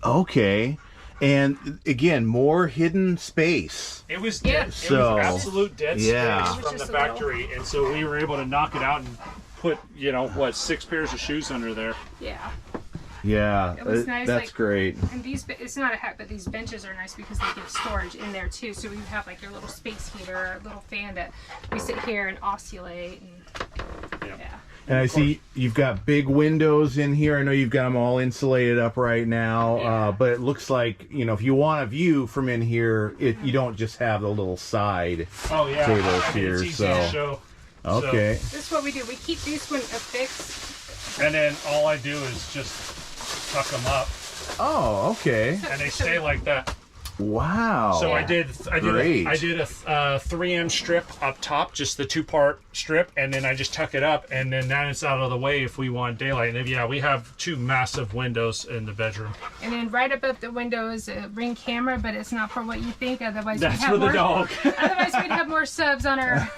Okay. And again, more hidden space. It was dead. So, it was absolute dead yeah. space from the factory. And so we were able to knock it out and put, 6 pairs of shoes under there. Yeah. Yeah, it was nice, that's great. And it's not a hack, but these benches are nice because they give storage in there too. So we have like your little space heater, a little fan that we sit here and oscillate. And, yeah. And I see you've got big windows in here. I know you've got them all insulated up right now, but it looks like, if you want a view from in here, you don't just have the little side tables here. It's easy to show. Okay. So, this is what we do. We keep these one affixed. And then all I do is just tuck them up. Oh, okay. And they stay like that. Wow. So I did a 3M strip up top, just the 2-part strip, and then I just tuck it up, and then now it's out of the way if we want daylight. And we have 2 massive windows in the bedroom. And then right above the window is a Ring camera, but it's not for what you think. Otherwise, that's for the dog. Otherwise, we'd have more subs on our.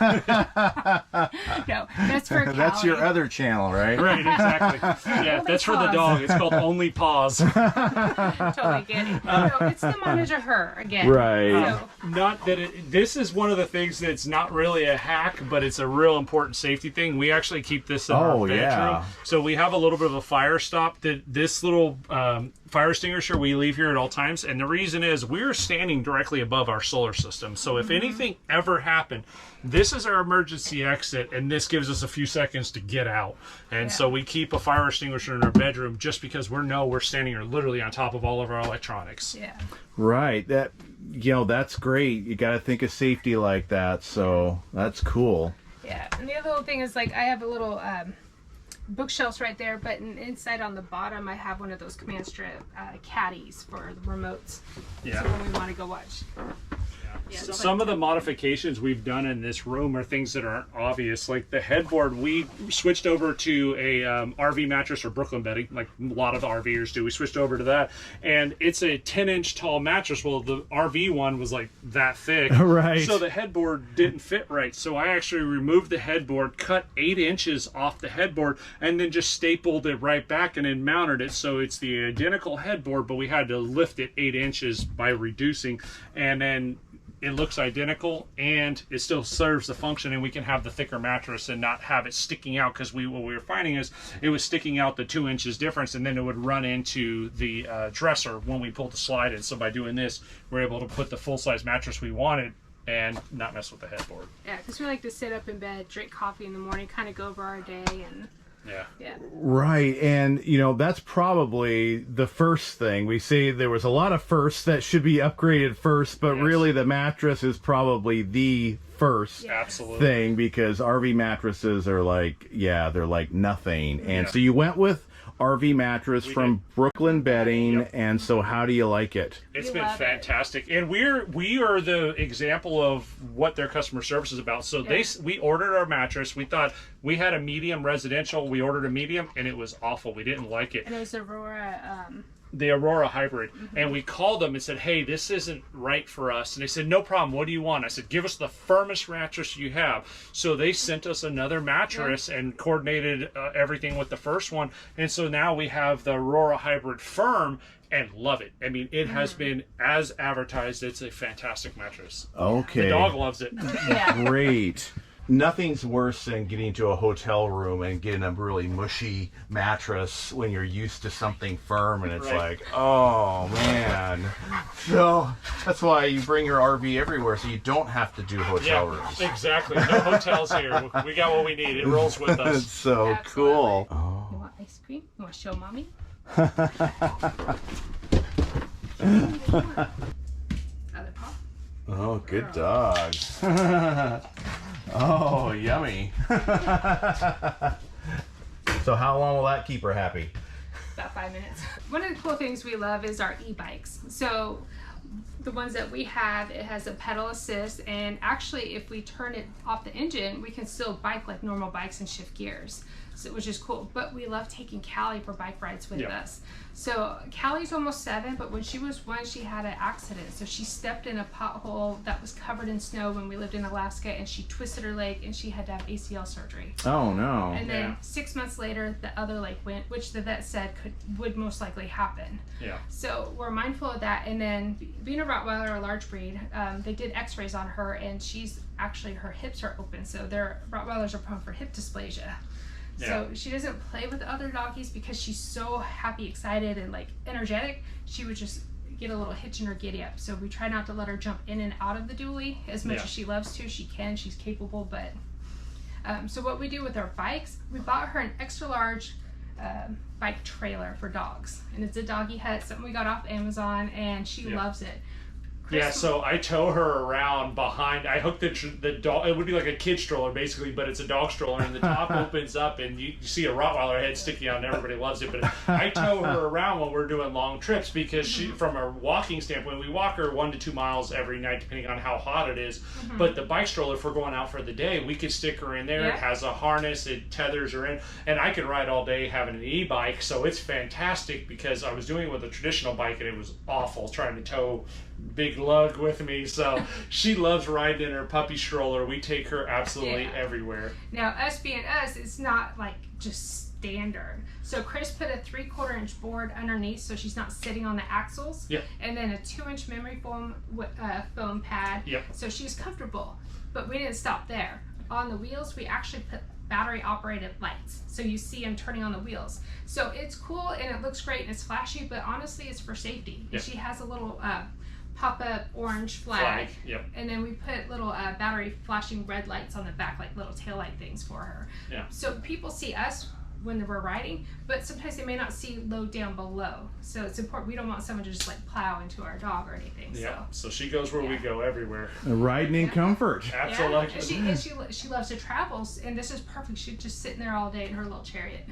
No, that's for Callie. That's your other channel, right? Right, exactly. Yeah, that's for the dog. It's called Only Paws. Totally get it. No, it's to monitor her again. Right. Not that this is one of the things that's not really a hack, but it's a real important safety thing. We actually keep this in our bedroom. Yeah. So we have a little bit of a fire stop. This little fire extinguisher we leave here at all times, and the reason is we're standing directly above our solar system. So if anything ever happened, this is our emergency exit, and this gives us a few seconds to get out. And so we keep a fire extinguisher in our bedroom just because we're standing literally on top of all of our electronics. Yeah. Right. That's great. You got to think of safety like that. So that's cool. Yeah. And the other little thing is I have a little bookshelves right there, but inside on the bottom, I have one of those command strip caddies for the remotes. Yeah. So when we want to go watch. Yeah, some of the modifications we've done in this room are things that aren't obvious. Like the headboard, we switched over to a RV mattress or Brooklyn bedding, like a lot of the RVers do. We switched over to that, and it's a 10-inch tall mattress. Well, the RV one was like that thick, right? So the headboard didn't fit right. So I actually removed the headboard, cut 8 inches off the headboard, and then just stapled it right back and then mounted it. So it's the identical headboard, but we had to lift it 8 inches by reducing, and then it looks identical and it still serves the function, and we can have the thicker mattress and not have it sticking out, because what we were finding is it was sticking out the 2 inches difference, and then it would run into the dresser when we pulled the slide in. So by doing this, we're able to put the full-size mattress we wanted and not mess with the headboard. Yeah, because we like to sit up in bed, drink coffee in the morning, kind of go over our day, and yeah. Right, and you know, that's probably the first thing. We see there was a lot of firsts that should be upgraded first, but really the mattress is probably the first thing, because RV mattresses are like, they're like nothing. And so you went with RV mattress from Brooklyn Bedding, and so how do you like it? It's been fantastic, and we are the example of what their customer service is about. So we ordered our mattress. We thought we had a medium residential. We ordered a medium, and it was awful. We didn't like it. And it was Aurora. The Aurora hybrid, and we called them and said, hey, this isn't right for us. And they said, no problem, what do you want? I said, give us the firmest mattress you have. So they sent us another mattress and coordinated everything with the first one, and so now we have the Aurora hybrid firm, and love it. I mean, it has been as advertised. It's a fantastic mattress. Okay, the dog loves it. Great. Nothing's worse than getting to a hotel room and getting a really mushy mattress when you're used to something firm, and it's like, oh man. So that's why you bring your RV everywhere, so you don't have to do hotel rooms. Exactly. No hotels here. We got what we need. It rolls with us. It's so cool. Oh. You want ice cream? You want to show mommy? Other paw? Oh, good dog. Oh, yummy. So how long will that keep her happy? About 5 minutes. One of the cool things we love is our e-bikes. So the ones that we have, it has a pedal assist, and actually if we turn it off the engine, we can still bike like normal bikes and shift gears, so, which is cool. But we love taking Callie for bike rides with us. So Callie's almost 7, but when she was 1, she had an accident. So she stepped in a pothole that was covered in snow when we lived in Alaska, and she twisted her leg, and she had to have ACL surgery. Oh no. And then 6 months later, the other leg went, which the vet said would most likely happen. Yeah. So we're mindful of that. And then being a Rottweiler, a large breed, they did x-rays on her, and she's actually, her hips are open. So Rottweilers are prone for hip dysplasia. So she doesn't play with the other doggies because she's so happy, excited, and like energetic. She would just get a little hitch in her giddy up. So we try not to let her jump in and out of the dually as much as she loves to. She can, she's capable, but so what we do with our bikes, we bought her an extra large bike trailer for dogs, and it's a doggy hut, something we got off Amazon, and she loves it. Yeah, so I tow her around behind. I hook the dog. It would be like a kid stroller basically, but it's a dog stroller, and the top opens up, and you see a Rottweiler head sticking out, and everybody loves it. But I tow her around when we're doing long trips, because she, from a walking standpoint, we walk her 1 to 2 miles every night, depending on how hot it is. But the bike stroller, if we're going out for the day, we could stick her in there. It has a harness, it tethers her in, and I can ride all day having an e-bike. So it's fantastic, because I was doing it with a traditional bike, and it was awful trying to tow big lug with me. So she loves riding in her puppy stroller. We take her absolutely everywhere. Now, us being us, it's not like just standard. So Chris put a 3/4 inch board underneath, so she's not sitting on the axles. And then a 2-inch memory foam pad. So she's comfortable. But we didn't stop there. On the wheels, we actually put battery operated lights, so you see them turning on the wheels. So it's cool and it looks great and it's flashy, but honestly it's for safety. She has a little pop-up orange flag. And then we put little battery flashing red lights on the back, like little tail light things for her. So people see us when we're riding, but sometimes they may not see low down below. So it's important. We don't want someone to just like plow into our dog or anything. So she goes where we go everywhere. Riding in comfort. Absolutely. And she loves to travel, and this is perfect. She's just sitting there all day in her little chariot.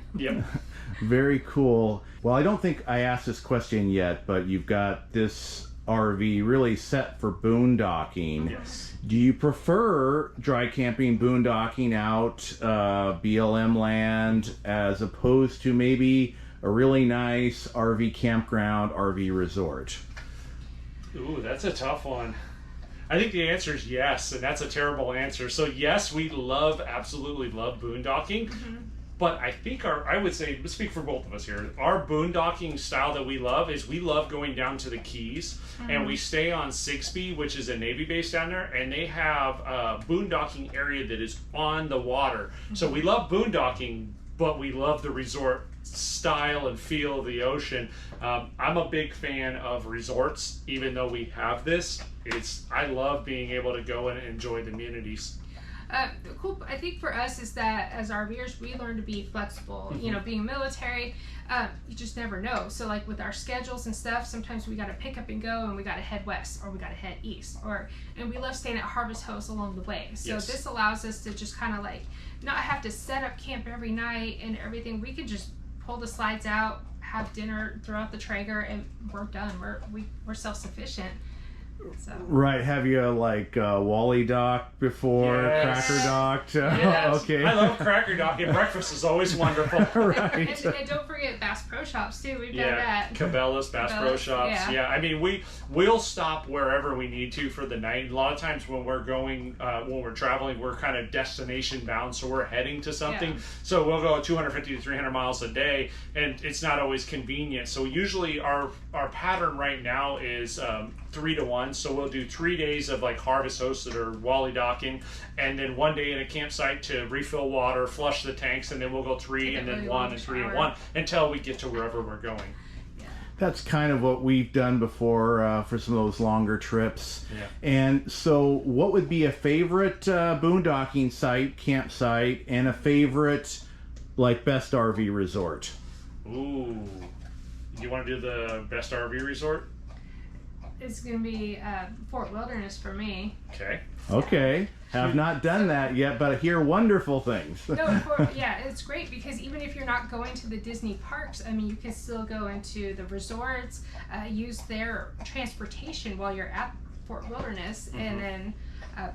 Very cool. Well, I don't think I asked this question yet, but you've got this RV really set for boondocking. Do you prefer dry camping, boondocking out BLM land, as opposed to maybe a really nice RV campground, RV resort? Ooh, that's a tough one. I think the answer is yes, and that's a terrible answer. So yes, we absolutely love boondocking. But I think I would say, speak for both of us here, our boondocking style that we love is we love going down to the Keys, and we stay on Sigsbee, which is a Navy base down there, and they have a boondocking area that is on the water. So we love boondocking, but we love the resort style and feel of the ocean. I'm a big fan of resorts, even though we have this. I love being able to go and enjoy the amenities. Cool. I think for us is that as RVers, we learn to be flexible. You know, being military, you just never know. So like with our schedules and stuff, sometimes we got to pick up and go, and we got to head west, or we got to head east, and we love staying at Harvest Host along the way. So this allows us to just kind of like not have to set up camp every night and everything. We can just pull the slides out, have dinner, throw out the Traeger, and we're done. We're self-sufficient. So. Right. Have you like Wally docked before? Yes. Cracker docked? Yes. Okay. I love cracker docking. Breakfast is always wonderful. Right. And don't forget Bass Pro Shops too. We've done that. Cabela's, Bass Pro Shops. Yeah. I mean, we'll stop wherever we need to for the night. A lot of times when we're going, when we're traveling, we're kind of destination bound, so we're heading to something. Yeah. So we'll go 250 to 300 miles a day, and it's not always convenient. So usually our pattern right now is 3 to 1. So we'll do 3 days of like Harvest Host that are Wally docking, and then 1 day in a campsite to refill water, flush the tanks, and then we'll go 3 and then 1 and 3 and 1 until we get to wherever we're going. That's kind of what we've done before for some of those longer trips. Yeah. And so what would be a favorite boondocking site, campsite, and a favorite like best RV resort? Ooh. You want to do the best RV resort? It's going to be Fort Wilderness for me. Okay. Have not done that yet, but I hear wonderful things. Yeah, it's great because even if you're not going to the Disney parks, I mean, you can still go into the resorts, use their transportation while you're at Fort Wilderness, and then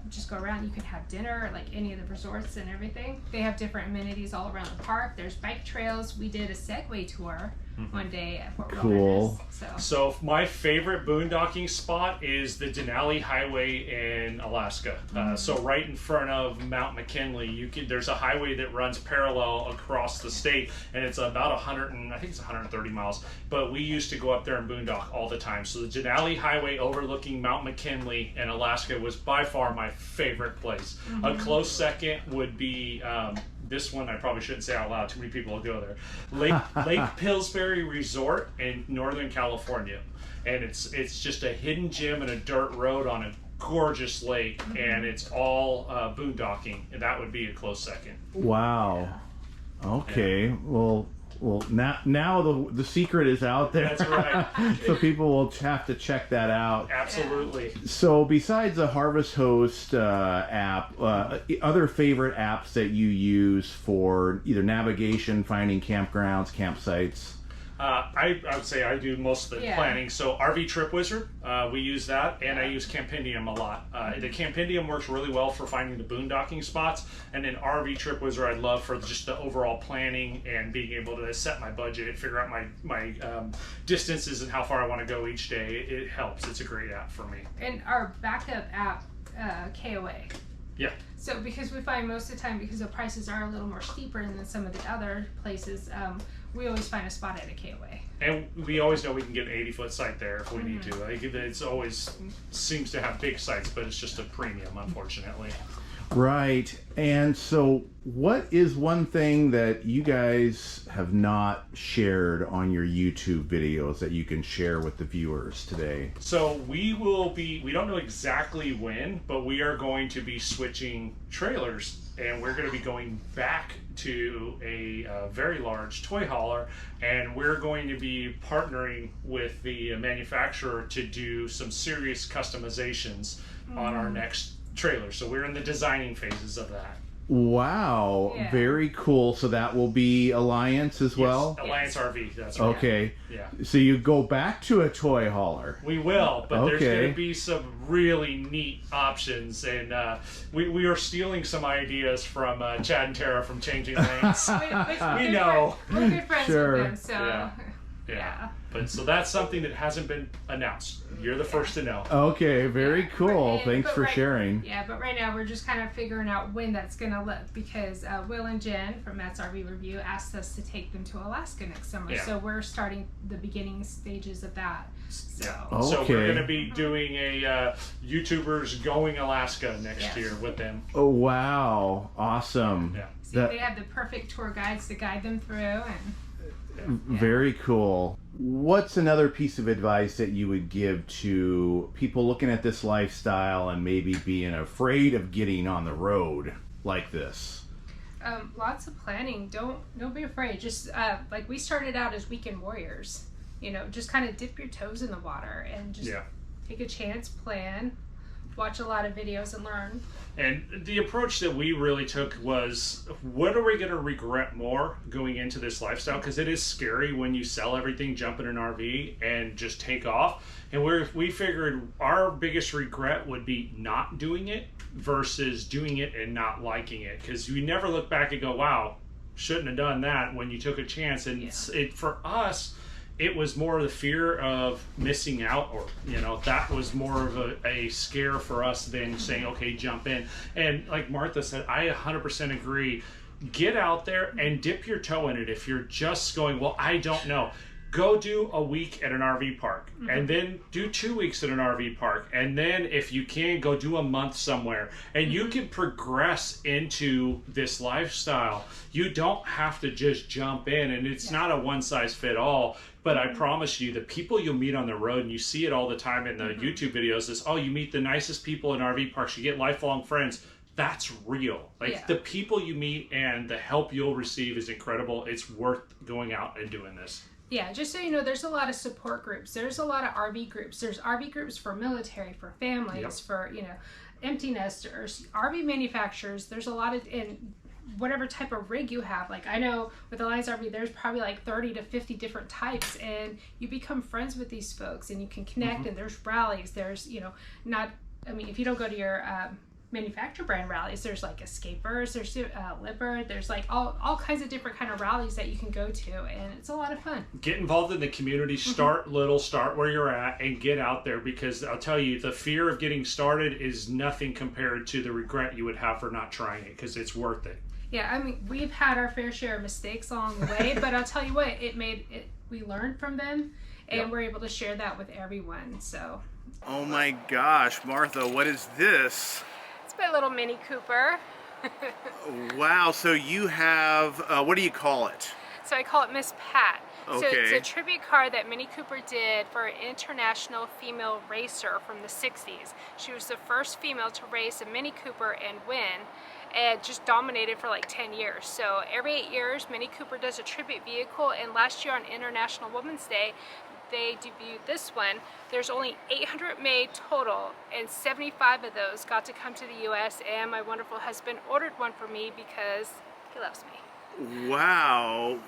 just go around. You can have dinner at like any of the resorts and everything. They have different amenities all around the park. There's bike trails. We did a Segway tour one day at Fort Wilderness. So my favorite boondocking spot is the Denali Highway in Alaska. So right in front of Mount McKinley, there's a highway that runs parallel across the state, and it's about 130 miles. But we used to go up there and boondock all the time. So the Denali Highway overlooking Mount McKinley in Alaska was by far my favorite place. A close second would be this one I probably shouldn't say out loud. Too many people will go there. Lake Pillsbury Resort in Northern California, and it's just a hidden gem and a dirt road on a gorgeous lake, and it's all boondocking, and that would be a close second. Wow. Okay. Yeah. Well, now the secret is out there. That's right. So people will have to check that out. Absolutely. So besides the Harvest Host app, other favorite apps that you use for either navigation, finding campgrounds, campsites? I would say I do most of the planning. So RV Trip Wizard, we use that, and I use Campendium a lot. The Campendium works really well for finding the boondocking spots, and then RV Trip Wizard I love for just the overall planning and being able to set my budget, figure out my distances and how far I want to go each day. It helps. It's a great app for me. And our backup app, KOA. Yeah. So because we find most of the time, because the prices are a little more steeper than some of the other places, we always find a spot at a KOA. And we always know we can get an 80-foot site there if we need to. Like, it's always seems to have big sites, but it's just a premium, unfortunately. Right. And so what is one thing that you guys have not shared on your YouTube videos that you can share with the viewers today? So we don't know exactly when, but we are going to be switching trailers, and we're going to be going back to a very large toy hauler, and we're going to be partnering with the manufacturer to do some serious customizations on our next trailer. So we're in the designing phases of that. Wow, very cool. So that will be Alliance as well? Alliance RV, that's right. Okay. Yeah. So you go back to a toy hauler. We will, but there's going to be some really neat options, and we are stealing some ideas from Chad and Tara from Changing Lanes. We know. We're good friends with them, so... Yeah. But so that's something that hasn't been announced. You're the first to know. Okay, very cool. Thanks for right, sharing. Yeah, but right now we're just kind of figuring out when that's going to look, because Will and Jen from Matt's RV Review asked us to take them to Alaska next summer. Yeah. So we're starting the beginning stages of that. So, So we're going to be doing a YouTubers going Alaska next year with them. Oh, wow. Awesome. Yeah. See, they have the perfect tour guides to guide them through. And very cool. What's another piece of advice that you would give to people looking at this lifestyle and maybe being afraid of getting on the road like this? Lots of planning. Don't be afraid. Just like we started out as weekend warriors. You know, just kind of dip your toes in the water and just take a chance, plan, watch a lot of videos and learn. And the approach that we really took was, what are we going to regret more going into this lifestyle? Because it is scary when you sell everything, jump in an RV, and just take off. And we figured our biggest regret would be not doing it versus doing it and not liking it. Because you never look back and go, wow, shouldn't have done that when you took a chance. And for us, it was more the fear of missing out, or, you know, that was more of a scare for us than saying, okay, jump in. And like Martha said, I 100% agree. Get out there and dip your toe in it. If you're just going, well, I don't know, go do a week at an RV park, and then do 2 weeks at an RV park, and then if you can, go do a month somewhere, and you can progress into this lifestyle. You don't have to just jump in, and it's not a one size fit all. But I promise you, the people you'll meet on the road, and you see it all the time in the YouTube videos, is, oh, you meet the nicest people in RV parks, you get lifelong friends. That's real. Like, the people you meet and the help you'll receive is incredible. It's worth going out and doing this. Yeah, just so you know, there's a lot of support groups. There's a lot of RV groups. There's RV groups for military, for families, for, you know, empty nesters, RV manufacturers. There's a lot of, in whatever type of rig you have. Like, I know with Alliance RV, there's probably like 30 to 50 different types, and you become friends with these folks and you can connect, and there's rallies. There's, you know, if you don't go to your manufacturer brand rallies, there's like escapers, there's Lippert, there's like all kinds of different kind of rallies that you can go to, and it's a lot of fun. Get involved in the community. Start little, start where you're at, and get out there, because I'll tell you, the fear of getting started is nothing compared to the regret you would have for not trying it, because it's worth it. Yeah, I mean, we've had our fair share of mistakes along the way, but I'll tell you what, we learned from them, and we're able to share that with everyone. So, oh my gosh, Martha, what is this? it's my little Mini Cooper. Wow, so you have, what do you call it? So I call it Miss Pat. Okay. So it's a tribute car that Mini Cooper did for an international female racer from the 60s. She was the first female to race a Mini Cooper and win, and just dominated for like 10 years. So every 8 years, Mini Cooper does a tribute vehicle, and last year on International Women's Day, they debuted this one. There's only 800 made total, and 75 of those got to come to the US, and my wonderful husband ordered one for me because he loves me. Wow.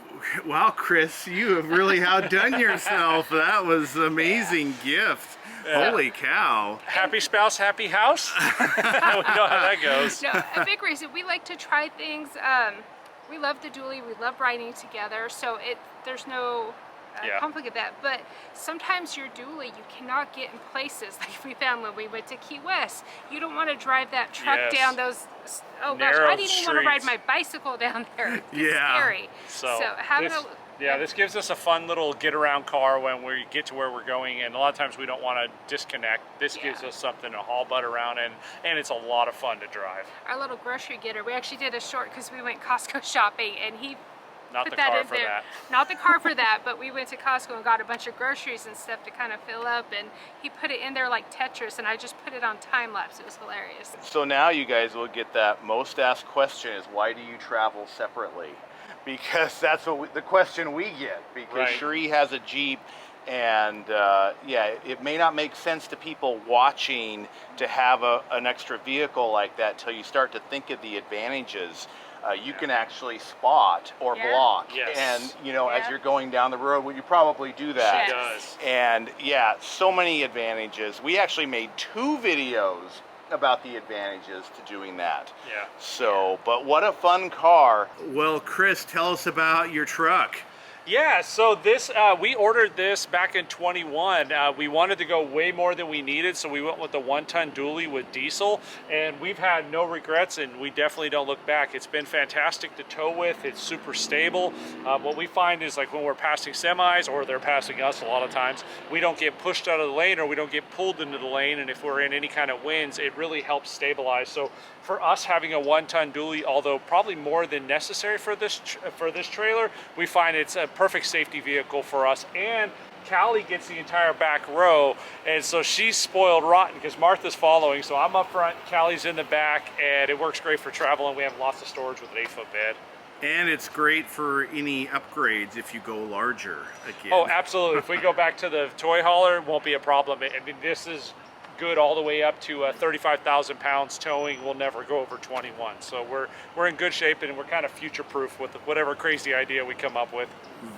Wow, Chris, you have really outdone yourself. That was an amazing gift. Holy cow. Happy spouse, happy house. We know how that goes. No, a big reason, we like to try things. We love the dually, we love riding together, so there's no conflict of that. But sometimes your dually, you cannot get in places like we found when we went to Key West. You don't want to drive that truck down those, oh gosh, I didn't even want to ride my bicycle down there. It's scary. So having this gives us a fun little get-around car when we get to where we're going, and a lot of times we don't want to disconnect. This gives us something to haul butt around, and it's a lot of fun to drive. Our little grocery getter, we actually did a short because we went Costco shopping, and he Not put the that car in for there. that. Not the car for that, but we went to Costco and got a bunch of groceries and stuff to kind of fill up, and he put it in there like Tetris, and I just put it on time-lapse. It was hilarious. So now you guys will get that most asked question is, why do you travel separately? Because that's what the question we get, because Cherie has a Jeep, and it may not make sense to people watching to have an extra vehicle like that till you start to think of the advantages. You can actually spot or block, and as you're going down the road, well, you probably do that. She does. And so many advantages. We actually made 2 videos about the advantages to doing that. But what a fun car. Well, Chris, tell us about your truck. Yeah, so this we ordered this back in 21. We wanted to go way more than we needed, so we went with the 1-ton dually with diesel, and we've had no regrets, and we definitely don't look back. It's been fantastic to tow with. It's super stable. What we find is, like, when we're passing semis, or they're passing us a lot of times, we don't get pushed out of the lane, or we don't get pulled into the lane, and if we're in any kind of winds, it really helps stabilize. So for us, having a 1-ton dually, although probably more than necessary for this trailer, we find it's a perfect safety vehicle for us. And Callie gets the entire back row, and so she's spoiled rotten because Martha's following, so I'm up front, Callie's in the back, and it works great for traveling. We have lots of storage with an 8-foot bed. And it's great for any upgrades if you go larger again. Oh, absolutely. If we go back to the toy hauler, it won't be a problem. I mean, this is good all the way up to 35,000 pounds towing. We'll never go over 21. So we're in good shape, and we're kind of future proof with whatever crazy idea we come up with.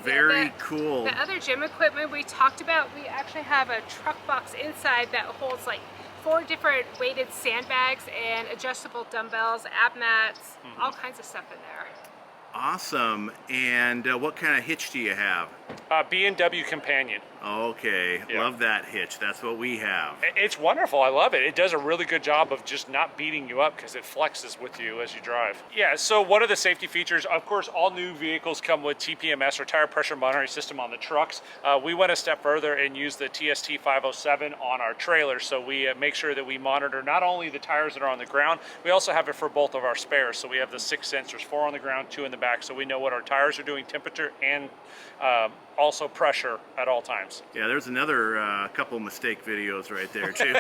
Very cool. The other gym equipment we talked about, we actually have a truck box inside that holds like 4 different weighted sandbags and adjustable dumbbells, ab mats, all kinds of stuff in there. Awesome. And what kind of hitch do you have? B&W Companion. Okay, Yeah. Love that hitch. That's what we have. It's wonderful. I love it. It does a really good job of just not beating you up because it flexes with you as you drive. Yeah, so one of the safety features, of course, all new vehicles come with TPMS, or tire pressure monitoring system, on the trucks. We went a step further and used the TST 507 on our trailer. So we make sure that we monitor not only the tires that are on the ground, we also have it for both of our spares. So we have the 6 sensors, 4 on the ground, 2 in the back. So we know what our tires are doing, temperature, and also pressure at all times. Yeah, there's another couple mistake videos right there too.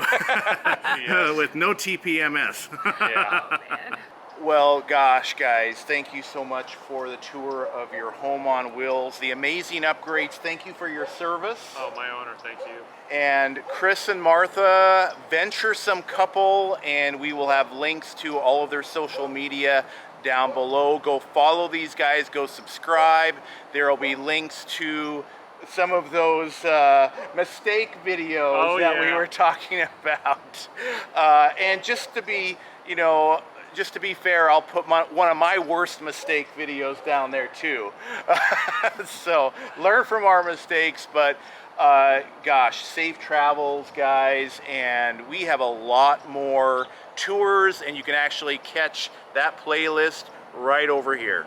With no TPMS. Yeah. Oh, man. Well, gosh, guys, thank you so much for the tour of your home on wheels, the amazing upgrades. Thank you for your service. Oh, my honor. Thank you. And Chris and Martha, Venturesome Couple, and we will have links to all of their social media down below. Go follow these guys, go subscribe. There will be links to some of those mistake videos that we were talking about. And just to be, just to be fair, I'll put one of my worst mistake videos down there too. So learn from our mistakes, but gosh, safe travels, guys. And we have a lot more tours, and you can actually catch that playlist right over here.